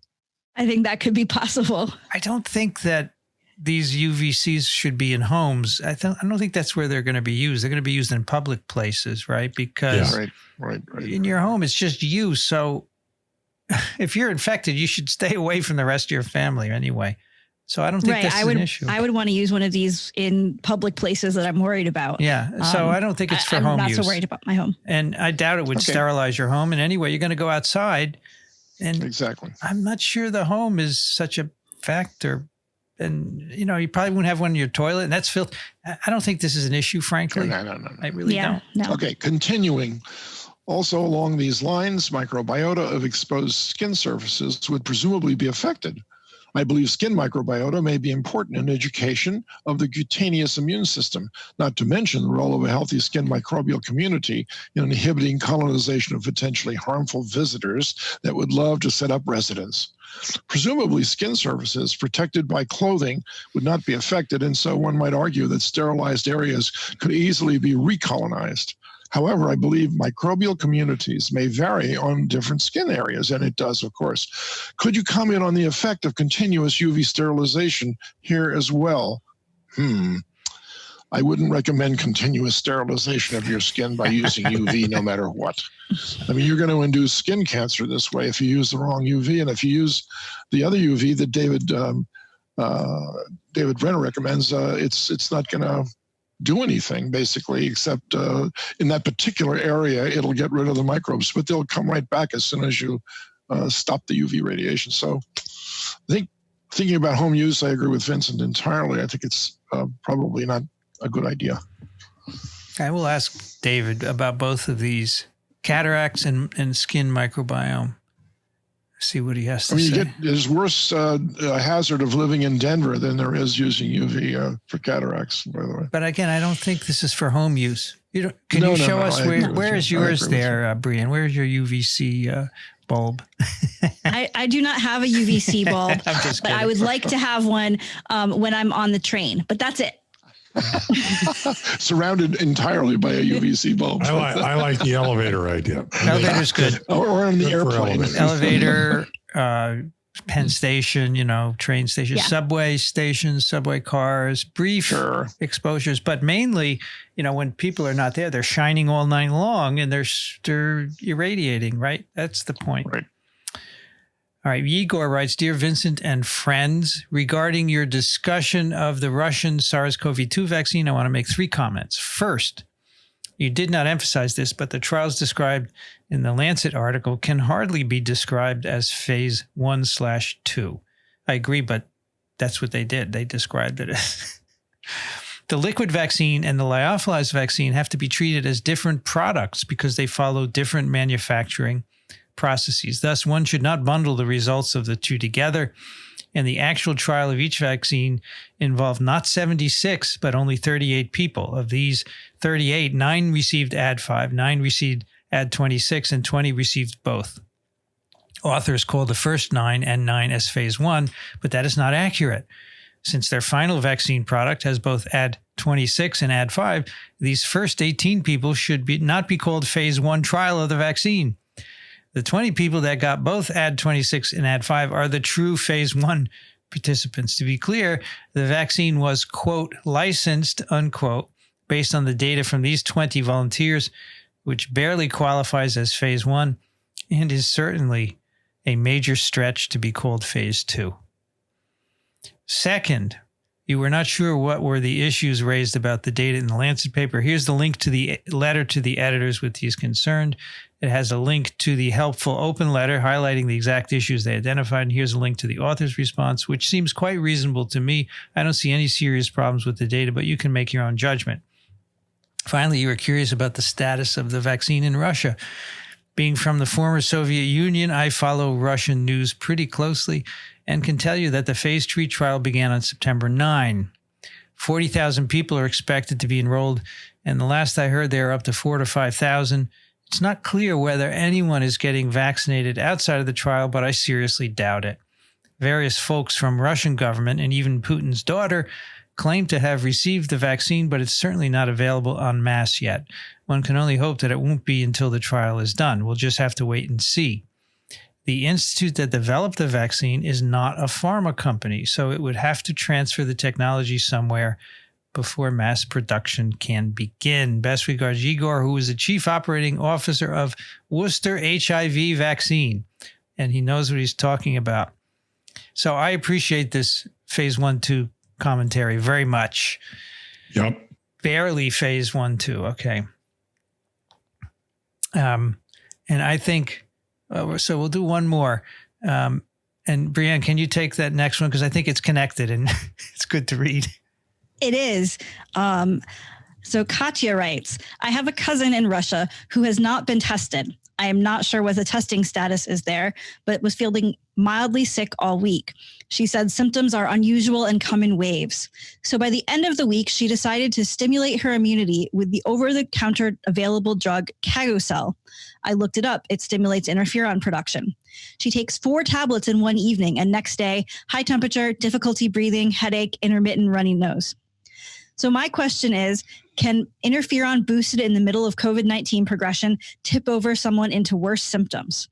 I think that could be possible. I don't think that these UVCs should be in homes. I don't think that's where they're going to be used. They're going to be used in public places, right? Because right. in your home, it's just you. So if you're infected, you should stay away from the rest of your family anyway. So I don't think that's an issue. I would want to use one of these in public places that I'm worried about. Yeah. So I don't think it's for home use. I'm not so worried about my home. And I doubt it would sterilize your home. And anyway, you're going to go outside. And exactly. I'm not sure the home is such a factor. And, you probably wouldn't have one in your toilet. And that's filth. I don't think this is an issue, frankly. No. I really don't. No. Okay, continuing. Also along these lines, microbiota of exposed skin surfaces would presumably be affected. I believe skin microbiota may be important in education of the cutaneous immune system, not to mention the role of a healthy skin microbial community in inhibiting colonization of potentially harmful visitors that would love to set up residence. Presumably, skin surfaces protected by clothing would not be affected, and so one might argue that sterilized areas could easily be recolonized. However, I believe microbial communities may vary on different skin areas, and it does, of course. Could you comment on the effect of continuous UV sterilization here as well? I wouldn't recommend continuous sterilization of your skin by using UV no matter what. I mean, you're going to induce skin cancer this way if you use the wrong UV, and if you use the other UV that David Brenner recommends, it's not going to do anything basically, except in that particular area, it'll get rid of the microbes, but they'll come right back as soon as you stop the UV radiation. So I think thinking about home use, I agree with Vincent entirely. I think it's probably not a good idea. I will ask David about both of these, cataracts and skin microbiome. See what he has to say. There's worse hazard of living in Denver than there is using UV for cataracts, by the way. But again, I don't think this is for home use. Can you show us where is yours there, Brian? Where is your UVC bulb? I do not have a UVC bulb, but I would like to have one when I'm on the train. But that's it. Surrounded entirely by a UVC bulb. I like the elevator idea. Elevator's good. Or on the airplane. Elevator, Penn Station, train station, subway stations, subway cars, brief exposures. But mainly, when people are not there, they're shining all night long and they're irradiating, right? That's the point. Right. All right. Igor writes, Dear Vincent and friends, regarding your discussion of the Russian SARS-CoV-2 vaccine, I want to make 3 comments. First, you did not emphasize this, but the trials described in the Lancet article can hardly be described as phase 1/2. I agree, but that's what they did. They described it as the liquid vaccine and the lyophilized vaccine have to be treated as different products because they follow different manufacturing processes. Thus, one should not bundle the results of the two together. And the actual trial of each vaccine involved not 76, but only 38 people. Of these 38, 9 received Ad5, 9 received Ad26, and 20 received both. Authors call the first 9 N9 as phase 1, but that is not accurate. Since their final vaccine product has both Ad26 and Ad5, these first 18 people should not be called phase 1 trial of the vaccine. The 20 people that got both Ad26 and Ad5 are the true phase 1 participants. To be clear, the vaccine was, quote, licensed, unquote, based on the data from these 20 volunteers, which barely qualifies as phase 1 and is certainly a major stretch to be called phase 2. Second, You were not sure what were the issues raised about the data in the Lancet paper. Here's the link to the letter to the editors with these concerned. It has a link to the helpful open letter highlighting the exact issues they identified. And here's a link to the author's response, which seems quite reasonable to me. I don't see any serious problems with the data, but you can make your own judgment. Finally, you were curious about the status of the vaccine in Russia. Being from the former Soviet Union, I follow Russian news pretty closely and can tell you that the phase 3 trial began on September 9. 40,000 people are expected to be enrolled, and the last I heard, they are up to 4,000 to 5,000. It's not clear whether anyone is getting vaccinated outside of the trial, but I seriously doubt it. Various folks from Russian government and even Putin's daughter claim to have received the vaccine, but it's certainly not available en masse yet. One can only hope that it won't be until the trial is done. We'll just have to wait and see. The institute that developed the vaccine is not a pharma company, so it would have to transfer the technology somewhere before mass production can begin. Best regards, Igor, who is the chief operating officer of Worcester HIV vaccine, and he knows what he's talking about. So I appreciate this phase 1-2 commentary very much. Yep. Barely phase 1-2. Okay. And I think, so we'll do one more. And Brianne, can you take that next one? Because I think it's connected and it's good to read. It is. So Katya writes, I have a cousin in Russia who has not been tested. I am not sure what the testing status is there, but was feeling mildly sick all week. She said symptoms are unusual and come in waves. So by the end of the week, she decided to stimulate her immunity with the over-the-counter available drug Cagocel. I looked it up. It stimulates interferon production. She takes 4 tablets in one evening, and next day, high temperature, difficulty breathing, headache, intermittent runny nose. So my question is, can interferon boosted in the middle of COVID-19 progression tip over someone into worse symptoms?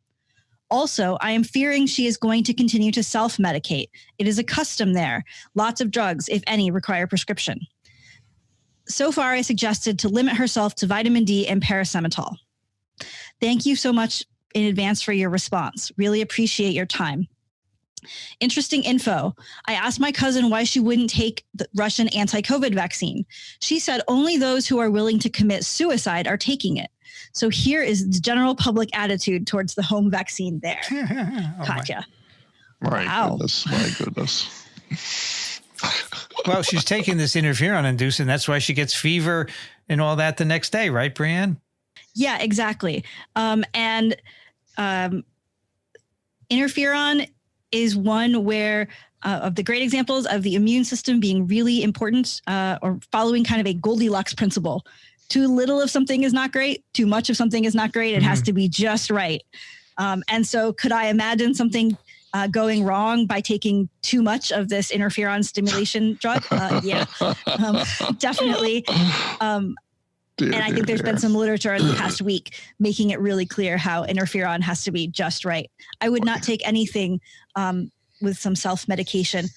Also, I am fearing she is going to continue to self-medicate. It is a custom there. Lots of drugs, if any, require prescription. So far, I suggested to limit herself to vitamin D and paracetamol. Thank you so much in advance for your response. Really appreciate your time. Interesting info. I asked my cousin why she wouldn't take the Russian anti-COVID vaccine. She said only those who are willing to commit suicide are taking it. So here is the general public attitude towards the home vaccine there. Katya. My goodness. Well, she's taking this interferon induced, and that's why she gets fever and all that the next day, right, Brianne? Yeah, exactly. Interferon is one where of the great examples of the immune system being really important or following kind of a Goldilocks principle. Too little of something is not great. Too much of something is not great. It has to be just right. And so could I imagine something going wrong by taking too much of this interferon stimulation drug? Yeah, definitely. And I think there's been some literature in the past week making it really clear how interferon has to be just right. I would not take anything with some self-medication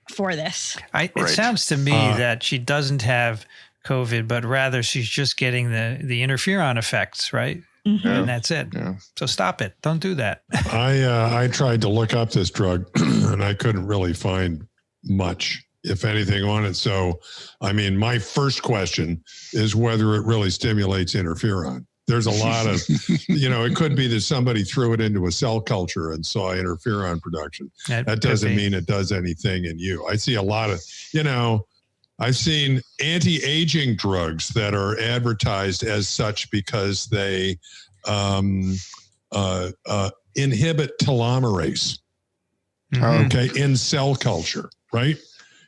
for this. It sounds to me that she doesn't have COVID, but rather she's just getting the interferon effects, right? Mm-hmm. And that's it. Yeah. So stop it. Don't do that. I tried to look up this drug and I couldn't really find much, if anything, on it. So, I mean, my first question is whether it really stimulates interferon. There's a lot of, it could be that somebody threw it into a cell culture and saw interferon production. That doesn't mean it does anything in you. I see a lot of, I've seen anti-aging drugs that are advertised as such because they inhibit telomerase, in cell culture, right?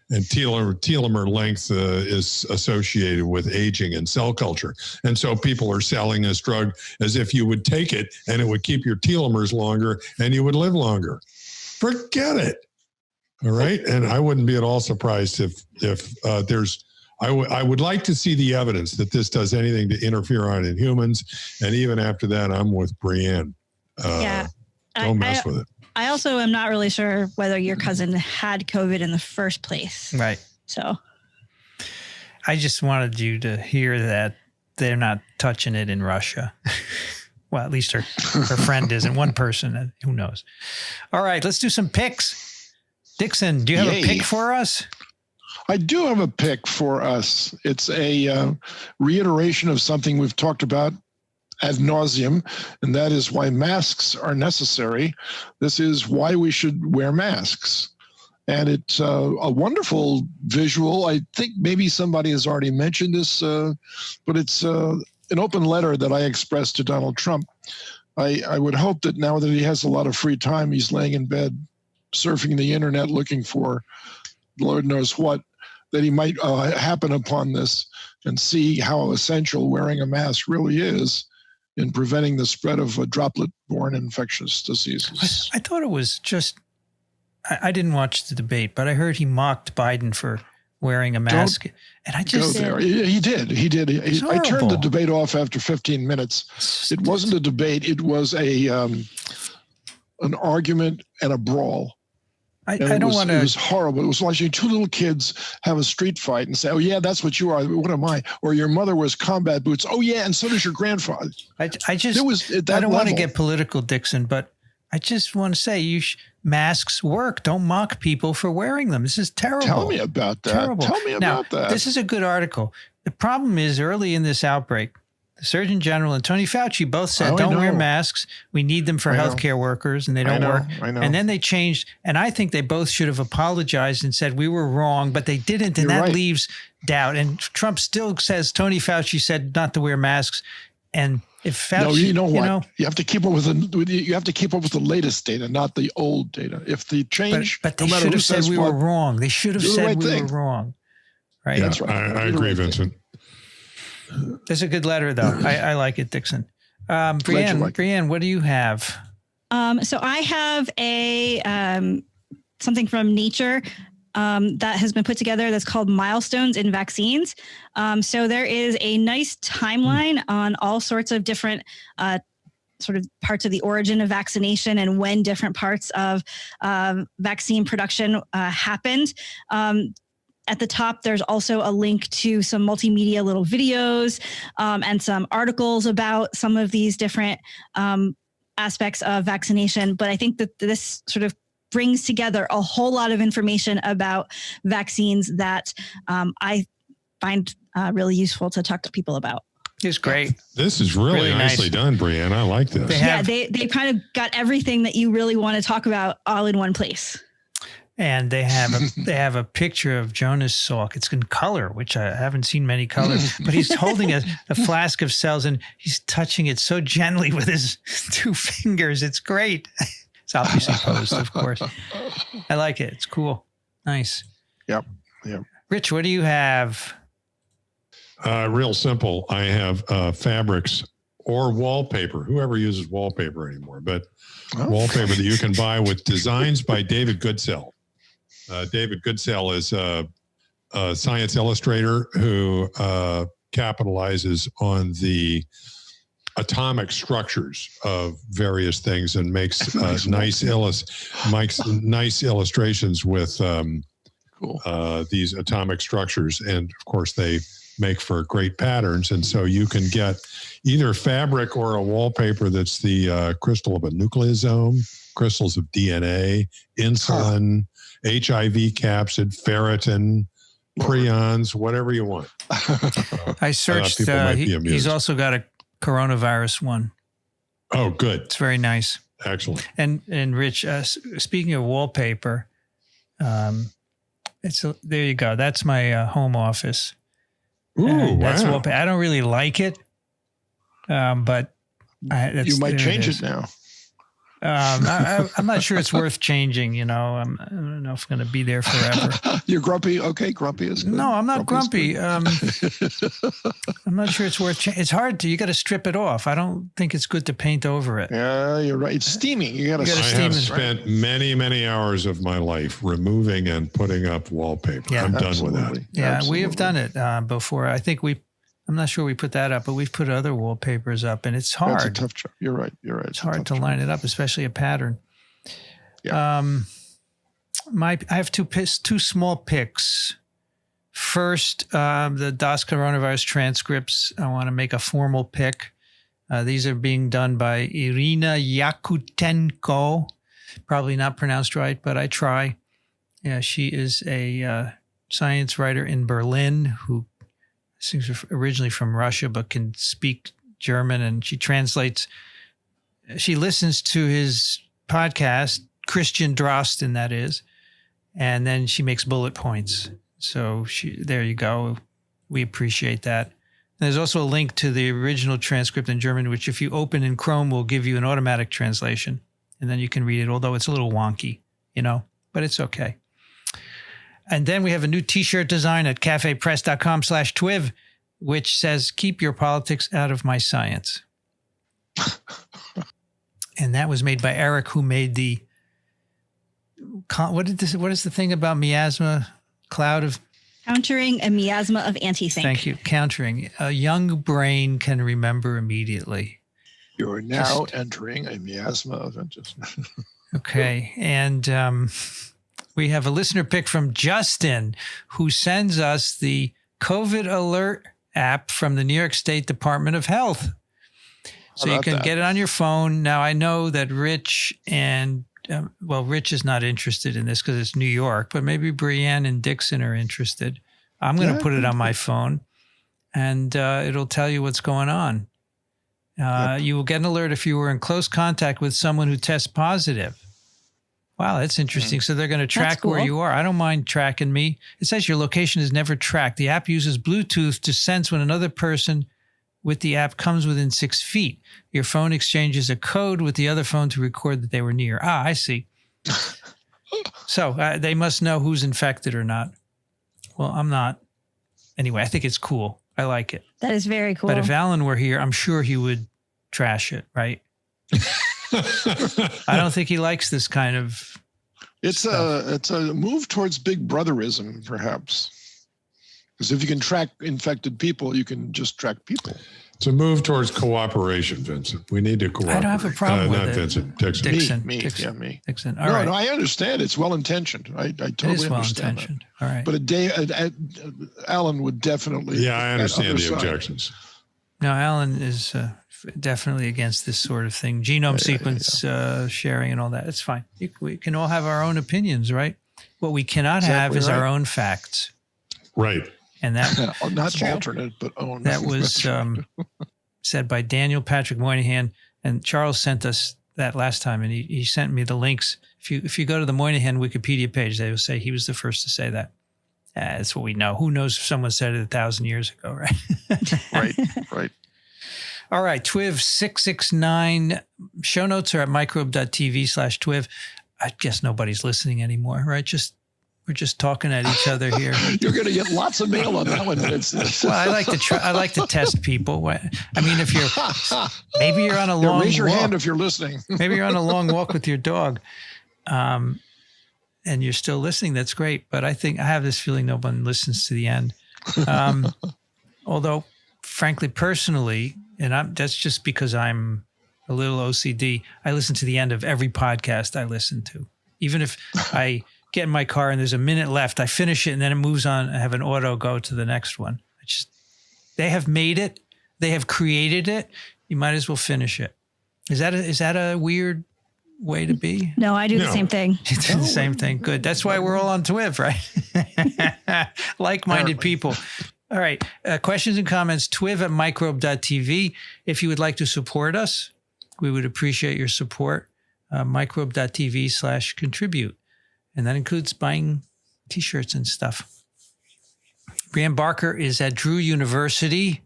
And telomere length is associated with aging in cell culture. And so people are selling this drug as if you would take it and it would keep your telomeres longer and you would live longer. Forget it. All right. And I wouldn't be at all surprised if there's, I would like to see the evidence that this does anything to interferon in humans. And even after that, I'm with Brianne. Don't mess with it. I also am not really sure whether your cousin had COVID in the first place. Right. So I just wanted you to hear that they're not touching it in Russia. Well, at least her friend isn't. One person, who knows? All right, let's do some picks. Dixon, do you have a pick for us? I do have a pick for us. It's a reiteration of something we've talked about ad nauseum, and that is why masks are necessary. This is why we should wear masks. And it's a wonderful visual. I think maybe somebody has already mentioned this, but it's an open letter that I expressed to Donald Trump. I would hope that now that he has a lot of free time, he's laying in bed, surfing the internet, looking for Lord knows what, that he might happen upon this and see how essential wearing a mask really is in preventing the spread of droplet-borne infectious diseases. I thought it was just, I didn't watch the debate, but I heard he mocked Biden for wearing a mask. And I just go there. He did. I turned the debate off after 15 minutes. It wasn't a debate. It was an argument and a brawl. I don't want to. It was horrible. It was watching two little kids have a street fight and say, "Oh yeah, that's what you are. What am I?" Or your mother wears combat boots. Oh yeah, and so does your grandfather. I don't want to get political, Dixon, but I just want to say masks work. Don't mock people for wearing them. This is terrible. Tell me about that. Terrible. Tell me about that. This is a good article. The problem is early in this outbreak, the Surgeon General and Tony Fauci both said, don't wear masks. We need them for healthcare workers, and they don't work. I know. And then they changed, and I think they both should have apologized and said we were wrong, but they didn't, and that leaves doubt. And Trump still says Tony Fauci said not to wear masks, and if Fauci, you know what? You have to keep up with the latest data, not the old data. If the change, but they should have said we were wrong. They should have said we were wrong. Right? Yeah, that's right. I agree, Vincent. It's a good letter, though. I like it, Dixon. Brianne, what do you have? So I have a something from Nature that has been put together that's called Milestones in Vaccines. So there is a nice timeline on all sorts of different sort of parts of the origin of vaccination and when different parts of vaccine production happened. At the top, there's also a link to some multimedia little videos and some articles about some of these different aspects of vaccination. But I think that this sort of brings together a whole lot of information about vaccines that I find really useful to talk to people about. It's great. This is really nicely done, Brianne. I like this. They kind of got everything that you really want to talk about all in one place. And they have a picture of Jonas Salk. It's in color, which I haven't seen many colors. But he's holding a flask of cells and he's touching it so gently with his two fingers. It's great. It's obviously posed, of course. I like it. It's cool. Nice. Yep. Rich, what do you have? Real simple. I have fabrics or wallpaper. Whoever uses wallpaper anymore, but wallpaper that you can buy with designs by David Goodsell. David Goodsell is a science illustrator who capitalizes on the atomic structures of various things and makes nice illustrations with these atomic structures. And of course, they make for great patterns. And so you can get either fabric or a wallpaper that's the crystal of a nucleosome, crystals of DNA, insulin, HIV capsid, ferritin, prions, whatever you want. I searched. He's also got a coronavirus one. Oh, good. It's very nice. Excellent. And Rich, speaking of wallpaper, there you go. That's my home office. Ooh, that's wow. wallpaper. I don't really like it, but you might change it now. I'm not sure it's worth changing. I don't know if I'm going to be there forever. You're grumpy. Okay, grumpy is good. No, I'm not grumpy. I'm not sure it's worth changing. It's hard to. You got to strip it off. I don't think it's good to paint over it. Yeah, you're right. It's steaming. You got to. I have spent many hours of my life removing and putting up wallpaper. Yeah, I'm done with that. Yeah, we have done it before. I think I'm not sure we put that up, but we've put other wallpapers up, and it's hard. That's a tough job. You're right. It's hard to line it up, especially a pattern. Yeah. I have two small picks. First, the DOS coronavirus transcripts. I want to make a formal pick. These are being done by Irina Yakutenko. Probably not pronounced right, but I try. Yeah, she is a science writer in Berlin who seems originally from Russia but can speak German, and she listens to his podcast, Christian Drosten, that is, and then she makes bullet points. So there you go. We appreciate that. There's also a link to the original transcript in German, which if you open in Chrome will give you an automatic translation, and then you can read it, although it's a little wonky, but it's okay. And then we have a new t-shirt design at cafepress.com/TWiV, which says, "Keep your politics out of my science." And that was made by Eric, who made the, what is the thing about miasma? Cloud of... Countering a miasma of anti-think. Thank you. Countering. A young brain can remember immediately. You are now entering a miasma of anti-think. Okay. And we have a listener pick from Justin, who sends us the COVID alert app from the New York State Department of Health. So you can get it on your phone. Now, I know that Rich and, Rich is not interested in this because it's New York, but maybe Brianne and Dixon are interested. I'm going to put it on my phone, and it'll tell you what's going on. You will get an alert if you were in close contact with someone who tests positive. Wow, that's interesting. So they're going to track where you are. I don't mind tracking me. It says your location is never tracked. The app uses Bluetooth to sense when another person with the app comes within 6 feet. Your phone exchanges a code with the other phone to record that they were near. Ah, I see. So they must know who's infected or not. Well, I'm not. Anyway, I think it's cool. I like it. That is very cool. But if Alan were here, I'm sure he would trash it, right? I don't think he likes this kind of stuff. It's a move towards big brotherism, perhaps. Because if you can track infected people, you can just track people. It's a move towards cooperation, Vincent. We need to cooperate. I don't have a problem with not it. Vincent, Dixon. Me. Dixon. All right. No, I understand. It's well-intentioned. I totally understand that. All right. But Alan would definitely... Yeah, I understand the objections. No, Alan is definitely against this sort of thing. Genome sequence sharing and all that. It's fine. We can all have our own opinions, right? What we cannot have is our own facts. Right. And that not alternate, but own. That was said by Daniel Patrick Moynihan, and Charles sent us that last time, and he sent me the links. If you go to the Moynihan Wikipedia page, they will say he was the first to say that. That's what we know. Who knows if someone said it 1,000 years ago, right? Right. All right, TWiV 669. Show notes are at microbe.tv/TWiV. I guess nobody's listening anymore, right? We're just talking at each other here. You're going to get lots of mail on that one. Well, I like to test people. I mean, if maybe you're on a long raise your walk. hand if you're listening. Maybe you're on a long walk with your dog, and you're still listening. That's great. But I have this feeling no one listens to the end. Although, frankly, personally, and that's just because I'm a little OCD. I listen to the end of every podcast I listen to, even if I get in my car and there's a minute left, I finish it and then it moves on. I have an auto go to the next one. They have made it. They have created it. You might as well finish it. Is that a weird way to be? No, I do the same thing. You do the same thing. Good. That's why we're all on TWiV, right? Like-minded people. All right. Questions and comments, twiv@microbe.tv. If you would like to support us, we would appreciate your support. Microbe.tv/contribute. And that includes buying T-shirts and stuff. Brianne Barker is at Drew University,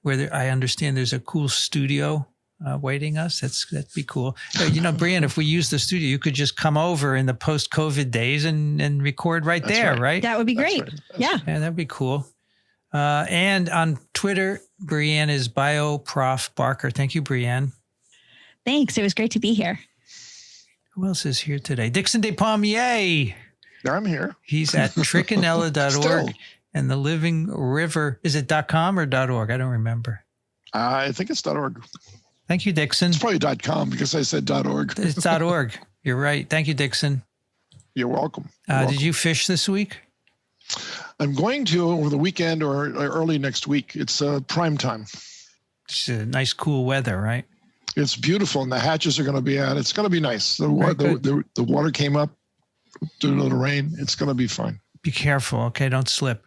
where I understand there's a cool studio waiting us. That'd be cool. Brianne, if we use the studio, you could just come over in the post-COVID days and record right there, right? That would be great. Right. Yeah, that'd be cool. And on Twitter, Brianne is BioProf Barker. Thank you, Brianne. Thanks. It was great to be here. Who else is here today? Dixon Despommier. I'm here. He's at Racaniello.org and the Living River. Is it .com or .org? I don't remember. I think it's .org. Thank you, Dixon. It's probably .com because I said .org. It's .org. You're right. Thank you, Dixon. You're welcome. Did you fish this week? I'm going to over the weekend or early next week. It's prime time. It's nice, cool weather, right? It's beautiful, and the hatches are going to be out. It's going to be nice. The water came up due to the rain. It's going to be fine. Be careful, okay? Don't slip.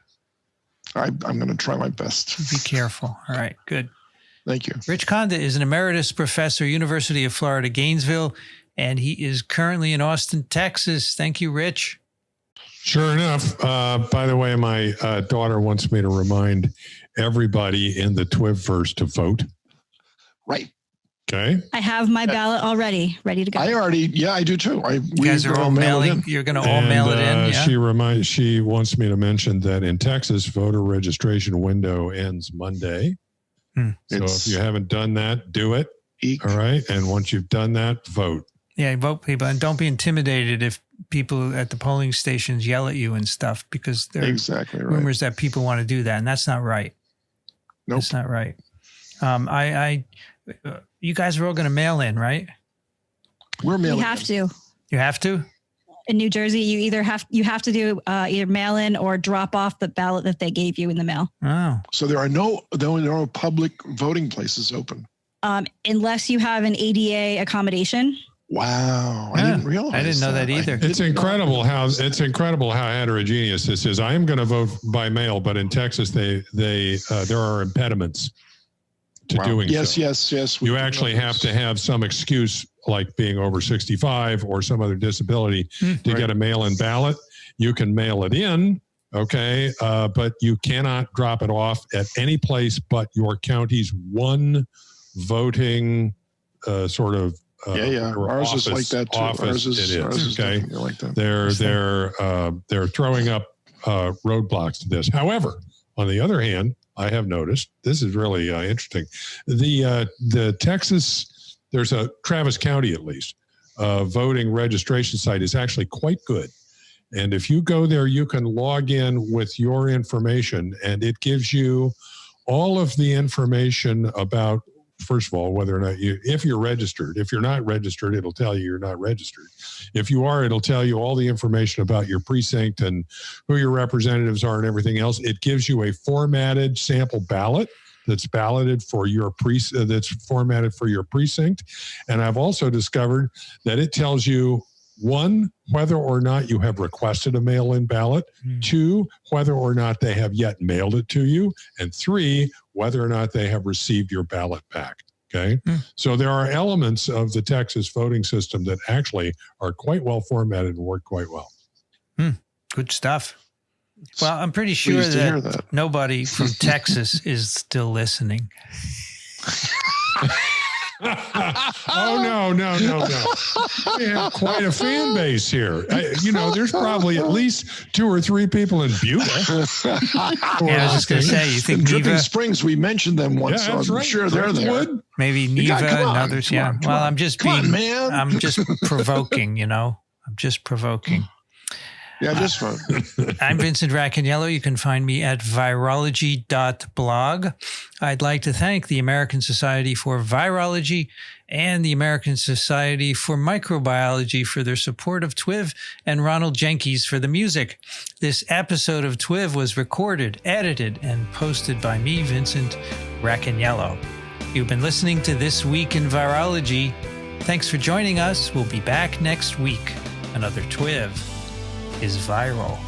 I'm going to try my best. Be careful. All right, good. Thank you. Rich Conda is an emeritus professor, University of Florida, Gainesville, and he is currently in Austin, Texas. Thank you, Rich. Sure enough. By the way, my daughter wants me to remind everybody in the TWiV-verse to vote. Right. Okay. I have my ballot already ready to go. I do too. You guys are all mailing. You're going to all mail it in. Yeah? She wants me to mention that in Texas, voter registration window ends Monday. So if you haven't done that, do it. All right. And once you've done that, vote. Yeah, vote, people. And don't be intimidated if people at the polling stations yell at you and stuff, because there are rumors that people want to do that. And that's not right. Nope. That's not right. You guys are all going to mail in, right? We're mailing. You have to. You have to? In New Jersey, you have to do either mail in or drop off the ballot that they gave you in the mail. Oh. So there are no public voting places open. Unless you have an ADA accommodation. Wow. I didn't realize. I didn't know that either. It's incredible how heterogeneous this is. I am going to vote by mail, but in Texas, there are impediments to doing so. Yes. You actually have to have some excuse, like being over 65 or some other disability, to get a mail-in ballot. You can mail it in, okay, but you cannot drop it off at any place but your county's one voting sort of Ours is like that too. Ours is okay. Like that. They're throwing up roadblocks to this. However, on the other hand, I have noticed, this is really interesting. The Texas, there's a Travis County at least, voting registration site is actually quite good. And if you go there, you can log in with your information, and it gives you all of the information about, first of all, whether or not if you're registered. If you're not registered, it'll tell you you're not registered. If you are, it'll tell you all the information about your precinct and who your representatives are and everything else. It gives you a formatted sample ballot that's balloted for your that's formatted for your precinct. And I've also discovered that it tells you, 1, whether or not you have requested a mail-in ballot, 2, whether or not they have yet mailed it to you, and 3, whether or not they have received your ballot back. Okay. So there are elements of the Texas voting system that actually are quite well formatted and work quite well. Good stuff. Well, I'm pretty sure that nobody from Texas is still listening. Oh, no. We have quite a fan base here. There's probably at least 2 or 3 people in Buda. I was just going to say, you think Griffin Springs, we mentioned them once, so I'm sure they're there. Maybe Neva and others. I'm just provoking, I'm just provoking. Yeah, just vote. I'm Vincent Racaniello. You can find me at virology.blog. I'd like to thank the American Society for Virology and the American Society for Microbiology for their support of TWiV, and Ronald Jenkins for the music. This episode of TWiV was recorded, edited, and posted by me, Vincent Racaniello. You've been listening to This Week in Virology. Thanks for joining us. We'll be back next week. Another TWiV is viral.